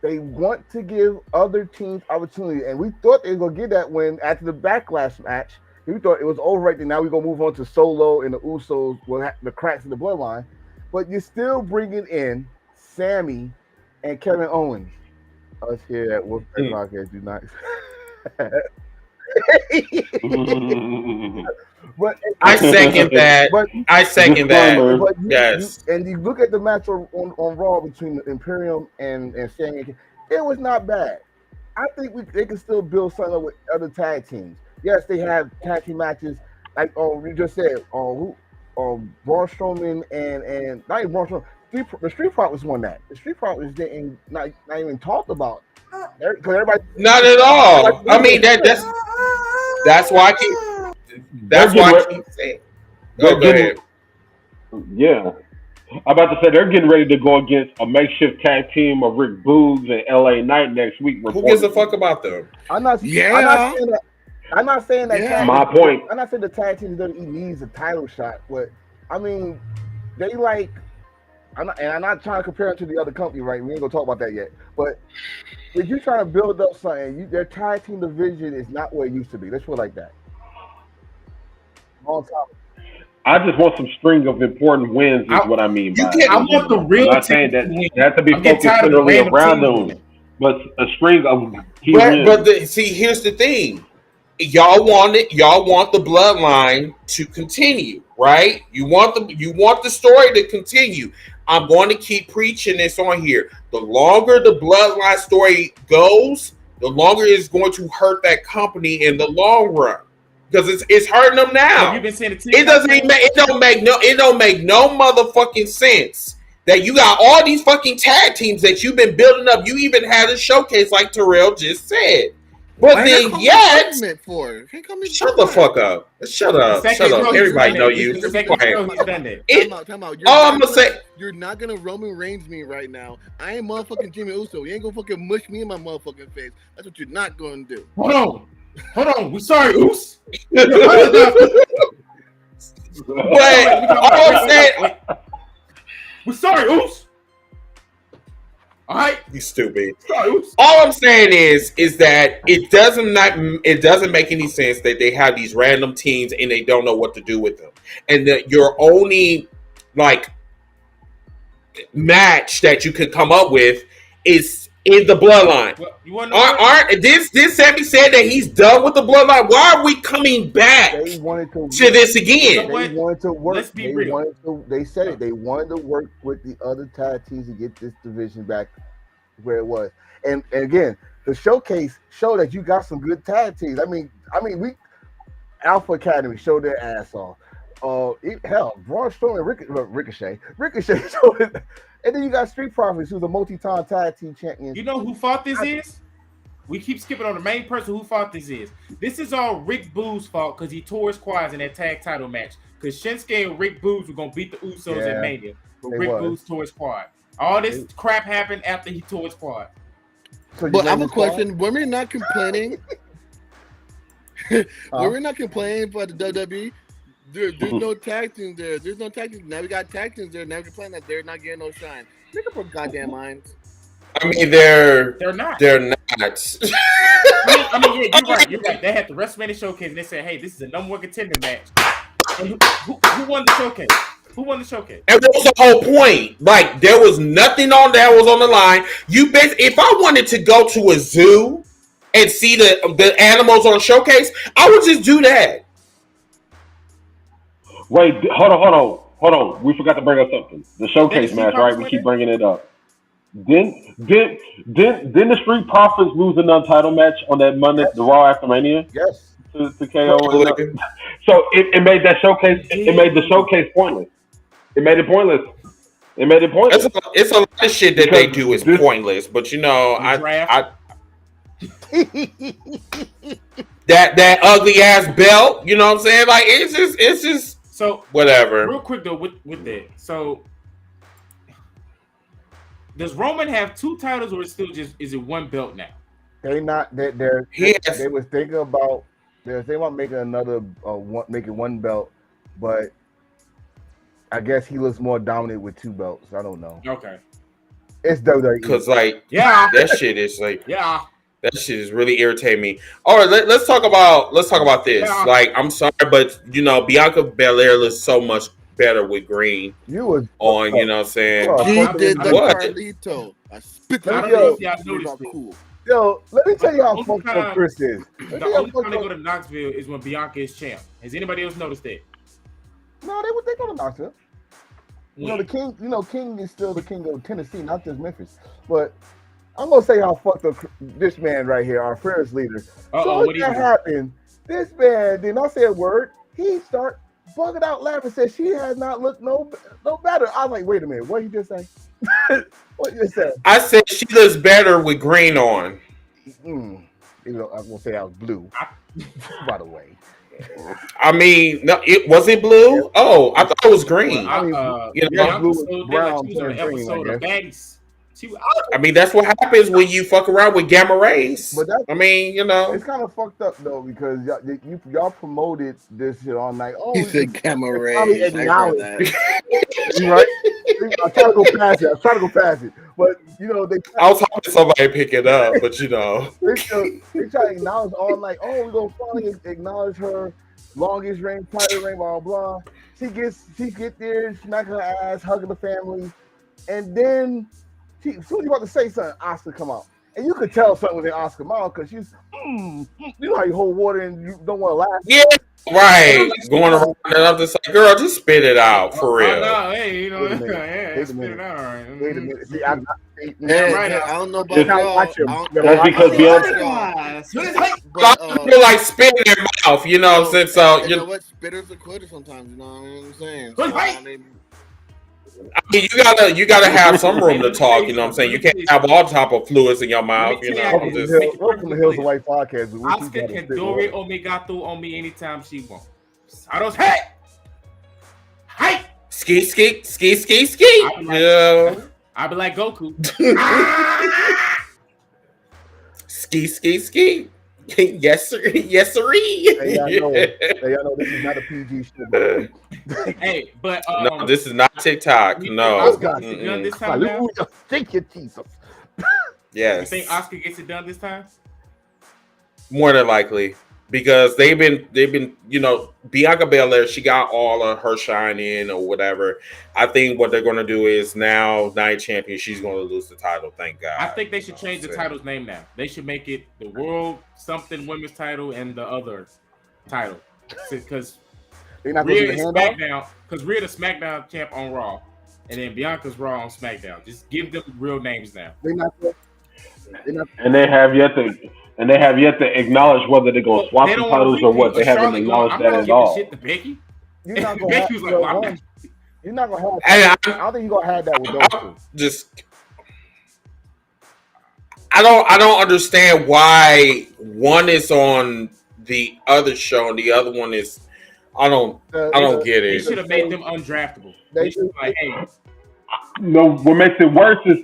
S2: they want to give other teams opportunity. And we thought they were gonna get that when after the Backlash match, we thought it was over right there. Now we're gonna move on to Solo and the Usos with the cracks in the bloodline. But you're still bringing in Sammy and Kevin Owens. Us here at Wolf Podcast do not. But
S1: I second that. I second that. Yes.
S2: And you look at the match on Raw between the Imperium and Sammy. It was not bad. I think they can still build something up with other tag teams. Yes, they have tag team matches like we just said. Braun Strowman and not even Braun Strowman. The Street Profits won that. The Street Profits didn't not even talked about. Everybody
S1: not at all. I mean that's why I keep saying. Go ahead.
S3: Yeah. I'm about to say they're getting ready to go against a makeshift tag team of Rick Boogs and LA Knight next week.
S1: Who gives a fuck about them?
S2: I'm not saying that. I'm not saying that.
S3: Yeah. My point.
S2: I'm not saying the tag team needs a title shot, but I mean, they like. I'm not trying to compare them to the other company, right? We ain't gonna talk about that yet. But if you're trying to build up something, their tag team division is not where it used to be. Let's put it like that. On top.
S3: I just want some string of important wins. Is what I mean by it.
S4: I want the real.
S3: I'm not saying that they have to be focused literally around them, but a string of key wins. But
S1: here's the thing. Y'all want the bloodline to continue, right? You want the story to continue. I'm going to keep preaching this on here. The longer the bloodline story goes, the longer it's going to hurt that company in the long run. Because it's hurting them now. You've been saying it don't make no motherfucking sense that you got all these fucking tag teams that you've been building up. You even had a showcase like Terrell just said. But then shut the fuck up. Shut up. Everybody know you.
S5: Time out. I'm gonna say you're not gonna Roman Reigns me right now. I ain't motherfucking Jimmy Uso. You ain't gonna fucking mush me in my motherfucking face. That's what you're not gonna do.
S4: Hold on. We sorry, Oos. We're sorry, Oos. All right,
S1: you stupid. All I'm saying is that it doesn't make any sense that they have these random teams and they don't know what to do with them, and that your only match that you could come up with is the bloodline. Well, this Sammy said that he's done with the bloodline. Why are we coming back to this again?
S2: They wanted to work. Let's be real. They said it. They wanted to work with the other tag teams to get this division back where it was. And again, the showcase showed that you got some good tag teams. I mean, we Alpha Academy showed their ass off. Hell, Braun Strowman, Ricochet showed it. And then you got Street Profits, who's a multi-time tag team champion.
S4: You know who fought this is? We keep skipping on the main person who fought this is. This is all Rick Boo's fault because he tore his quads in that tag title match. Because Shinsuke and Rick Boo's were going to beat the Usos at Mania. But Rick Boo's tore his quad. All this crap happened after he tore his quad.
S5: But I have a question. When we're not complaining, when we're not complaining for the WWE, there's no tag team there. There's no tag team. Now we got tag teams there. Now we're complaining that they're not getting no shine. Make up your goddamn minds.
S1: I mean, they're not. They're not.
S4: I mean, yeah, you're right. They had the WrestleMania showcase, and they said, "Hey, this is a number one contender match." And who won the showcase? Who won the showcase?
S1: And that was the whole point. Like, there was nothing on that was on the line. If I wanted to go to a zoo and see the animals on showcase, I would just do that.
S3: Wait, hold on. We forgot to bring up something. The showcase match, right? We keep bringing it up. Didn't the Street Profits lose an untitled match on that Monday,
S2: Yes.
S3: the Raw after Mania,
S2: Yes.
S3: to KO? So it made that showcase. It made the showcase pointless. It made it pointless.
S1: It's a lot of shit that they do is pointless, but that ugly ass belt, you know what I'm saying? Like it's just
S4: so
S1: whatever.
S4: Real quick though, with that, so does Roman have 2 titles, or is it one belt now?
S2: They was thinking about making one belt, but I guess he looks more dominant with 2 belts. I don't know.
S4: Okay.
S2: It's WWE.
S1: Because that shit is like that shit is really irritating me. All right, let's talk about this.
S4: Yeah.
S1: Like, I'm sorry, but Bianca Belair looks so much better with green.
S2: You was
S1: on, you know what I'm saying?
S5: She did the Carlito. I spit
S4: I don't know if y'all noticed it.
S5: Cool.
S2: Yo, let me tell you how fucked up Chris is.
S4: The only time they go to Knoxville is when Bianca is champ. Has anybody else noticed that?
S2: No, they go to Knoxville. The king. King is still the king of Tennessee, not just Memphis. But I'm gonna say how fucked up this man right here, our fearless leader. So what that happened? This man did not say a word. He start bugging out laughing. Said she has not looked no better. I was like, wait a minute, what did you just say? What you say?
S1: I said she looks better with green on.
S2: I'm gonna say I was blue. By the way.
S1: I mean, no, it wasn't blue. Oh, I thought it was green.
S2: Blue with brown turned green, I guess.
S1: I mean, that's what happens when you fuck around with gamma rays. But
S2: it's kind of fucked up though, because y'all promoted this shit all night. Oh,
S5: he said gamma rays.
S2: Right? I'm trying to go past it. But
S1: I was hoping somebody pick it up, but
S2: they try to acknowledge all night. Oh, we're gonna finally acknowledge her longest reign, title reign, blah blah. She get there, smack her ass, hugging the family, and then as soon as you about to say something, Oscar come out, and you could tell something was in Oscar mouth because she's, you know how you hold water and you don't want to laugh.
S1: Yeah, right. Going around and I'm just like, girl, just spit it out for real.
S4: No, hey, spit it out.
S2: Wait a minute. See,
S5: I don't know about y'all.
S3: That's because
S1: you're like spitting in their mouth, you know what I'm saying? So
S5: you know what? Spitters are quitters sometimes. You know what I'm saying?
S1: I mean, you gotta have some room to talk. You know what I'm saying? You can't have all type of fluids in your mouth.
S2: Welcome to the Hills of Life podcast.
S4: Oscar can Dore Omegato on me anytime she wants. I don't hey.
S1: Ski.
S4: I be like Goku.
S1: Ski. Yes, sir.
S2: Hey, y'all know this is not a PG show.
S4: Hey, but
S1: no, this is not TikTok. No.
S4: Oscar gets it done this time now?
S2: Thank you, Jesus.
S1: Yes.
S4: You think Oscar gets it done this time?
S1: More than likely, because they've been, Bianca Belair, she got all of her shine in or whatever. I think what they're gonna do is now night champion, she's gonna lose the title. Thank God.
S4: I think they should change the title's name now. They should make it the World Something Women's Title and the other title, because Rhea is SmackDown. Because Rhea the SmackDown champ on Raw, and then Bianca's Raw on SmackDown. Just give them real names now.
S3: And they have yet to acknowledge whether they're gonna swap the titles or what. They haven't acknowledged that at all.
S4: Shit to Becky.
S2: You're not gonna have. You're not gonna have. I don't think you're gonna have that with those two.
S1: I don't understand why one is on the other show and the other one is. I don't get it.
S4: They should have made them undraftable. They should like, hey.
S3: No, what makes it worse is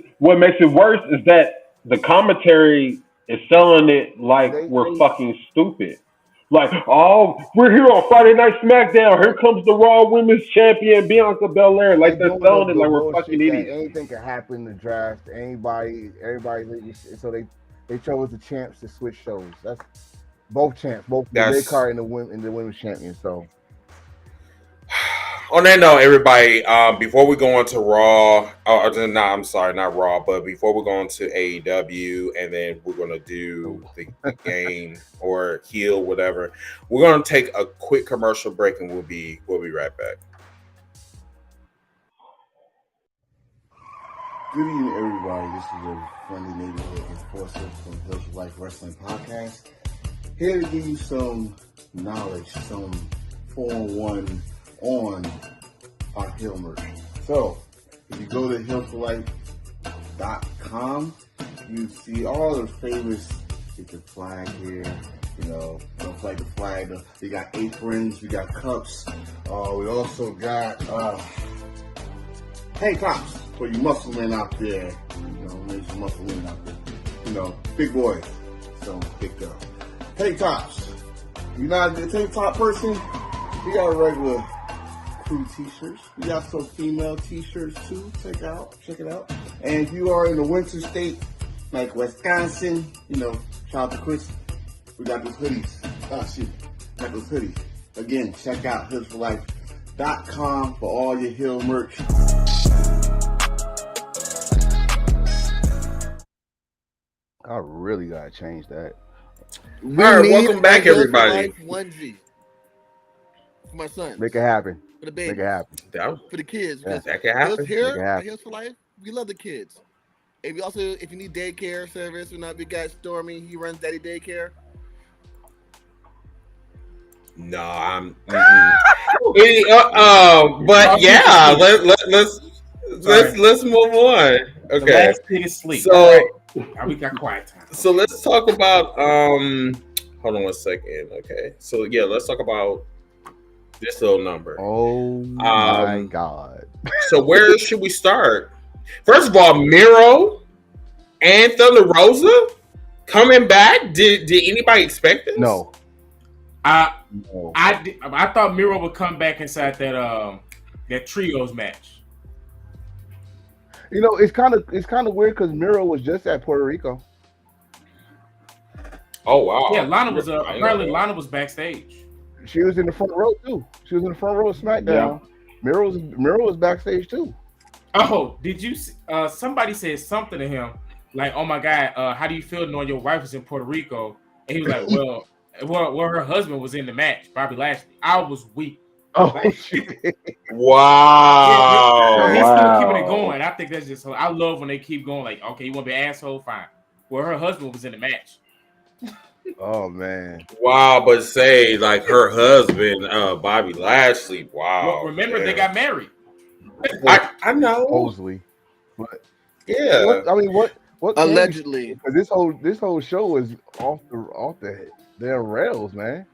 S3: that the commentary is selling it like we're fucking stupid. Like, oh, we're here on Friday Night SmackDown. Here comes the Raw Women's Champion Bianca Belair. Like they're selling it like we're fucking idiots.
S2: Anything can happen in the draft. Everybody. So they chose the champs to switch shows. That's both champs, both the red card and the women's champion. So.
S1: On that note, everybody, before we go on to Raw, I'm sorry, not Raw, but before we go on to AEW, and then we're going to do the game or heel, whatever, we're going to take a quick commercial break, and we'll be right back.
S2: Good evening, everybody. This is your friendly neighborhood enforcer from Hills of Life Wrestling Podcast. Here to give you some knowledge, some 4-on-1 on our Hill merch. So, if you go to hillsforlife.com, you see all the famous. Get the flag here. You know, don't like the flag. We got aprons. We got cups. We also got tank tops for you muscle men out there. You know, there's some muscle men out there. You know, big boys. So pick up. Tank tops. If you're not a tank top person, we got regular crew t-shirts. We got some female t-shirts too. Check it out. And if you are in the winter state, like Wisconsin, you know, shout out to Chris. We got those hoodies. Got those hoodies. Again, check out hillsforlife.com for all your Hill merch. I really gotta change that.
S5: We
S1: All right,
S5: need
S1: welcome back,
S5: a Hills for
S1: everybody.
S5: Life onesie for my son.
S2: Make it happen.
S5: For the baby.
S2: Make it happen.
S5: For the kids.
S2: Yeah,
S1: that can happen.
S5: Hills here
S2: Make it happen.
S5: at Hills for Life, we love the kids. If you need daycare service, we got Stormy. He runs Daddy Daycare.
S1: No, I'm. But yeah, let's move on.
S4: The
S1: Okay,
S4: last pig is asleep.
S1: so
S4: Now we got quiet time.
S1: so let's talk about Hold on one second. Okay, so yeah, let's talk about this little number.
S2: Oh my God!
S1: So where should we start? First of all, Miro and Thunder Rosa coming back. Did anybody expect this?
S2: No.
S4: I thought Miro would come back inside that trios match.
S2: You know, it's kind of weird because Miro was just at Puerto Rico.
S1: Oh wow.
S4: Yeah, Lana was apparently Lana was backstage.
S2: She was in the front row too. She was in the front row of SmackDown. Yeah. Miro was backstage too.
S4: Oh, did you? Somebody said something to him like, "Oh my God, how do you feel knowing your wife was in Puerto Rico?" And he was like, "Well, her husband was in the match, Bobby Lashley." I was weak.
S2: Oh,
S1: wow.
S4: He's still keeping it going. I think that's just. I love when they keep going. Like, okay, you want to be an asshole? Fine. Well, her husband was in the match.
S2: Oh man.
S1: Wow, but say like her husband, Bobby Lashley. Wow.
S4: Well, remember they got married.
S1: I know.
S2: Supposedly. But
S1: yeah.
S2: What
S5: allegedly?
S2: Because this whole show is off their rails, man.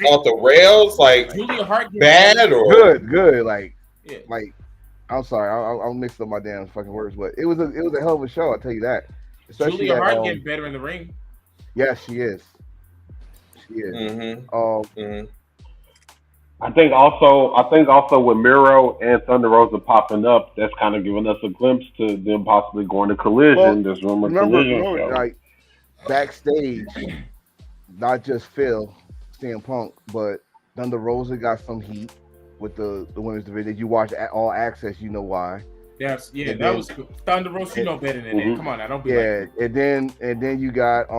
S1: Off the rails, like
S4: Julia Hart
S1: bad or
S2: good, like
S4: yeah.
S2: Like I'm sorry, I'll mix up my damn fucking words, but it was a hell of a show. I'll tell you that. Especially
S4: Julia Hart getting better in the ring.
S2: Yes, she is. She is.
S3: Mm-hmm. I think also with Miro and Thunder Rosa popping up, that's kind of giving us a glimpse to them possibly going to Collision.
S2: Well,
S3: There's rumor
S2: remember, like backstage, not just Phil, CM Punk, but Thunder Rosa got some heat with the women's division. You watch All Access, you know why.
S4: Yes, yeah, that was good. Thunder Rosa, you know better than that. Come on now, don't be
S2: like and then you got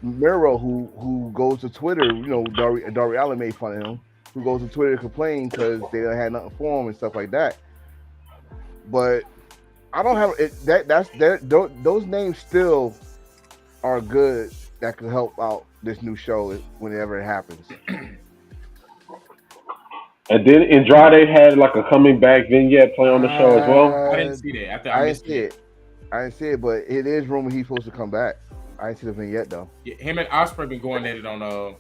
S2: Miro who goes to Twitter, you know, Darby Allin made fun of him, who goes to Twitter to complain because they don't have nothing for him and stuff like that. But I don't have it. Those names still are good that could help out this new show whenever it happens.
S3: And then Andrade had like a coming back vignette play on the show as well.
S4: I didn't see that.
S2: I didn't see it, but it is rumored he's supposed to come back. I didn't see the vignette though.
S4: Yeah, him and Ospreay been going at it on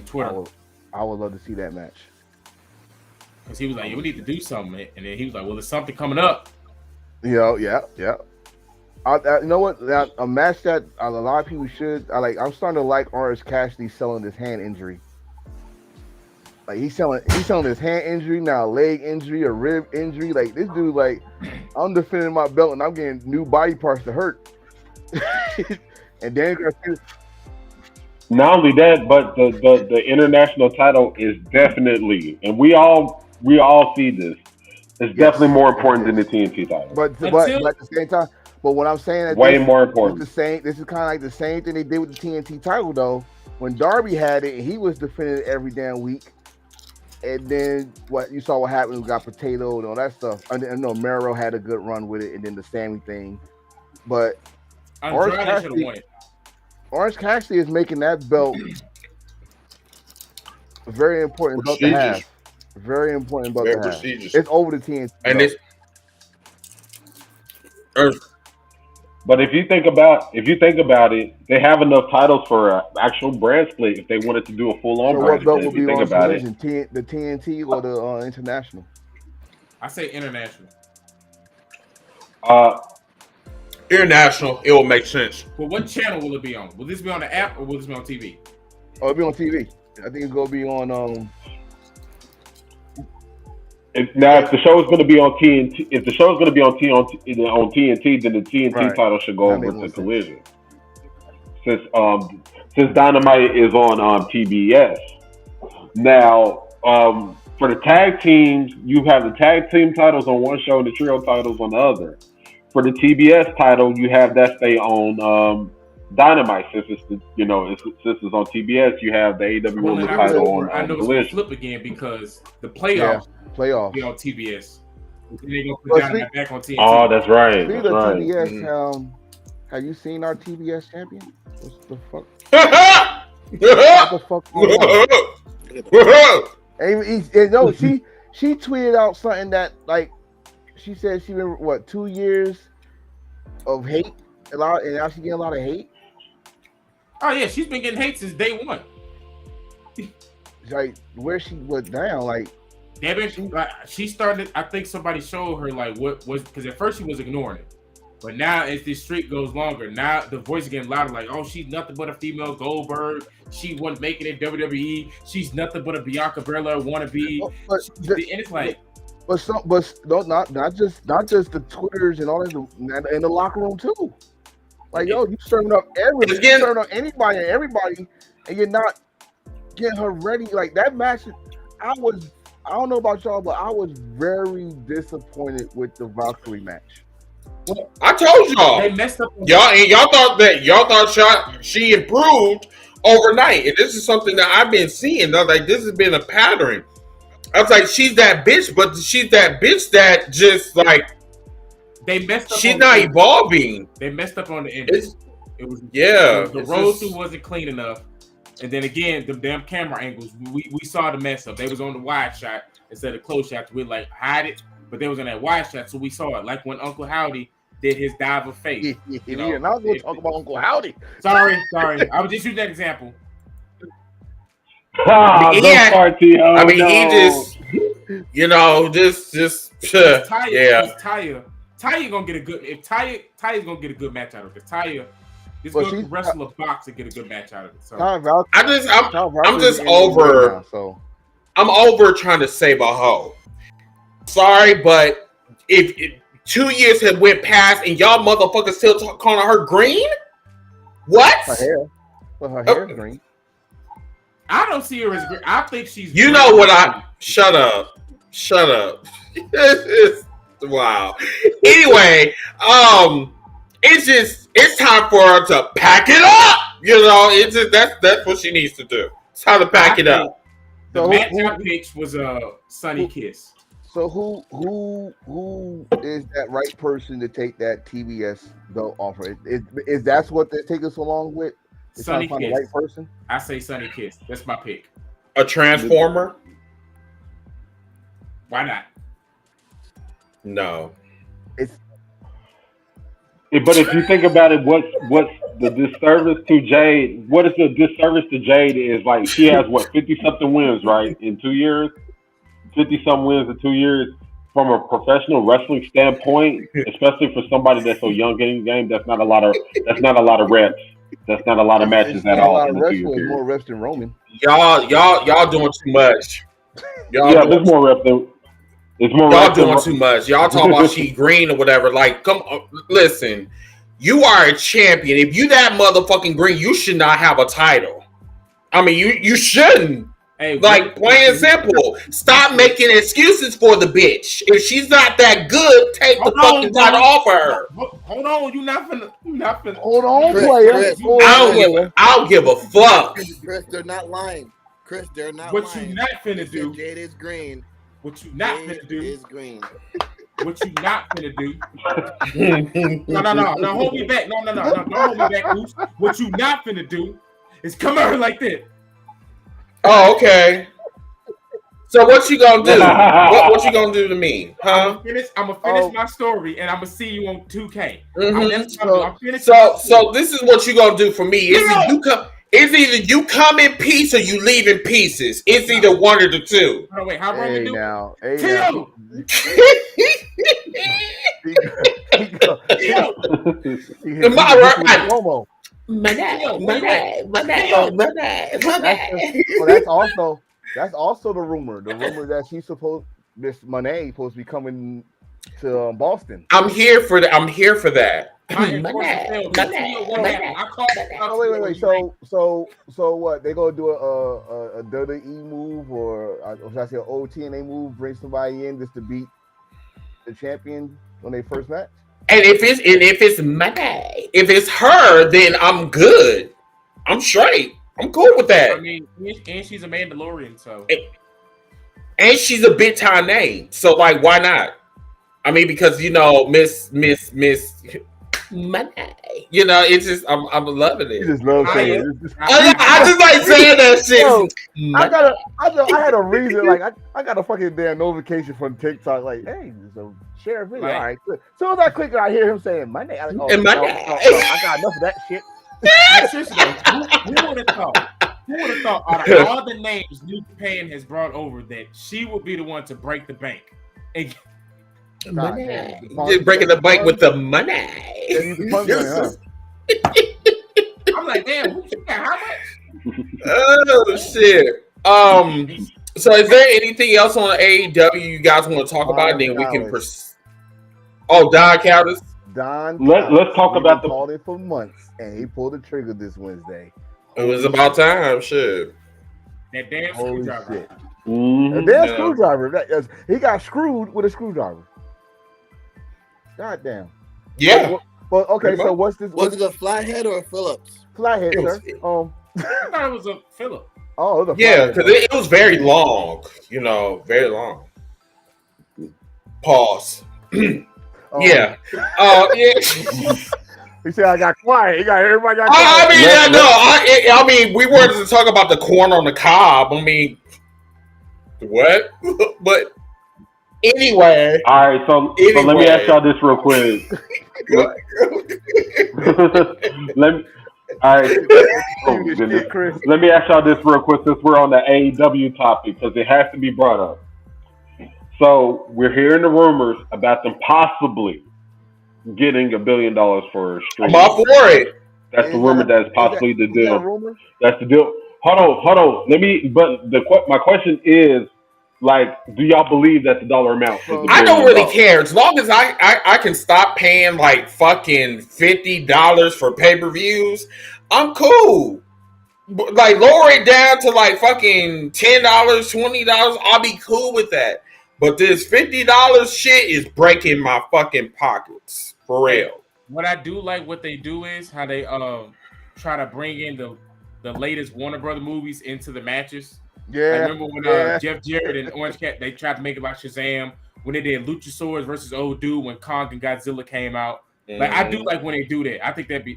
S4: Twitter.
S2: I would love to see that match.
S4: Because he was like, we need to do something. And then he was like, well, there's something coming up.
S2: Yeah. You know what? A match that a lot of people should. I'm starting to like Orange Cassidy selling this hand injury. Like he's selling his hand injury now, leg injury, a rib injury. Like this dude, like I'm defending my belt and I'm getting new body parts to hurt. And then
S3: not only that, but the international title is definitely, and we all see this. It's definitely more important than the TNT title.
S2: But at the same time, but what I'm saying is
S3: way more important.
S2: This is kind of like the same thing they did with the TNT title though. When Darby had it, he was defending it every damn week. And then what you saw what happened, we got Potato and all that stuff. I know Mero had a good run with it, and then the Sammy thing. But
S4: Andrade should have won it.
S2: Orange Cassidy is making that belt a very important belt to have. Very important belt to have. It's over the TNT.
S1: And it's
S3: but if you think about it, they have enough titles for an actual brand split if they wanted to do a full-on brand split. What belt would be on collision?
S2: The TNT or the international?
S4: I say international.
S1: International, it will make sense.
S4: But what channel will it be on? Will this be on the app or will this be on TV?
S2: Oh, it'll be on TV. I think it's gonna be on.
S3: If the show is going to be on TNT, if the show is going to be on TNT, then the TNT title should go over to Collision. Since Dynamite is on TBS. Now, for the tag teams, you have the tag team titles on one show and the trio titles on the other. For the TBS title, you have that stay on Dynamite. Since it's since it's on TBS, you have the AEW Women's title on
S4: I know it's going to flip again because the playoffs be on TBS. They're going to put Dynamite back on TNT.
S3: Oh, that's right.
S2: Speaking of TBS, have you seen our TBS champion? What the fuck? What the fuck? No, she tweeted out something that she said she been 2 years of hate, and now she getting a lot of hate.
S4: Oh yeah, she's been getting hate since day one.
S2: Where she went down,
S4: she started. I think somebody showed her what was, because at first she was ignoring it, but now as this streak goes longer, now the voice is getting louder. Oh, she's nothing but a female Goldberg. She wasn't making it WWE. She's nothing but a Bianca Belair wannabe. And it's
S2: not just the Twitters and all that in the locker room too. You serving up anybody and everybody, and you're not getting her ready. That match, I don't know about y'all, but I was very disappointed with the Valkyrie match.
S1: I told y'all.
S4: They messed up.
S1: Y'all thought she improved overnight, and this is something that I've been seeing. This has been a pattern. I was like, she's that bitch, but she's that bitch that just
S4: they messed up.
S1: She's not evolving.
S4: They messed up on the end. The road through wasn't clean enough, and then again, the damn camera angles. We saw the mess up. They was on the wide shot instead of close shot. We hide it, but they was on that wide shot, so we saw it. Like when Uncle Howdy did his dive of faith.
S2: And I was going to talk about Uncle Howdy.
S4: Sorry. I was just using that example.
S1: He just Taya gonna get a good. If Taya's gonna get a good match out of it. Taya is going to wrestle a box and get a good match out of it. So I'm just over. Now, so I'm over trying to save a hoe. Sorry, but if 2 years had went past and y'all motherfuckers still calling her green, what?
S2: Her hair is green.
S4: I don't see her as green. I think she's.
S1: You know what? Shut up. Wow. Anyway, it's time for her to pack it up. It's just that's what she needs to do. It's time to pack it up.
S4: The match I picked was Sunny Kiss.
S2: So who is that right person to take that TBS belt offer? Is that's what they're taking so long with?
S4: Sunny Kiss.
S2: The right person?
S4: I say Sunny Kiss. That's my pick.
S1: A transformer?
S4: Why not?
S1: No.
S3: But if you think about it, what's the disservice to Jade? What is the disservice to Jade is she has 50-something wins, right, in 2 years? 50-something wins in 2 years. From a professional wrestling standpoint, especially for somebody that's so young in the game, that's not a lot of reps. That's not a lot of matches at all.
S2: More reps than Roman.
S1: Y'all doing too much.
S3: There's more reps than.
S1: Y'all doing too much. Y'all talking about she green or whatever. Come on, listen. You are a champion. If you that motherfucking green, you should not have a title. I mean, you shouldn't. Hey, plain and simple. Stop making excuses for the bitch. If she's not that good, take the fucking title off of her.
S4: Hold on, you not finna.
S2: Hold on, player.
S1: I don't give a fuck.
S5: Chris, they're not lying. Chris, they're not
S4: What
S5: lying.
S4: you not finna
S5: They said
S4: do?
S5: Jade is green.
S4: What you not
S5: Jade
S4: finna do?
S5: is green.
S4: What you not finna do? No, hold me back. No, don't hold me back, Goose. What you not finna do is come out like that.
S1: Oh, okay. So what you gonna do? What you gonna do to me, huh?
S4: I'm gonna finish my story, and I'm gonna see you on 2K.
S1: Mm-hmm. So this is what you gonna do for me. It's either you come in peace or you leave in pieces. It's either one or the two.
S4: Oh, wait, how Roman do?
S2: Now, that's also the rumor. The rumor that Miss Monet supposed to be coming to Boston.
S1: I'm here for that.
S2: Wait. So what? They gonna do a WWE move or should I say an OTNA move? Bring somebody in just to beat the champion on their first match.
S1: And if it's Monet, if it's her, then I'm good. I'm straight. I'm cool with that.
S4: I mean, and she's a Mandalorian, so.
S1: And she's a big time name, so like, why not? I mean, because Miss Money. It's just I'm loving it.
S2: You just love saying it.
S1: I just like saying that shit.
S2: Yo, I had a reason. Like I got a fucking damn notification from TikTok. Like, hey, there's a share video. All right, good. As soon as I click, I hear him saying my name. Like,
S1: and my name.
S2: I got enough of that shit.
S4: Who would have thought? Who would have thought out of all the names New Japan has brought over that she would be the one to break the bank? And
S1: money. Just breaking the bank with the money.
S4: I'm like, damn, who you got? How much?
S1: Oh shit. So is there anything else on AEW you guys want to talk about? And then we can Don Callis.
S3: Let's talk about
S2: called it for months, and he pulled the trigger this Wednesday.
S1: It was about time, shit.
S4: That damn screwdriver.
S2: A damn screwdriver. He got screwed with a screwdriver. God damn.
S1: Yeah.
S2: Well, okay. So what's this?
S5: Was it a flathead or a Phillips?
S2: Flathead, sir.
S4: I thought it was a Phillip.
S2: Oh, it was a
S1: yeah, because it was very long. Very long. Pause. Yeah. Yeah.
S2: He said I got quiet. Everybody got quiet.
S1: I mean, we wanted to talk about the corn on the cob. I mean, what? But anyway.
S3: All right, so let me ask y'all this real quick. Let me ask y'all this real quick since we're on the AEW topic because it has to be brought up. So we're hearing the rumors about them possibly getting $1 billion for streaming.
S1: I'm all for it.
S3: That's the rumor that is possibly the deal. That's the deal. Hold on. My question is, like, do y'all believe that the dollar amount?
S1: I don't really care as long as I can stop paying like fucking $50 for pay-per-views. I'm cool. Like, lower it down to like fucking $10, $20. I'll be cool with that. But this $50 shit is breaking my fucking pockets for real.
S4: What I do like what they do is how they try to bring in the latest Warner Brother movies into the matches.
S2: Yeah.
S4: I remember when Jeff Jarrett and Orange Cat, they tried to make it like Shazam when they did Luchasaurus versus Old Dude when Kong and Godzilla came out. Like, I do like when they do that. I think that's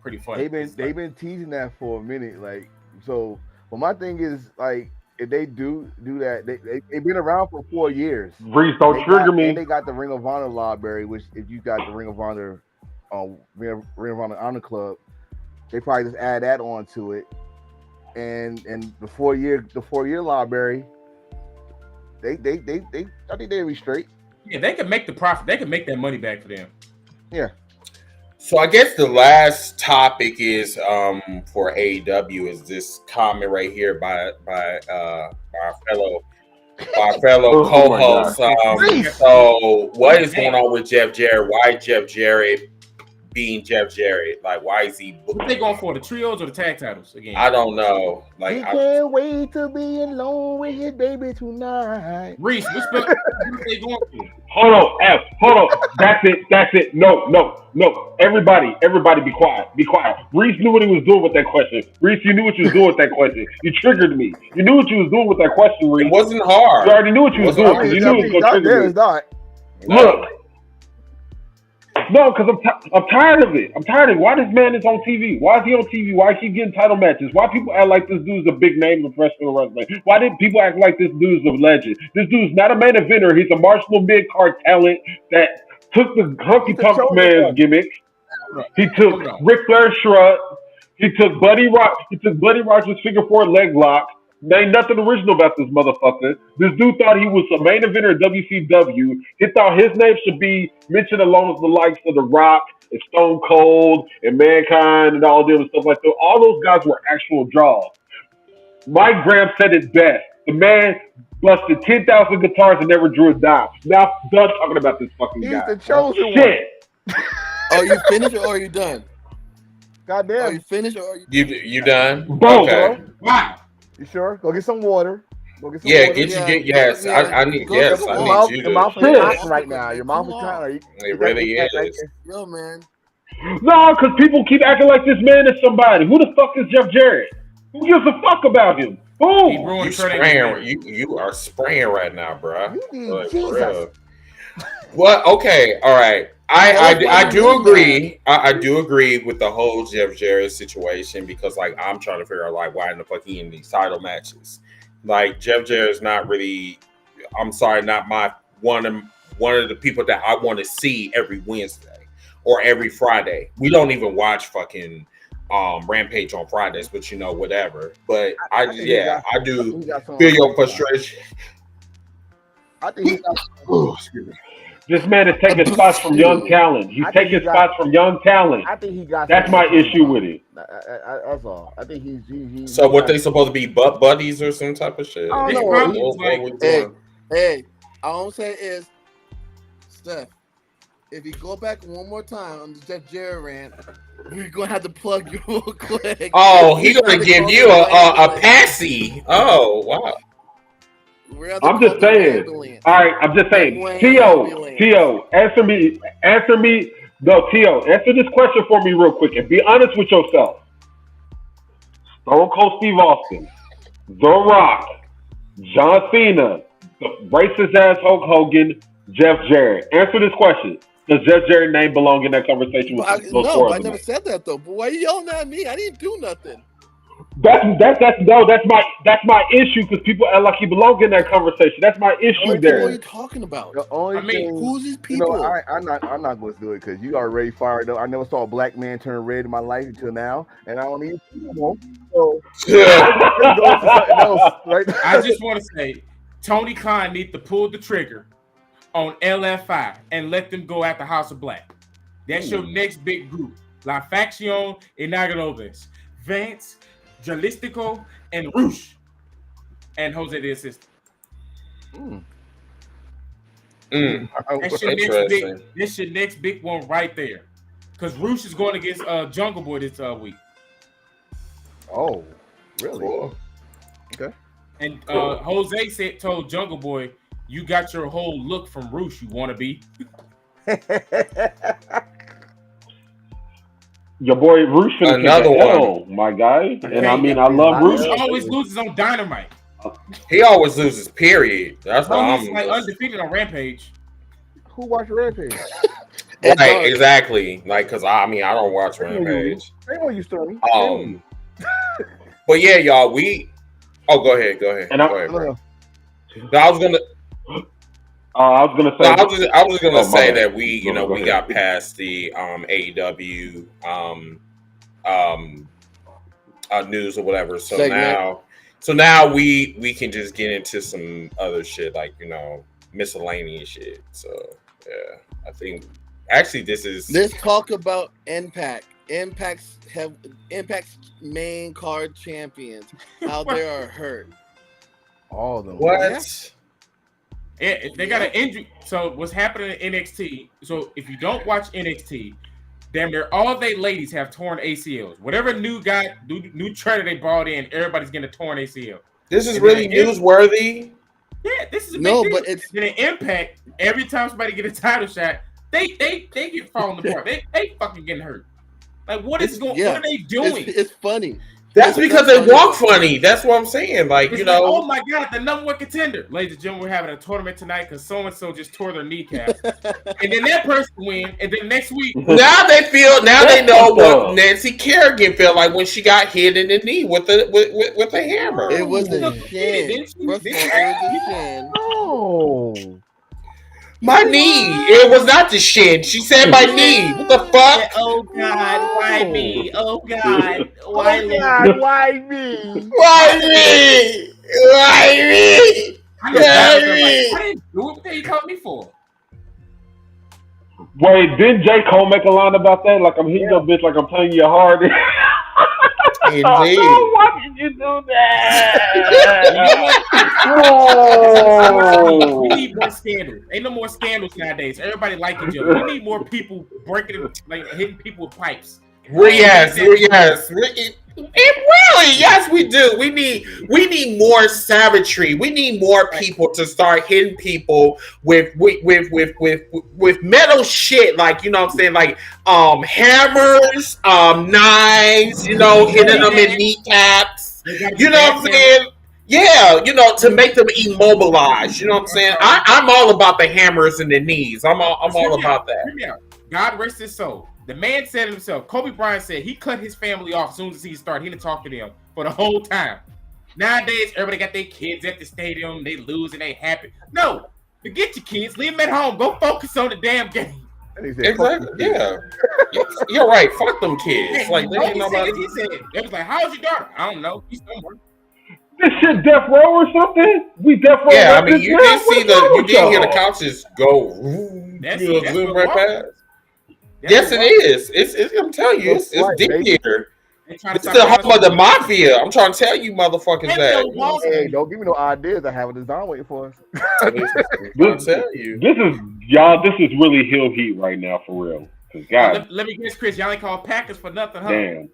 S4: pretty funny.
S2: They've been teasing that for a minute. Like, so, but my thing is, like, if they do that, they've been around for 4 years.
S3: Reese, don't trigger me.
S2: And they got the Ring of Honor library, which if you got the Ring of Honor, Ring of Honor Club, they probably just add that on to it. And the 4 year library, they I think they'll be straight.
S4: Yeah, they can make the profit. They can make that money back for them.
S2: Yeah.
S1: So I guess the last topic is for AEW is this comment right here by our fellow co-host. So what is going on with Jeff Jarrett? Why Jeff Jarrett being Jeff Jarrett? Like, why is he?
S4: What are they going for? The trios or the tag titles again?
S1: I don't know. Like,
S2: he can't wait to be alone with his baby tonight.
S4: Reese, what are they going for?
S3: Hold on, F. Hold on. That's it. No. Everybody, be quiet. Reese knew what he was doing with that question. Reese, you knew what you was doing with that question. You triggered me. You knew what you was doing with that question, Reese.
S1: It wasn't hard.
S3: You already knew what you was doing because you knew it was going to trigger me.
S2: It's not.
S3: Look. No, because I'm tired of it. Why this man is on TV? Why is he on TV? Why is he getting title matches? Why people act like this dude's a big name in professional wrestling? Why did people act like this dude's a legend? This dude's not a main eventer. He's a marginal mid-card talent that took the Hunky Punk man's gimmick. He took Ric Flair's shrug. He took Buddy Rogers' figure four leg lock. There ain't nothing original about this motherfucker. This dude thought he was a main eventer at WCW. He thought his name should be mentioned along with the likes of The Rock and Stone Cold and Mankind and all them and stuff like that. All those guys were actual draws. Mike Graham said it best. The man busted 10,000 guitars and never drew a dime. Now I'm done talking about this fucking guy.
S2: He's the chosen one.
S3: Shit.
S5: Are you finished or are you done?
S2: Goddamn.
S5: Are you finished or are you
S1: You done?
S3: Both.
S1: Okay.
S4: Wow.
S2: You sure? Go get some water. Water.
S1: Yes. I need you
S2: Your
S1: to.
S2: mouth is hot right now. Your mouth is hot.
S1: It really is.
S5: Yo, man.
S3: No, because people keep acting like this man is somebody. Who the fuck is Jeff Jarrett? Who gives a fuck about him? Who?
S1: You spraying? You are spraying right now, bro.
S2: Jesus.
S1: Well, okay, all right. I do agree. I do agree with the whole Jeff Jarrett situation because, like, I'm trying to figure out, like, why in the fuck he in these title matches? Like, Jeff Jarrett's not really. I'm sorry, not my one of the people that I want to see every Wednesday or every Friday. We don't even watch fucking Rampage on Fridays, but whatever. But I do feel your frustration.
S2: I think he got.
S1: Excuse me.
S3: This man is taking spots from young talent. He's taking spots from young talent.
S2: I think he got.
S3: That's my issue with it.
S2: That's all. I think he's
S1: So what they supposed to be butt buddies or some type of shit?
S2: I don't know.
S5: Hey, all I'm saying is, Steph, if you go back one more time on the Jeff Jarrett rant, we're gonna have to plug you real quick.
S1: Oh, he's gonna give you a passy. Oh, wow.
S3: I'm just saying. All right, I'm just saying. Tio, answer me. No, Tio, answer this question for me real quick and be honest with yourself. Stone Cold Steve Austin, The Rock, John Cena, the racist ass Hulk Hogan, Jeff Jarrett. Answer this question. Does Jeff Jarrett's name belong in that conversation with those four?
S5: No, I never said that though. But why are you yelling at me? I didn't do nothing.
S3: That's my issue because people act like he belongs in that conversation. That's my issue there.
S5: What are you talking about?
S2: The only thing,
S5: who's these people?
S2: I'm not going to do it because you are already fired up. I never saw a black man turn red in my life until now, and I don't even know. So
S4: I just want to say, Tony Khan needs to pull the trigger on LFI and let them go at the House of Black. That's your next big group. La Facción Inaugurales. Vance, Jalistico, and Roosh, and Jose the Assistant. That's your next big one right there. Because Roosh is going against Jungle Boy this week.
S2: Oh, really?
S1: Cool.
S2: Okay.
S4: And Jose told Jungle Boy, "You got your whole look from Roosh. You want to be."
S3: Your boy Roosh
S1: another
S3: one, my guy, and I mean I love Roosh.
S4: He always loses on Dynamite.
S1: He always loses. Period. That's why
S4: he's like undefeated on Rampage.
S2: Who watched Rampage?
S1: Right, exactly. Like, cause I don't watch Rampage.
S2: They know you, Stormy.
S1: But yeah, y'all. Go ahead.
S3: And I
S1: was gonna say. I was gonna say that we got past the AEW news or whatever. So now we can just get into some other shit like miscellaneous shit. So yeah, I think actually
S5: let's talk about Impact. Impact's main card champions out there are hurt.
S2: All of them.
S1: What?
S4: Yeah, they got an injury. So what's happening in NXT? So if you don't watch NXT, damn near all they ladies have torn ACLs. Whatever new trainer they brought in, everybody's getting a torn ACL.
S1: This is really newsworthy.
S4: Yeah, this is a big
S5: No,
S4: deal.
S5: but it's
S4: Then an Impact. Every time somebody get a title shot, they get falling apart. They fucking getting hurt. Like what is going?
S5: yeah.
S4: What are they doing?
S5: It's funny.
S1: That's because they walk funny. That's what I'm saying. Like,
S4: It's
S1: you
S4: like,
S1: know.
S4: oh my god, the number one contender. Ladies and gentlemen, we're having a tournament tonight because so and so just tore their kneecap. And then that person win, and then next week.
S1: Now they know what Nancy Kerrigan felt like when she got hit in the knee with a hammer.
S5: It was a
S4: Look,
S5: shin.
S4: didn't
S5: First of all,
S4: she?
S5: it was a shin.
S2: Oh.
S1: My knee. It was not the shin. She said my knee. What the fuck?
S4: Oh God, why me? Oh God, why me?
S2: God, why me?
S1: Why me? Why me?
S4: I know God, like, I didn't do it. What the hell you calling me for?
S3: Wait, didn't J. Cole make a line about that? Like, I'm hitting your bitch like I'm playing your hard.
S1: Indeed.
S3: Oh, why did you do that?
S4: Oh. We need more scandals. Ain't no more scandals nowadays. Everybody like each other. We need more people breaking, like hitting people with pipes.
S1: Yes. Yes, we do. We need more savagery. We need more people to start hitting people with metal shit, like, you know what I'm saying, like hammers, knives, you know, hitting them in kneecaps. You know what I'm saying? Yeah, you know, to make them immobilized. You know what I'm saying? I'm all about the hammers and the knees. I'm all about that.
S4: God rest his soul. The man said himself, Kobe Bryant said he cut his family off as soon as he started. He didn't talk to them for the whole time. Nowadays, everybody got their kids at the stadium. They lose and they happy. No, forget your kids. Leave them at home. Go focus on the damn game.
S1: Exactly. Yeah. You're right. Fuck them kids. Like, they ain't nobody.
S4: He said, they was like, how's your daughter? I don't know. He's somewhere.
S3: This shit death row or something? We death row.
S1: Yeah, I mean, you did hear the couches go.
S4: That's
S1: zoom right past. Yes, it is. It's I'm telling you, it's deep here. It's the home of the mafia. I'm trying to tell you, motherfuckers, that.
S2: Hey, don't give me no ideas. I have a design waiting for us.
S1: I'm telling you.
S3: This is really heel heat right now, for real. God,
S4: let me guess, Chris. Y'all ain't called Packers for nothing, huh?
S3: Damn.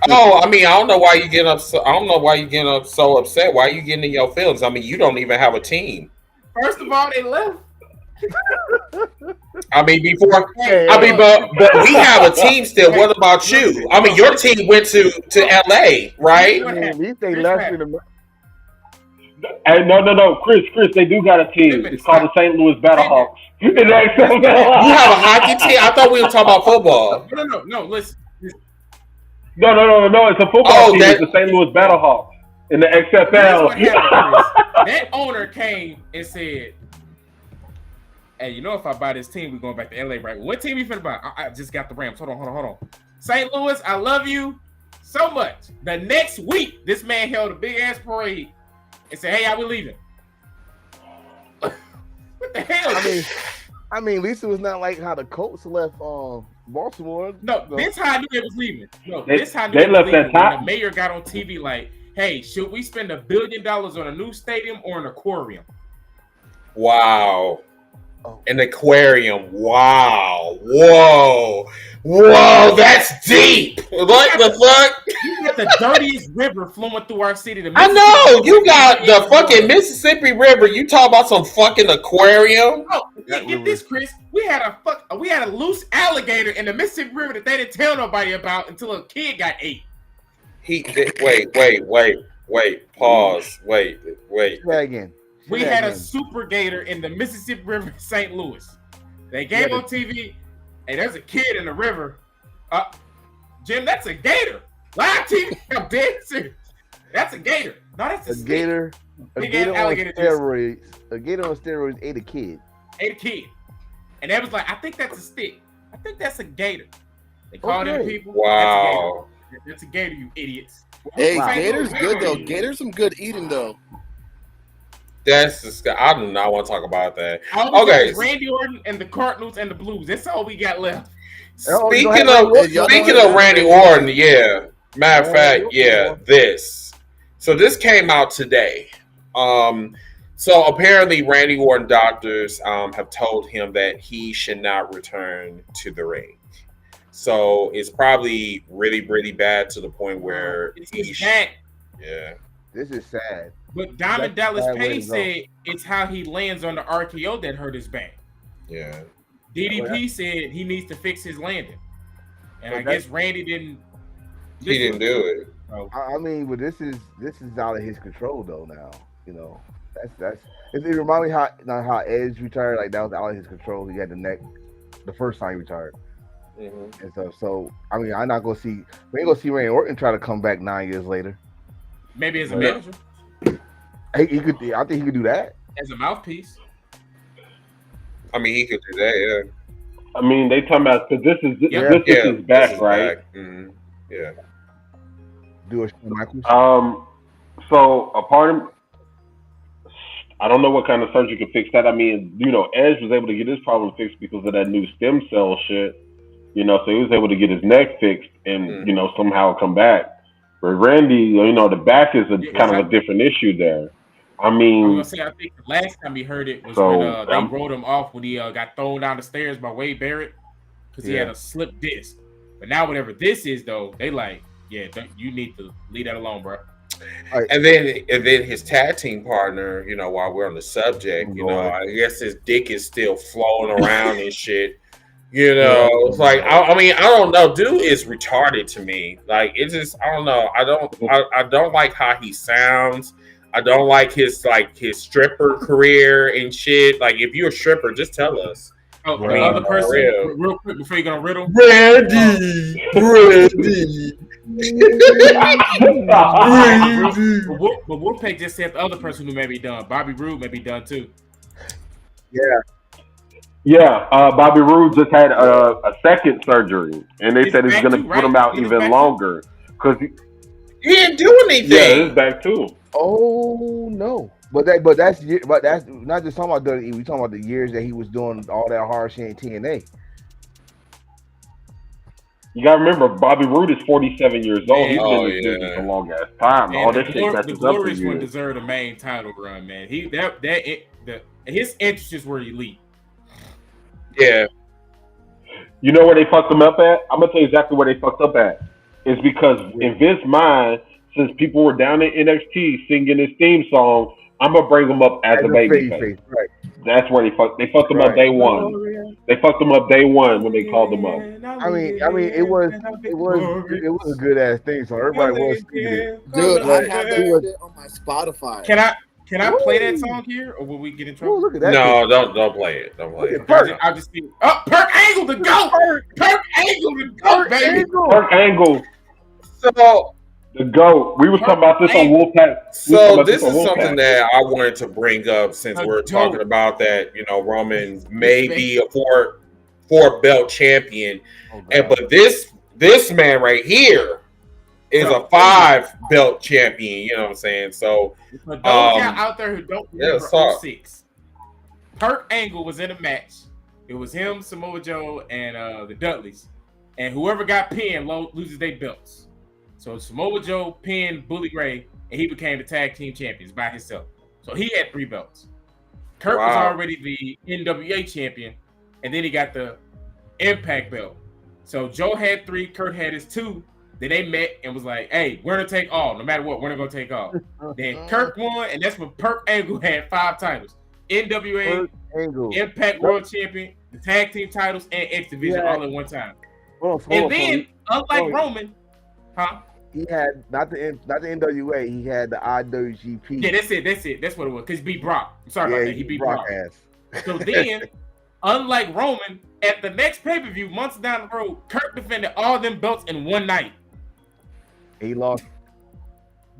S1: Oh, I mean, I don't know why you getting upset. I don't know why you getting so upset. Why are you getting in your feelings? I mean, you don't even have a team.
S4: First of all, they left.
S1: I mean, but we have a team still. What about you? I mean, your team went to LA, right?
S2: At least they left in the.
S3: Hey, no, Chris, they do got a team. It's called the St. Louis Battlehawks. You have
S1: a hockey team? I thought we were talking about football.
S4: No, listen.
S3: No, it's a football team. It's the St. Louis Battlehawks in the XFL.
S4: That owner came and said, hey, you know, if I buy this team, we're going back to LA, right? What team you finna buy? I just got the Rams. Hold on. St. Louis, I love you so much. The next week, this man held a big ass parade and said, hey, we leaving. What the hell?
S2: I mean, at least it was not like how the Colts left Baltimore.
S4: No, this how I knew they was leaving.
S3: They left that time.
S4: The mayor got on TV like, hey, should we spend $1 billion on a new stadium or an aquarium?
S1: Wow. An aquarium. Wow. Whoa, that's deep. What the fuck?
S4: You got the dirtiest river flowing through our city.
S1: I know. You got the fucking Mississippi River. You talk about some fucking aquarium?
S4: Oh, get this, Chris. We had a loose alligator in the Mississippi River that they didn't tell nobody about until a kid got ate.
S1: Wait. Pause. Wait.
S2: Try again.
S4: We had a super gator in the Mississippi River in St. Louis. They gave on TV, hey, there's a kid in the river. Jim, that's a gator. Live TV, I'm dead serious. That's a gator. No, that's a
S2: gator. A gator on steroids. A gator on steroids ate a kid. And they was like, I think that's a stick. I think that's a gator. They called in people.
S1: Wow.
S4: That's a gator, you idiots.
S5: Hey, gator's good though. Gator's some good eating though.
S1: That's disgusting. I do not want to talk about that.
S4: Okay, Randy Orton and the Cardinals and the Blues. That's all we got left.
S1: Speaking of Randy Orton, yeah. Matter of fact, yeah. So this came out today. So apparently, Randy Orton doctors have told him that he should not return to the ring. So it's probably really, really bad to the point where
S4: he's back.
S1: Yeah.
S2: is sad.
S4: But Diamond
S2: That's a
S4: Dallas
S2: bad way
S4: Page
S2: to go.
S4: said it's how he lands on the RKO that hurt his back.
S1: Yeah.
S4: DDP said he needs to fix his landing, and
S2: But
S4: I guess Randy didn't.
S1: He didn't do it.
S2: I mean, but this is out of his control though. Now, you know, that's. It reminds me how Edge retired. Like that was out of his control. He had the neck the first time he retired, and so I mean, I'm not gonna see. We ain't gonna see Randy Orton try to come back 9 years later.
S4: Maybe as a manager,
S2: he could. I think he could do that
S4: as a mouthpiece.
S1: I mean, he could do that. Yeah.
S3: I mean, they talking about because this is his back, right?
S1: Back. Mm-hmm. Yeah.
S2: Do a Shawn Michaels.
S3: So a part of, I don't know what kind of surgery could fix that. I mean, you know, Edge was able to get his problem fixed because of that new stem cell shit. You know, so he was able to get his neck fixed and you know somehow come back. But Randy, you know, the back is kind of a different issue there. I mean,
S4: I think the last time he heard it was when they wrote him off when he got thrown down the stairs by Wade Barrett because he had a slip disc. But now whatever this is though, they like, you need to leave that alone, bro.
S1: And then his tag team partner, you know, while we're on the subject, you know, I guess his dick is still flowing around and shit. You know, it's like I mean, I don't know. Dude is retarded to me. Like it's just I don't know. I don't like how he sounds. I don't like his stripper career and shit. Like if you're a stripper, just tell us.
S4: Oh, the other person, real quick before you go to riddle.
S1: Randy.
S4: But Wolfpack just said the other person who may be done. Bobby Roode may be done too.
S3: Yeah. Bobby Roode just had a second surgery, and they said it's going to put him out even longer because
S1: he didn't do anything.
S3: Yeah, he's back too.
S2: Oh no. But that's not just talking about WWE. We talking about the years that he was doing all that hard shit in TNA.
S3: You gotta remember, Bobby Roode is 47 years old. He's been in this business a long ass time.
S4: Man,
S3: all this shit catches
S4: the
S3: up to
S4: Glorious
S3: you.
S4: One deserved a main title run, man. His interests were elite.
S1: Yeah.
S3: You know where they fucked him up at? I'm gonna tell you exactly where they fucked up at. It's because in Vince's mind, since people were down in NXT singing his theme song, I'm gonna bring him up as a babyface. Right. That's where they fucked him up day one. They fucked him up day one when they called him up.
S2: I mean, it was a good ass thing. So everybody was singing it.
S5: Dude, I have that shit on my Spotify.
S4: Can I play that song here, or will we get in trouble?
S2: Look at that.
S1: No, don't play it. Don't play it.
S4: I'll just see. Oh, Perk Angle to go. Perk Angle to go, baby.
S3: Perk Angle.
S1: So
S3: the GOAT. We were talking about this on Wolfpack.
S1: So this is something that I wanted to bring up since we're talking about that. You know, Roman may be a four belt champion, but this man right here is a 5 belt champion. You know what I'm saying? So
S4: for those out there who don't remember 06, Perk Angle was in a match. It was him, Samoa Joe, and the Dudleys, and whoever got pinned loses their belts. So Samoa Joe pinned Bully Ray, and he became the tag team champions by himself. So he had 3 belts. Kurt was already the NWA champion, and then he got the Impact belt. So Joe had 3, Kurt had his 2. Then they met and was like, "Hey, we're gonna take all. No matter what, we're gonna take all." Then Kurt won, and that's when Perk Angle had 5 titles: NWA, Impact World Champion, the tag team titles, and X Division all at one time. Unlike Roman. Huh?
S2: He had not the NWA. He had the IWGP.
S4: Yeah, that's it. That's what it was. Cause he beat Brock. I'm sorry about that. He beat Brock. So then, unlike Roman, at the next pay-per-view, months down the road, Kurt defended all them belts in one night.
S2: He lost.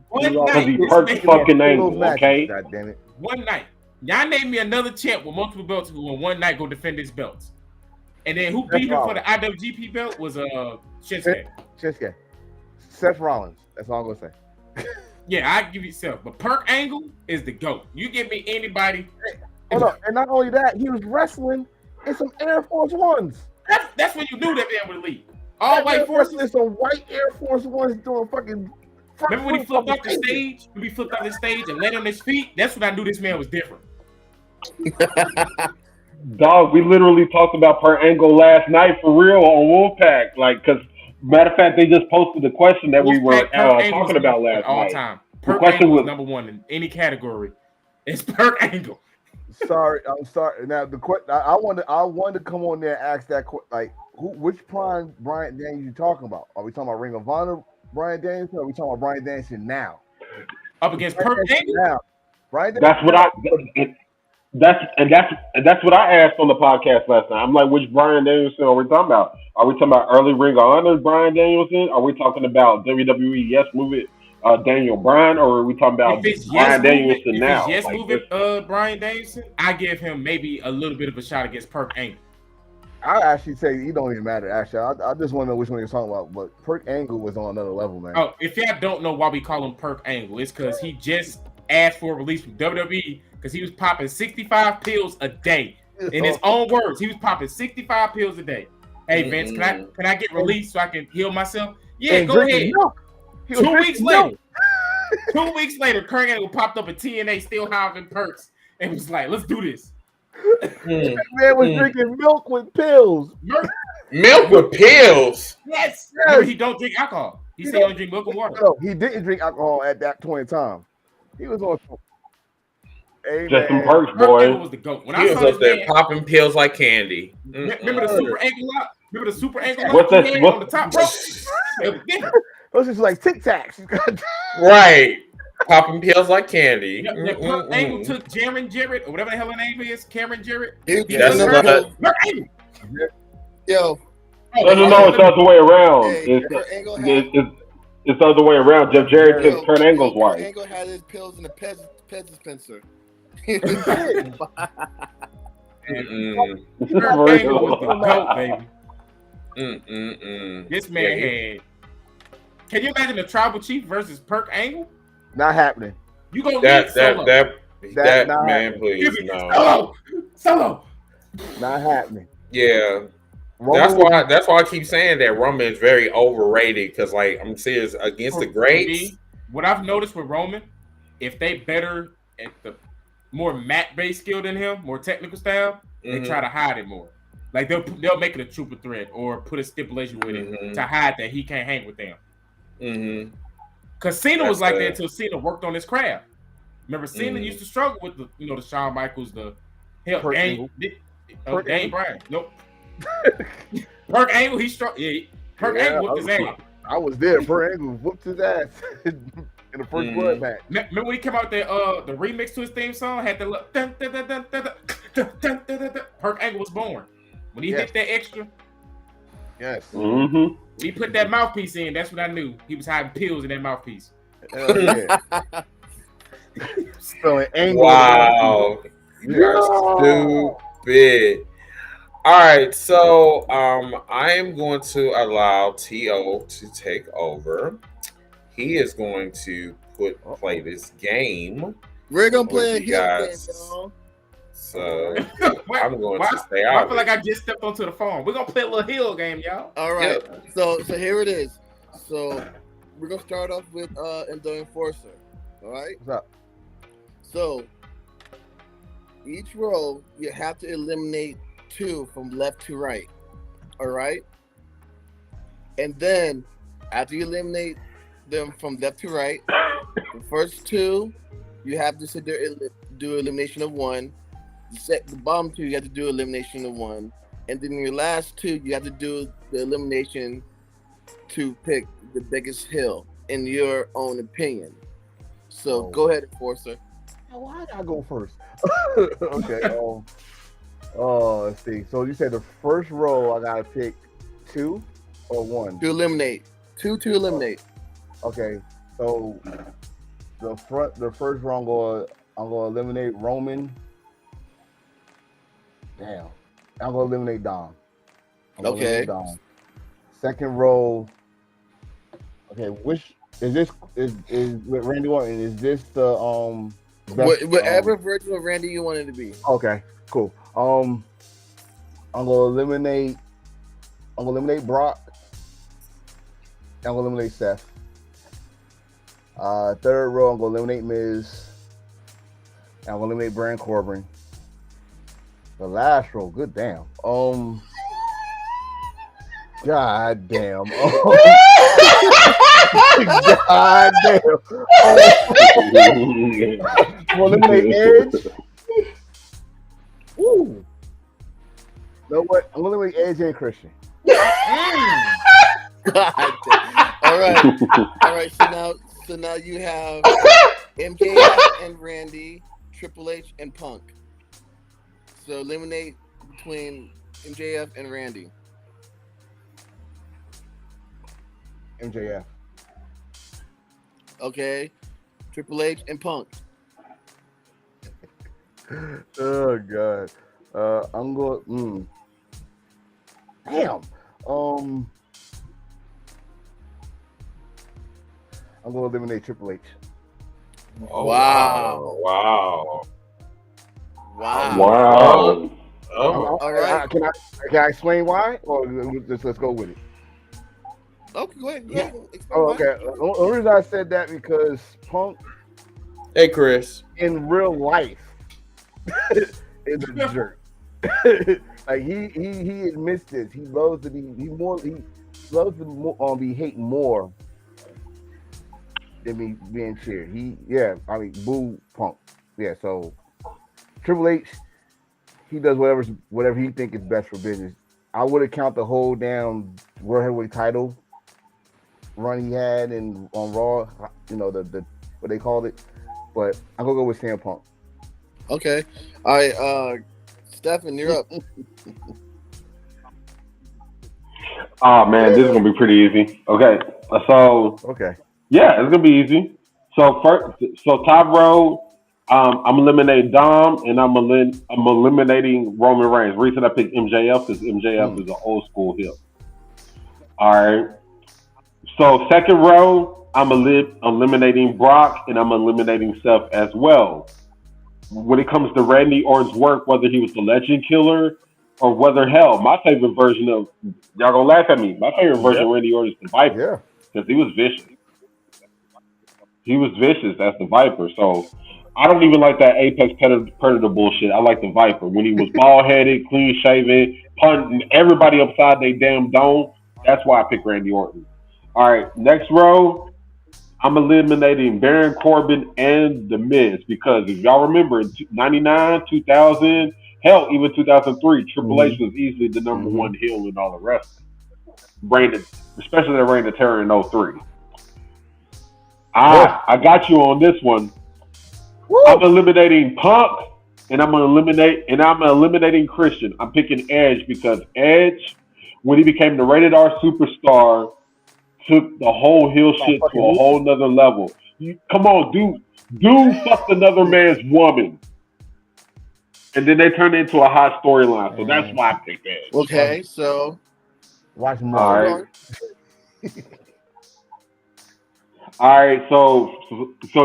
S3: One night. He Perk fucking Angle. Okay.
S2: God damn it.
S4: One night. Y'all name me another champ with multiple belts who in one night go defend his belts. And then who beat him for the IWGP belt was Shinsuke.
S2: Seth Rollins. That's all I'm gonna say.
S4: Yeah, I give you Seth, but Perk Angle is the GOAT. You give me anybody.
S2: Hold on, and not only that, he was wrestling in some Air Force Ones.
S4: That's when you knew that man would leave. All white forces.
S2: In some white Air Force Ones doing fucking.
S4: Remember when he flipped off the stage? When he flipped off the stage and landed on his feet? That's when I knew this man was different.
S3: Dog, we literally talked about Perk Angle last night for real on Wolfpack. Like, because matter of fact, they just posted the question that we were talking about last night.
S4: Perk
S3: question
S4: Angle
S3: was-
S4: is number one in any category. It's Perk Angle.
S2: Sorry, I'm sorry. Now the question I wanted to come on there and ask that like which prime Bryan Danielson you talking about? Are we talking about Ring of Honor Bryan Danielson? Or are we talking about Bryan Danielson now?
S4: Up against Perk Angle?
S2: Now, Bryan
S3: That's what that's what I asked on the podcast last night. I'm like, which Bryan Danielson are we talking about? Are we talking about early Ring of Honor Bryan Danielson? Are we talking about WWE Yes Move It Daniel Bryan, or are we talking about Bryan Danielson now?
S4: If it's Yes Move It Bryan Danielson, I give him maybe a little bit of a shot against Perk Angle.
S2: I actually say it don't even matter. Actually, I just want to know which one you're talking about. But Perk Angle was on another level, man.
S4: Oh, if y'all don't know why we call him Perk Angle, it's because he just asked for a release from WWE because he was popping 65 pills a day. In his own words, he was popping 65 pills a day. Hey Vince, can I get released so I can heal myself? Yeah, go ahead. 2 weeks later, 2 weeks later, Kurt Angle popped up at TNA still having perks and was like, "Let's do this."
S2: That man was drinking milk with pills.
S1: Milk with pills.
S4: Yes. Remember, he don't drink alcohol. He said he don't drink milk and water.
S2: No, he didn't drink alcohol at that point in time. He was on. Hey,
S3: just some
S2: man.
S3: perks,
S4: Kurt
S3: boy.
S4: Angle was the GOAT. When
S1: He
S4: I
S1: was
S4: saw
S1: up
S4: this
S1: there
S4: man,
S1: popping pills like candy.
S4: remember the super ankle lock? Remember the super ankle
S3: What's
S4: lock
S3: that-
S4: he had
S3: what-
S4: on the top rope? It was different.
S2: Those just like Tic Tacs.
S1: Right. Popping pills like candy.
S4: Kurt Angle took Jaren Jarrett, or whatever the hell her name is, Cameron Jarrett.
S1: That's
S4: took
S1: what-
S4: her- Kurt Angle.
S5: Yo,
S3: No, it's the other way around.
S5: hey, Kurt Angle had,
S3: It's the other way around. Jeff Jarrett took Kurt Angle's
S5: Kurt
S3: wife.
S5: Angle had his pills in the Pez dispenser.
S1: Mm-mm.
S4: Kurt Angle was the GOAT, baby.
S1: Mm-mm-mm.
S4: This man had. Can you imagine the tribal chief versus Perk Angle?
S2: Not happening.
S4: You gonna
S1: That
S4: need Solo.
S1: that
S2: not
S1: man,
S2: happening.
S1: please
S4: Give me
S1: no.
S4: Solo.
S2: Not happening.
S1: Yeah,
S2: Roman
S1: that's why I keep saying that Roman is very overrated because, like, I'm serious against the greats.
S4: What I've noticed with Roman, if they better at the more mat-based skill than him, more technical style, they try to hide it more. Like they'll make it a triple threat or put a stipulation with it to hide that he can't hang with them. Because Cena was like that until Cena worked on his craft. Remember, Cena used to struggle with the the Shawn Michaels, the hell,
S2: Perk
S4: Dane
S2: Angle.
S4: Bryan. Nope. Perk Angle, he struggled. Yeah, Perk Angle whooped his ass.
S2: I was there. Perk Angle whooped his ass in the first blood match.
S4: Remember when he came out there, the remix to his theme song had the dun, dun, dun, dun, dun, dun, dun, dun, dun, dun, dun. Perk Angle was born. When he hit that extra,
S2: Yes.
S4: he put that mouthpiece in. That's what I knew. He was hiding pills in that mouthpiece.
S2: Hell yeah. So an angle.
S1: Wow, you are stupid. All right, so I am going to allow T.O. to take over. He is going to play this game.
S5: We're gonna play a
S1: with you
S5: heel game,
S1: guys.
S5: y'all.
S1: So I'm going to stay
S4: I
S1: out.
S4: feel like I just stepped onto the phone. We're gonna play a little hill game, y'all.
S5: All right. So here it is. So we're gonna start off with the Enforcer. All right.
S2: What's up?
S5: So each row you have to eliminate 2 from left to right. All right. And then after you eliminate them from left to right, the first 2 you have to sit there and do elimination of 1. The bottom 2 you have to do elimination of 1, and then your last 2 you have to do the elimination to pick the biggest hill in your own opinion. So go ahead, Enforcer.
S2: Why did I go first? Okay. Let's see. So you said the first row I gotta pick 2 or 1?
S5: To eliminate. 2 to eliminate.
S2: Okay. So the first row I'm gonna eliminate Roman. Damn. I'm gonna eliminate Dom.
S5: Okay.
S2: Dom. Second row. Okay, which is this? Is with Randy Orton? Is this the best,
S5: whatever version of Randy you want it to be?
S2: Okay, cool. I'm gonna eliminate Brock. I'm gonna eliminate Seth. Third row, I'm gonna eliminate Miz. I'm gonna eliminate Baron Corbin. The last row, good damn. God damn. God damn. We'll eliminate Edge. Ooh. You know what? I'm gonna eliminate Edge and Christian.
S5: God damn. All right. So now you have MJF and Randy, Triple H and Punk. So eliminate between MJF and Randy.
S2: MJF.
S5: Okay. Triple H and Punk.
S2: Oh God. I'm going. Damn. I'm going to eliminate Triple H.
S1: Oh,
S5: Wow.
S1: Wow.
S3: Wow.
S1: Oh.
S5: All right.
S2: Can I explain why, or let's go with it?
S5: Okay, go ahead.
S2: Oh, okay. The only reason I said that because Punk
S1: Hey, Chris.
S2: in real life is a jerk. Like he admits this. He loves to be he loves to be hate more than me being cheered. Boo Punk. Yeah, so Triple H, he does whatever he think is best for business. I would have count the whole down World Heavyweight title run he had on Raw, the what they called it. But I'm gonna go with CM Punk.
S5: Okay. All right, Stefan, you're up.
S3: Oh man, this is gonna be pretty easy. Okay, so yeah, it's gonna be easy. So top row, I'm eliminating Dom, and I'm eliminating Roman Reigns. Reason I picked MJF because MJF is an old school heel. All right. So second row, I'm eliminating Brock, and I'm eliminating Seth as well. When it comes to Randy Orton's work, whether he was the Legend Killer or whether my favorite version of y'all gonna laugh at me. My favorite version of Randy Orton is the Viper because he was vicious. He was vicious. That's the Viper. So I don't even like that Apex Predator bullshit. I like the Viper when he was bald headed, clean shaven, punting everybody upside their damn dome. That's why I picked Randy Orton. All right, next row, I'm eliminating Baron Corbin and The Miz because if y'all remember, in 99, 2000, hell, even 2003, Triple H was easily the number one heel in all the wrestling. Especially the Reign of Terror in 03. I got you on this one. Woo. I'm eliminating Punk, and I'm eliminating Christian. I'm picking Edge because Edge, when he became the rated R superstar, took the whole heel shit to a whole nother level. Come on, dude fucked another man's woman. And then they turned it into a hot storyline. So that's why I picked Edge.
S5: Okay, so
S2: watch more.
S3: All right. All right, so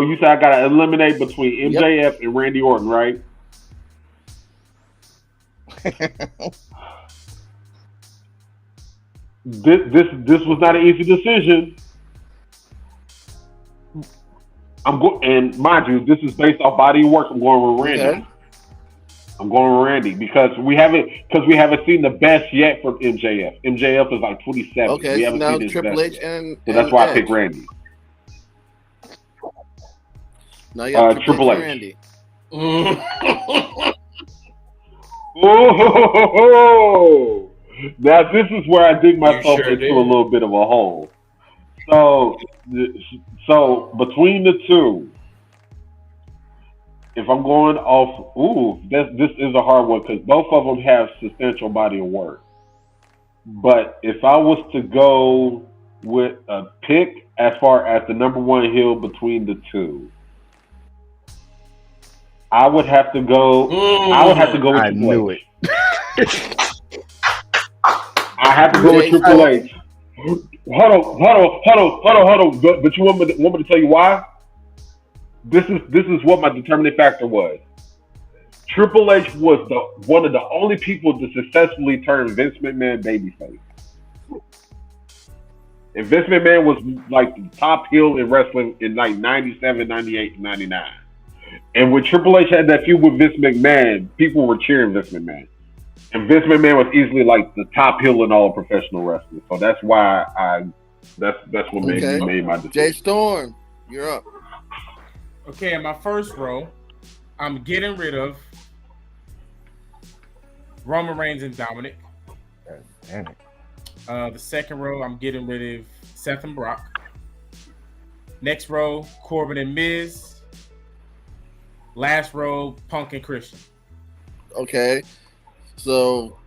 S3: you said I gotta eliminate between MJF and Randy Orton, right? This was not an easy decision. And mind you, this is based off body of work. I'm going with Randy. Okay. I'm going with Randy because we haven't seen the best yet from MJF. MJF is like 27.
S5: Okay,
S3: we haven't
S5: now
S3: seen his
S5: Triple
S3: best
S5: H
S3: yet. So that's why I picked Randy.
S5: Now you have
S3: Triple H.
S5: Randy.
S3: Oh, now this is where I dig myself into a little bit of a hole. So between the two, if I'm going off, this is a hard one because both of them have substantial body of work. But if I was to go with a pick as far as the number one heel between the two, I would have to go. I would have to go with Triple H. I have to go with Triple H. Hold on. But you want me to tell you why? This is what my determining factor was. Triple H was one of the only people to successfully turn Vince McMahon babyface. And Vince McMahon was like the top heel in wrestling in like 97, 98, 99. And when Triple H had that feud with Vince McMahon, people were cheering Vince McMahon. And Vince McMahon was easily like the top heel in all of professional wrestling. So that's why That's what made my decision.
S5: Jay Storm, you're up.
S4: Okay, in my first row, I'm getting rid of Roman Reigns and Dominic.
S2: Damn it.
S4: The second row, I'm getting rid of Seth and Brock. Next row, Corbin and Miz. Last row, Punk and Christian.
S5: Okay, so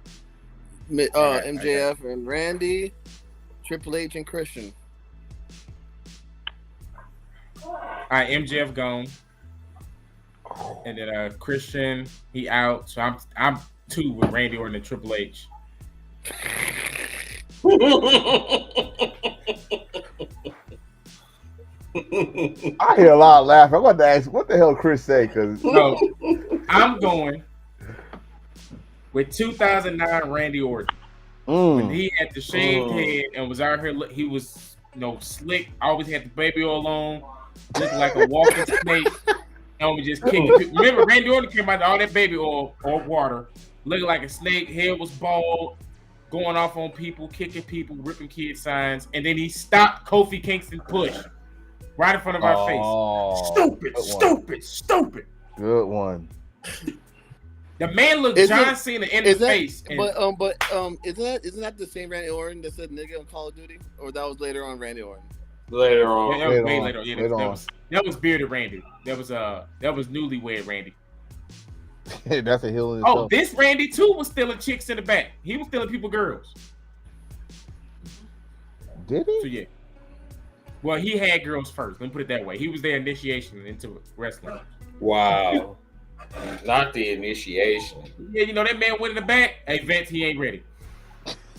S5: MJF and Randy, Triple H and Christian.
S4: All right, MJF gone, and then Christian he out. So I'm 2 with Randy Orton and Triple H.
S2: I hear a lot of laughing. I'm about to ask, what the hell Chris say? Because
S4: No, I'm going with 2009 Randy Orton. When he had the shaved head and was out here, he was slick. Always had the baby oil on, looking like a walking snake. And we just kicking people. Remember, Randy Orton came out with all that baby oil or water, looking like a snake. Head was bald, going off on people, kicking people, ripping kid signs, and then he stopped Kofi Kingston push right in front of our face. Stupid.
S2: Good one.
S4: The man looked John Cena in the face.
S5: Isn't that the same Randy Orton that said nigga on Call of Duty? Or that was later on Randy Orton?
S1: Later on.
S4: Yeah, that was way later. Yeah, that was bearded Randy. That was newlywed Randy.
S2: That's a hill in itself.
S4: Oh, this Randy too was stealing chicks in the back. He was stealing people girls.
S2: Did he?
S4: So yeah. Well, he had girls first. Let me put it that way. He was their initiation into wrestling.
S1: Wow. Not the initiation.
S4: Yeah, that man went in the back. Hey, Vince, he ain't ready.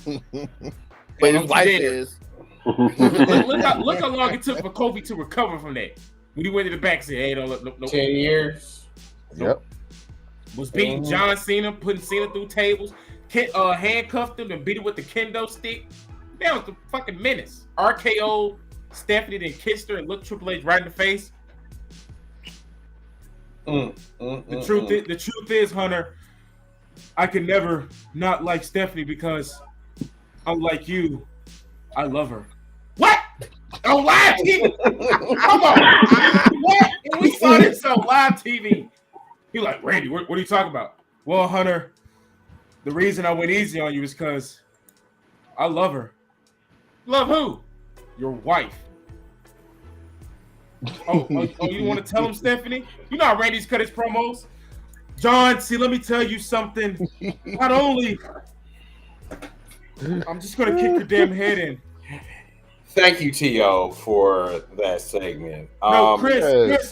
S5: But his wife is.
S4: Look how long it took for Kobe to recover from that. When he went in the back, said, "Hey, no,
S1: 10 years."
S2: Yep.
S4: Was beating John Cena, putting Cena through tables, handcuffed him and beat him with the kendo stick. That was the fucking menace. RKO. Stephanie then kissed her and looked Triple H right in the face. The truth is, Hunter, I can never not like Stephanie because unlike you, I love her. What? On live TV? Come on. What? And we saw this on live TV. He like, Randy, what are you talking about? Well, Hunter, the reason I went easy on you is because I love her. Love who? Your wife. Oh, you want to tell him, Stephanie? You know how Randy's cut his promos? John, see, let me tell you something. Not only I'm just going to kick your damn head in.
S1: Thank you, T.O., for that segment.
S4: No, Chris,
S2: Wait.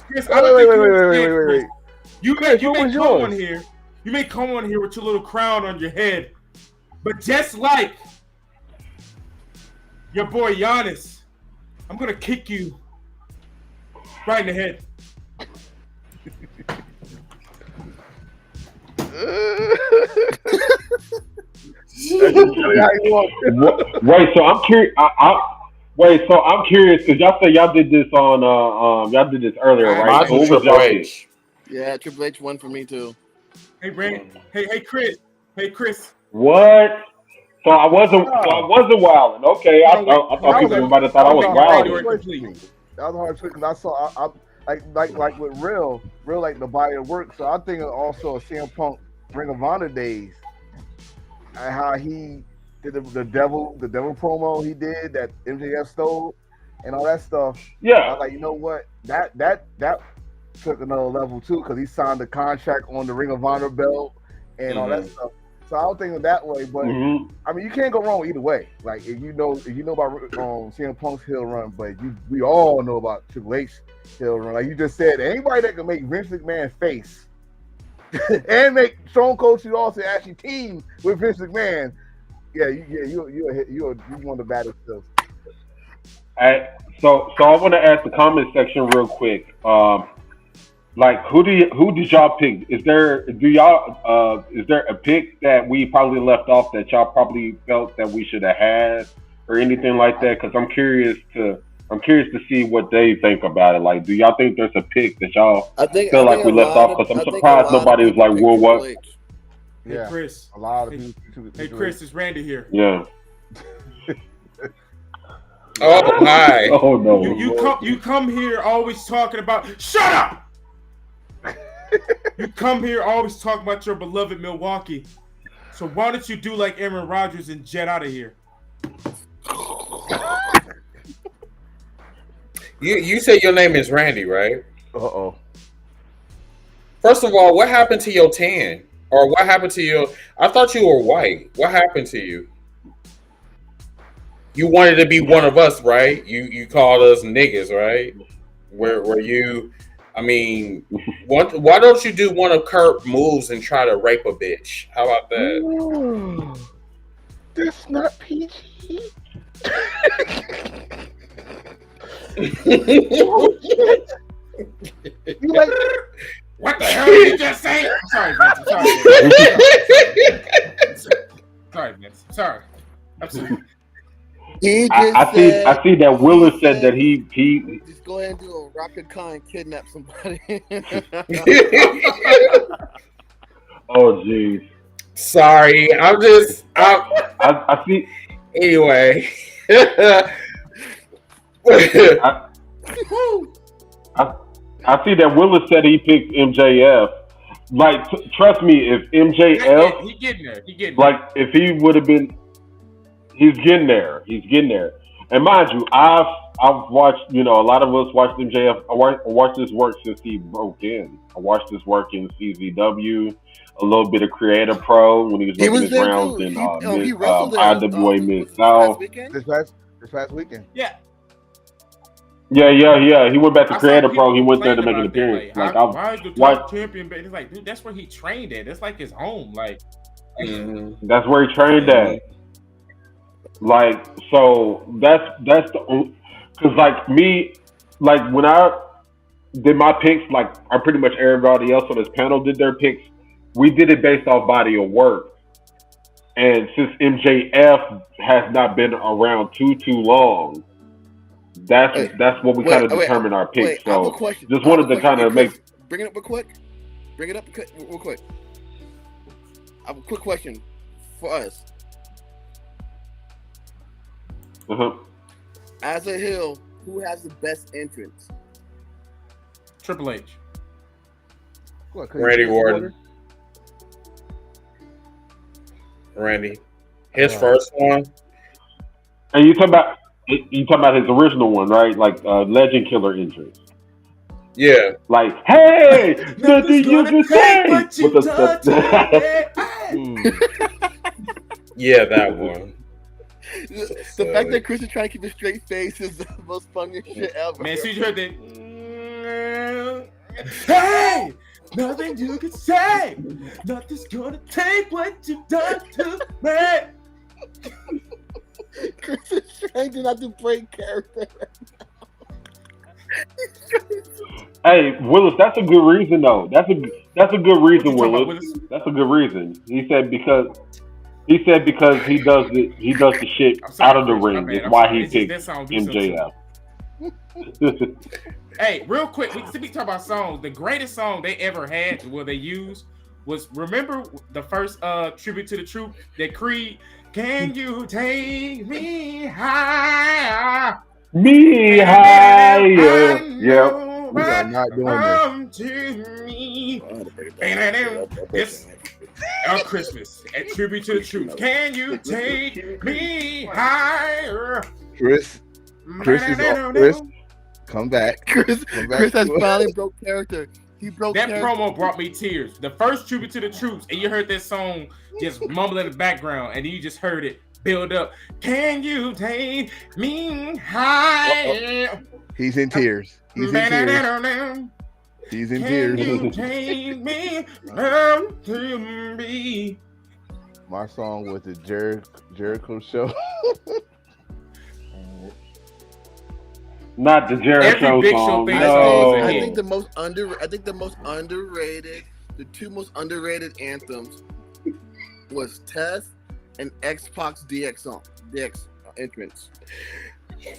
S4: You may come on here. You may come on here with your little crown on your head, but just like your boy Giannis, I'm going to kick you right in the head.
S3: Wait, so I'm curious. I'm curious because y'all say y'all did this on y'all did this earlier, right? So
S1: Triple H.
S5: Yeah, Triple H won for me too.
S4: Hey, Randy. Hey, Chris.
S3: What? So I wasn't wilding. Okay, I thought people might have thought I was wilding.
S2: That was a hard trick because I saw like with real like the body of work. So I'm thinking also of CM Punk Ring of Honor days and how he did the devil promo he did that MJF stole and all that stuff.
S3: Yeah,
S2: I was like, you know what, that took another level too because he signed the contract on the Ring of Honor belt and all that stuff. So I don't think of it that way, but I mean, you can't go wrong either way. Like if you know about CM Punk's heel run, but we all know about Triple H heel run. Like you just said, anybody that can make Vince McMahon face and make Stone Cold Steve Austin actually team with Vince McMahon, you're one of the baddest stuff.
S3: So I want to ask the comment section real quick. Like who did y'all pick? Is there a pick that we probably left off that y'all probably felt that we should have had or anything like that? Because I'm curious to see what they think about it. Like, do y'all think there's a pick that y'all feel like we left off? Because I'm surprised nobody was like, "Well, what?"
S2: Yeah,
S4: hey, Chris.
S2: A lot of people.
S4: Hey, Chris, it's Randy here.
S3: Yeah.
S1: Oh hi.
S3: Oh no.
S4: You come here always talking about. Shut up. You come here always talking about your beloved Milwaukee. So why don't you do like Aaron Rodgers and jet out of here?
S1: You say your name is Randy, right?
S2: Uh-oh.
S1: First of all, what happened to your tan? Or what happened to your? I thought you were white. What happened to you? You wanted to be one of us, right? You called us niggas, right? Were you? I mean, why don't you do one of Kurt's moves and try to rape a bitch? How about that?
S2: Ooh, that's not PG. Oh, shit. You like?
S4: What the hell did you just say? I'm sorry, Vince. Sorry, Vince. Sorry. I'm sorry.
S3: I see that Willis said that he
S5: just go ahead and do a rocket car and kidnap somebody.
S3: Oh jeez.
S1: Sorry, I
S3: see.
S1: Anyway.
S3: I see that Willis said he picked MJF. Like, trust me, if MJF,
S4: he getting there.
S3: Like, if he would have been, he's getting there. And mind you, I've watched. A lot of us watched MJF. I watched this work since he broke in. I watched this work in CZW, a little bit of Creative Pro when he was making his rounds in IWA Mid-South.
S2: This past weekend.
S4: Yeah.
S3: Yeah. He went back to Creative Pro. He went there to make an appearance.
S4: Why is the top champion? But it's like, dude, that's where he trained at. That's like his home. Like,
S3: that's where he trained at. Like, so that's the, because like me, like when I did my picks, like I pretty much everybody else on this panel did their picks. We did it based off body of work. And since MJF has not been around too long, that's what we kind of determine our picks. So just wanted to kind of
S5: bring it up real quick. Real quick. I have a quick question for us. As a heel, who has the best entrance?
S4: Triple H.
S1: Randy Orton. Randy. His first one.
S3: And you talking about his original one, right? Like Legend Killer entrance.
S1: Yeah.
S3: Like, hey, nothing you can say.
S1: Yeah, that one.
S5: The fact that Chris is trying to keep a straight face is the most funniest shit ever.
S4: Man, so you heard that. Hey, nothing you can say. Nothing's gonna take what you've done to me.
S5: Chris is trying to not to break character.
S3: Hey, Willis, that's a good reason though. That's a good reason, Willis. That's a good reason. He said because he does the shit out of the ring. Is why he picked MJF.
S4: Hey, real quick, we talk about songs. The greatest song they ever had, where they used, was, remember the first tribute to the Truth that Creed, can you take me higher?
S3: Me higher. Yep.
S2: We are not doing
S4: this. On Christmas, at tribute to the Truth. Can you take me higher?
S2: Chris come back.
S5: Chris has finally broke character. He broke
S4: that
S5: character.
S4: Promo brought me tears. The first tribute to the Truth, and you heard that song just mumbling in the background, and you just heard it build up. Can you take me higher?
S2: He's in tears. He's in tears.
S4: Can you take me to me?
S2: My song was the Jericho Show.
S3: Not the Jericho song.
S5: No. I think the most underrated, the two most underrated anthems was Test and X-Pac's DX song, DX entrance.
S4: You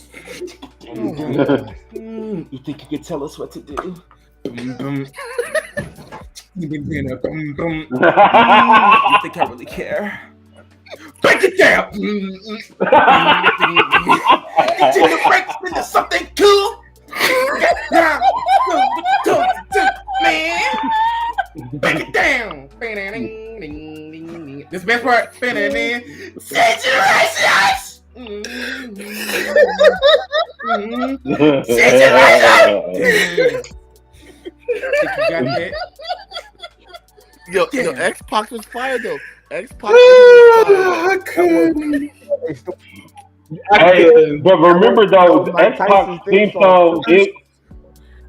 S4: think you can tell us what to do? You think I really care? Break it down. Take a break into something cool. Now, man. Break it down. This is the best part. Situations.
S5: Yo, X-Pac was fired though. X-Pac
S1: I couldn't.
S3: Hey, but remember though, X-Pac theme song.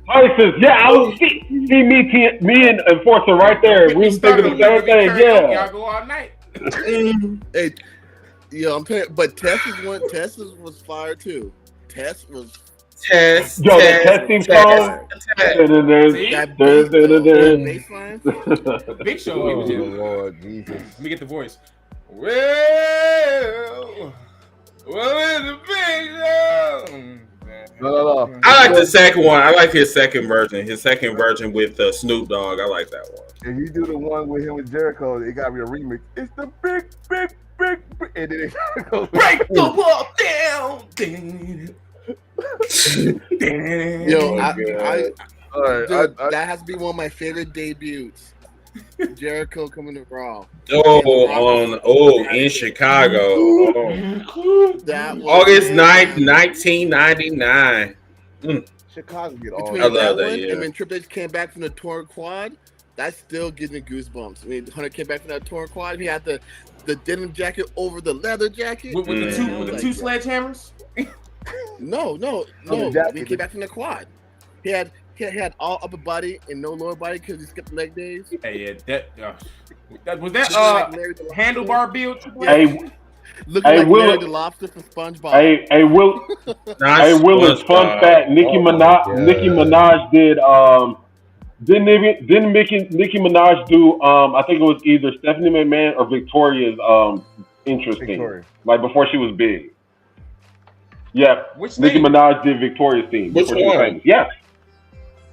S3: Tyson's, yeah, I was see me and Enforcer right there. We was thinking the same thing. Yeah.
S4: Y'all go all night.
S5: Hey, yo, I'm telling you, but Tess was fired too. Tess was.
S1: Test.
S3: Yo, the testing song.
S4: Big Show.
S2: Oh, Lord Jesus.
S4: Let me get the voice. Well, in the Big Show.
S2: No.
S1: I like the second one. I like his second version. His second version with Snoop Dogg. I like that one.
S2: If you do the one with him and Jericho, it got to be a remix. It's the big, and then it goes
S4: Break the wall down.
S5: Yo,
S2: that
S5: has to be one of my favorite debuts. Jericho coming to Raw.
S1: In Chicago.
S5: That was
S1: August 9th, 1999.
S2: Chicago get all.
S5: Between
S1: I love that.
S5: one,
S1: Yeah.
S5: and when Triple H came back from the torn quad, that still gives me goosebumps. I mean, Hunter came back from that torn quad. He had the denim jacket over the leather jacket
S4: with the two sledgehammers.
S5: No. He came back from the quad. He had all upper body and no lower body because he skipped leg days.
S4: Hey, yeah, that was that handlebar build.
S3: Hey,
S5: looking like Larry the Lobster from SpongeBob.
S3: Hey, Willis, fun fact: Nicki Minaj did didn't Nicki Minaj do I think it was either Stephanie McMahon or Victoria's interesting like before she was big. Yeah, Nicki Minaj did Victoria's theme.
S1: Which one?
S3: Yes.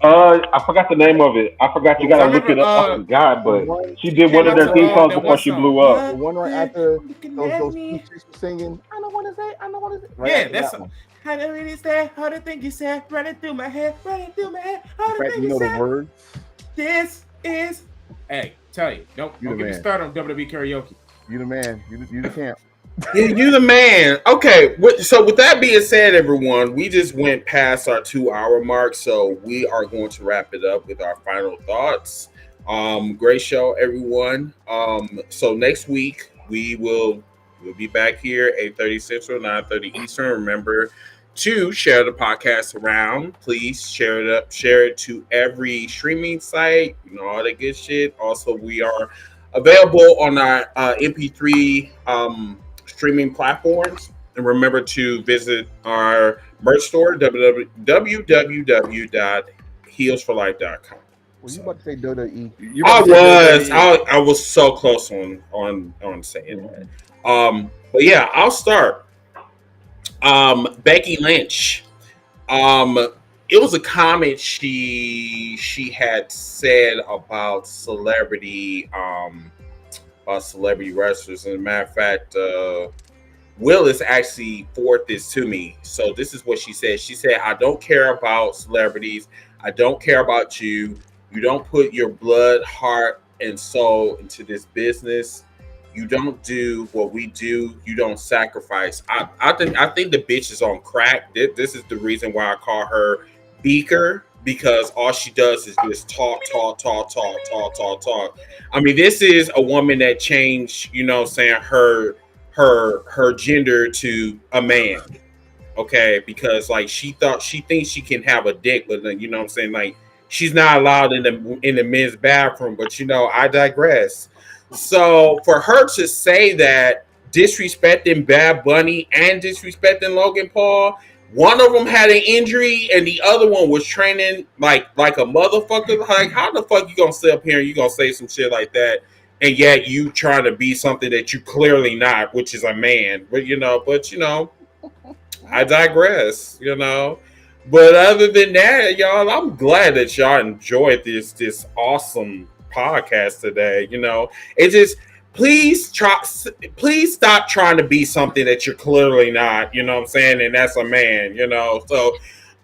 S3: I forgot the name of it. I forgot. You gotta look it up. I forgot, but she did one of their theme songs before she blew up.
S2: The one right after those two chicks were singing. I don't want to say. Right,
S4: yeah, that's how do it say? How the thing you said? Running through my head. How the thing you said?
S2: The words.
S4: This is. Hey, tell you, don't get me started on WWE karaoke.
S2: You the man. You the champ.
S1: You the man. Okay, so with that being said, everyone, we just went past our 2-hour mark, so we are going to wrap it up with our final thoughts. Great show, everyone. So next week we'll be back here 8:30 Central, 9:30 Eastern. Remember to share the podcast around. Please share it to every streaming site. All that good shit. Also, we are available on our MP3 streaming platforms, and remember to visit our merch store www.heelsforlife.com.
S2: Were you about to say WWE?
S1: I was so close on saying that. But yeah, I'll start. Becky Lynch. It was a comment she had said about celebrity wrestlers. And as a matter of fact, Willis actually forwarded this to me. So this is what she said. She said, I don't care about celebrities. I don't care about you. You don't put your blood, heart, and soul into this business. You don't do what we do. You don't sacrifice. I think the bitch is on crack. This is the reason why I call her Beaker, because all she does is just talk. I mean, this is a woman that changed, her gender to a man. Okay, because like she thinks she can have a dick, but like she's not allowed in the men's bathroom. But I digress. So for her to say that, disrespecting Bad Bunny and disrespecting Logan Paul, one of them had an injury and the other one was training like a motherfucker. Like, how the fuck you gonna sit up here and you gonna say some shit like that, and yet you trying to be something that you clearly not, which is a man. But I digress. But other than that, y'all, I'm glad that y'all enjoyed this awesome podcast today. It just please stop trying to be something that you're clearly not. You know what I'm saying? And that's a man. You know. So,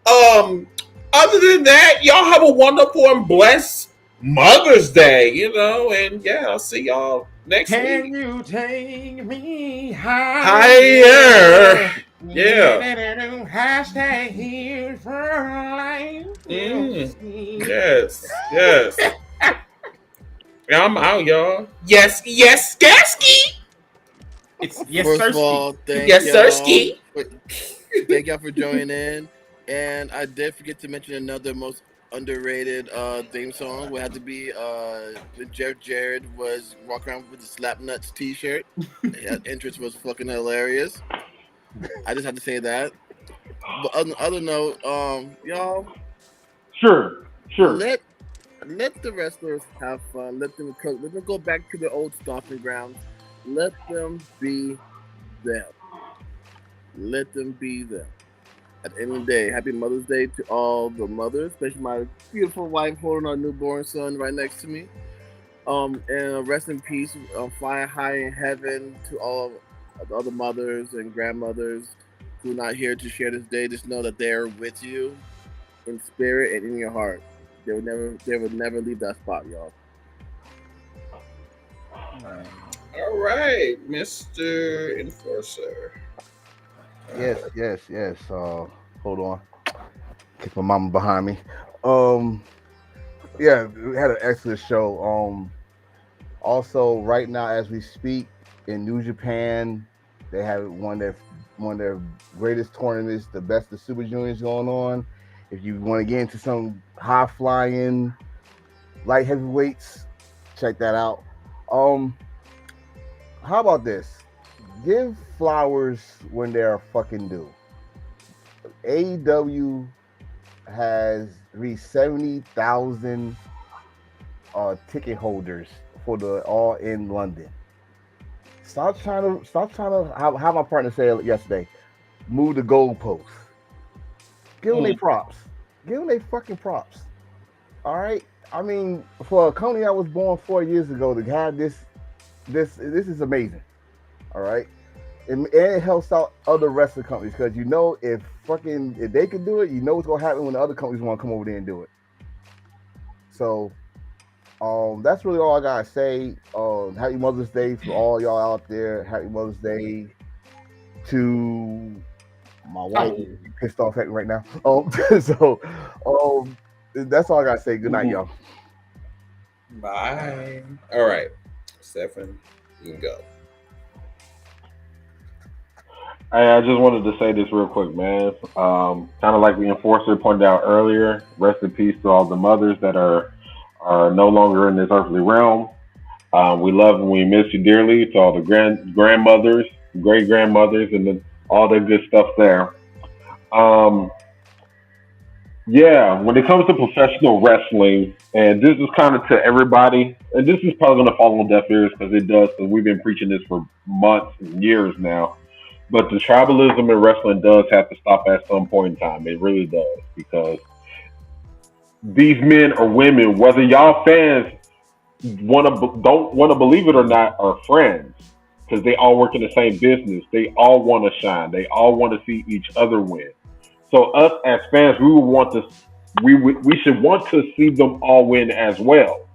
S1: other than that, y'all have a wonderful and blessed Mother's Day. You know, and yeah, I'll see y'all next week.
S4: Can you take me
S1: Higher? Yeah.
S4: Hashtag here for life.
S1: Yes. Yeah, I'm out, y'all. Yes, Gasky.
S4: It's yes,
S5: First
S4: Sirski.
S5: of all, thank y'all for joining in. And I did forget to mention another most underrated theme song. Would have to be Jeff Jarrett was walking around with the Slap Nuts t-shirt. That entrance was fucking hilarious. I just had to say that. But on the other note, y'all,
S3: Sure.
S5: let the wrestlers have fun. Let them cook. Let them go back to their old stomping grounds. Let them be them. Let them be them. At the end of the day, happy Mother's Day to all the mothers, especially my beautiful wife holding our newborn son right next to me. And rest in peace, fly high in heaven to all of the other mothers and grandmothers who are not here to share this day. Just know that they're with you in spirit and in your heart. They would never leave that spot, y'all.
S1: All right, Mr. Enforcer.
S2: Yes. Hold on. Kick my mama behind me. Yeah, we had an excellent show. Also, right now as we speak, in New Japan, they have one of their greatest tournaments, the Best of Super Juniors going on. If you want to get into some high flying light heavyweights, check that out. How about this? Give flowers when they're fucking due. AEW has reached 70,000 ticket holders for the All in London. Stop trying to how my partner said yesterday, move the goalposts. Give them their props. Give them their fucking props. All right. I mean, for a company I was born 4 years ago to have this is amazing. All right. And it helps out other wrestling companies because you know if they can do it, you know what's gonna happen when the other companies want to come over there and do it. So that's really all I gotta say. Happy Mother's Day for all y'all out there. Happy Mother's Day to my wife. Pissed off at me right now. So that's all I gotta say. Good night, y'all.
S1: Bye. All right, Stefan, you can go.
S3: Hey, I just wanted to say this real quick, man. Kind of like the enforcer pointed out earlier, rest in peace to all the mothers that are no longer in this earthly realm. We love and we miss you dearly. To all the grandmothers, great grandmothers, and all the good stuff there. Yeah, when it comes to professional wrestling, and this is kind of to everybody, and this is probably going to fall on deaf ears because it does, because we've been preaching this for months and years now. But the tribalism in wrestling does have to stop at some point in time. It really does, because these men or women, whether y'all fans don't want to believe it or not, are friends, because they all work in the same business. They all want to shine. They all want to see each other win. So us as fans, we should want to see them all win as well.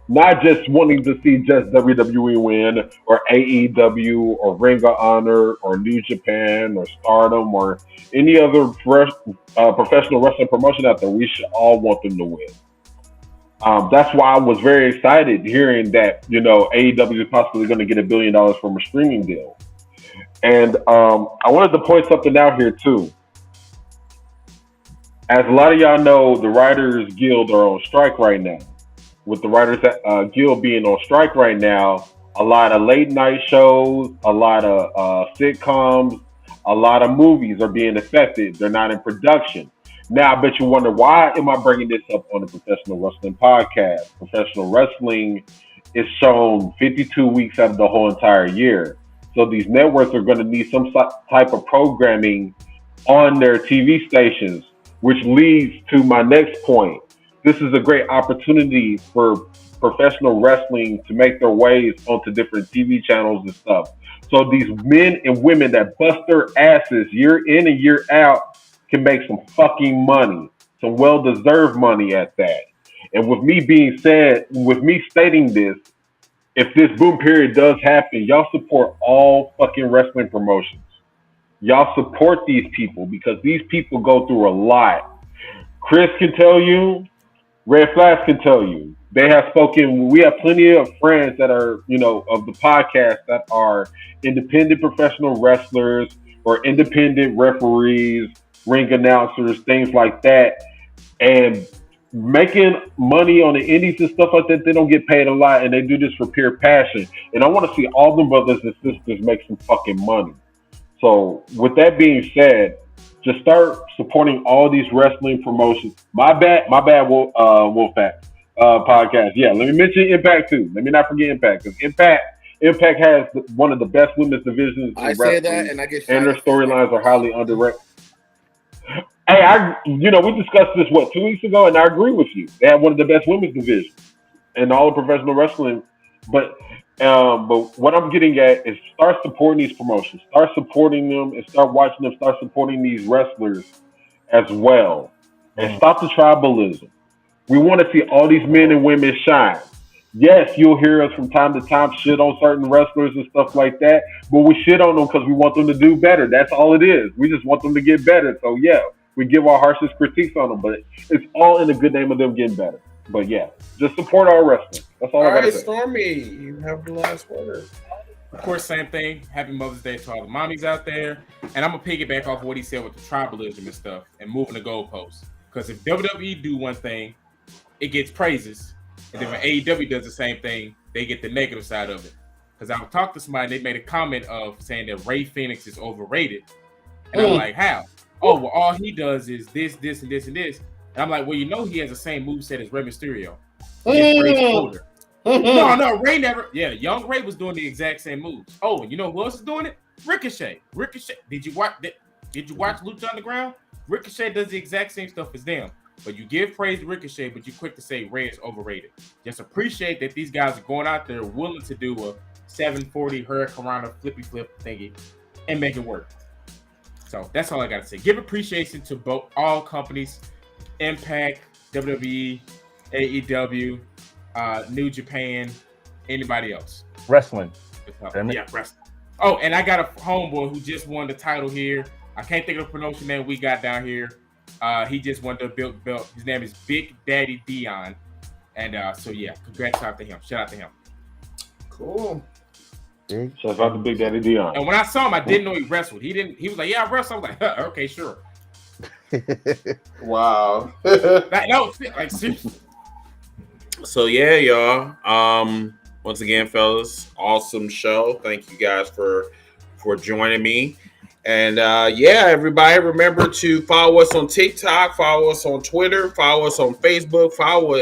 S3: Not just wanting to see just WWE win, or AEW, or Ring of Honor, or New Japan, or Stardom, or any other professional wrestling promotion out there. We should all want them to win. That's why I was very excited hearing that, AEW is possibly going to get $1 billion from a streaming deal. And I wanted to point something out here too. As a lot of y'all know, the Writers Guild are on strike right now. With the Writers Guild being on strike right now, a lot of late night shows, a lot of sitcoms, a lot of movies are being affected. They're not in production. Now, I bet you wonder, why am I bringing this up on the Professional Wrestling Podcast? Professional wrestling is shown 52 weeks out of the whole entire year. So these networks are going to need some type of programming on their TV stations, which leads to my next point. this is a great opportunity for professional wrestling to make their ways onto different TV channels and stuff. So these men and women that bust their asses year in and year out can make some fucking money, some well-deserved money at that. And with me stating this, if this boom period does happen, y'all support all fucking wrestling promotions. Y'all support these people because these people go through a lot. Chris can tell you, Red Flash can tell you. They have spoken. We have plenty of friends that are, of the podcast that are independent professional wrestlers or independent referees, ring announcers, things like that. And making money on the indies and stuff like that, they don't get paid a lot, and they do this for pure passion. And I want to see all them brothers and sisters make some fucking money. So with that being said, just start supporting all these wrestling promotions. My bad, Wolfpack podcast. Yeah, let me mention Impact too. Let me not forget Impact, because Impact has one of the best women's divisions in wrestling.
S5: Say that, and I get
S3: and their storylines are highly underrated. Hey, we discussed this 2 weeks ago, and I agree with you. They have one of the best women's divisions in all of professional wrestling. But what I'm getting at is start supporting these promotions, start supporting them, and start watching them, start supporting these wrestlers as well, and stop the tribalism. We want to see all these men and women shine. Yes, you'll hear us from time to time shit on certain wrestlers and stuff like that, but we shit on them because we want them to do better. That's all it is. We just want them to get better. So yeah, we give our harshest critiques on them, but it's all in the good name of them getting better. But yeah, just support our wrestling. That's all I gotta say.
S1: Stormy, you have the last word.
S4: Of course, same thing. Happy Mother's Day to all the mommies out there. And I'm gonna piggyback off what he said with the tribalism and stuff and moving the goalposts. Because if WWE do one thing, it gets praises. And then when AEW does the same thing, they get the negative side of it. Because I talked to somebody, they made a comment of saying that Ray Phoenix is overrated. And I'm like, how? Oh, well, all he does is this, this, and this, and this. And I'm like, well, he has the same moveset as Rey Mysterio. No, Ray never. Yeah, young Ray was doing the exact same moves. Oh, and you know who else is doing it? Ricochet. Did you watch Lucha Underground? Ricochet does the exact same stuff as them. But you give praise to Ricochet, but you quick to say Ray is overrated. Just appreciate that these guys are going out there willing to do a 740 Hurricanrana flippy flip thingy and make it work. So that's all I got to say. Give appreciation to all companies, Impact, WWE, AEW, New Japan, anybody else.
S2: Wrestling.
S4: Yeah, wrestling. Oh, and I got a homeboy who just won the title here. I can't think of the promotion name we got down here. He just won the belt. His name is Big Daddy Dion. And so yeah, congrats out to him. Shout out to him.
S1: Cool.
S3: Shout out to Big Daddy Dion.
S4: And when I saw him, I didn't know he wrestled. He was like, yeah, I wrestle. I was like, okay, sure.
S1: Wow.
S4: Seriously.
S1: So yeah, y'all. Once again, fellas, awesome show. Thank you guys for joining me. And everybody, remember to follow us on TikTok, follow us on Twitter, follow us on Facebook,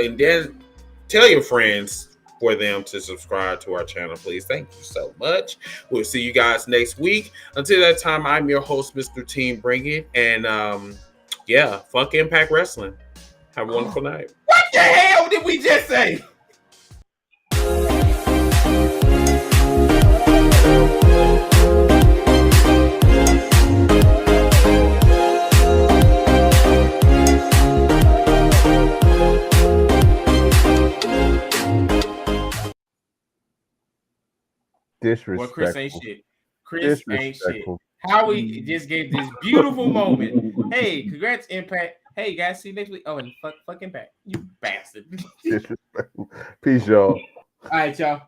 S1: and then tell your friends for them to subscribe to our channel, please. Thank you so much. We'll see you guys next week. Until that time, I'm your host, Mr. Team Bring It. And fuck Impact Wrestling. Have a wonderful night.
S4: What the hell did we just say?
S2: Disrespectful.
S4: Well, Chris ain't shit. Chris ain't shit. How we just gave this beautiful moment. Hey, congrats, Impact. Hey, guys, see you next week. Oh, and fuck Impact. You bastard.
S2: Disrespectful. Peace, y'all.
S4: All right, y'all.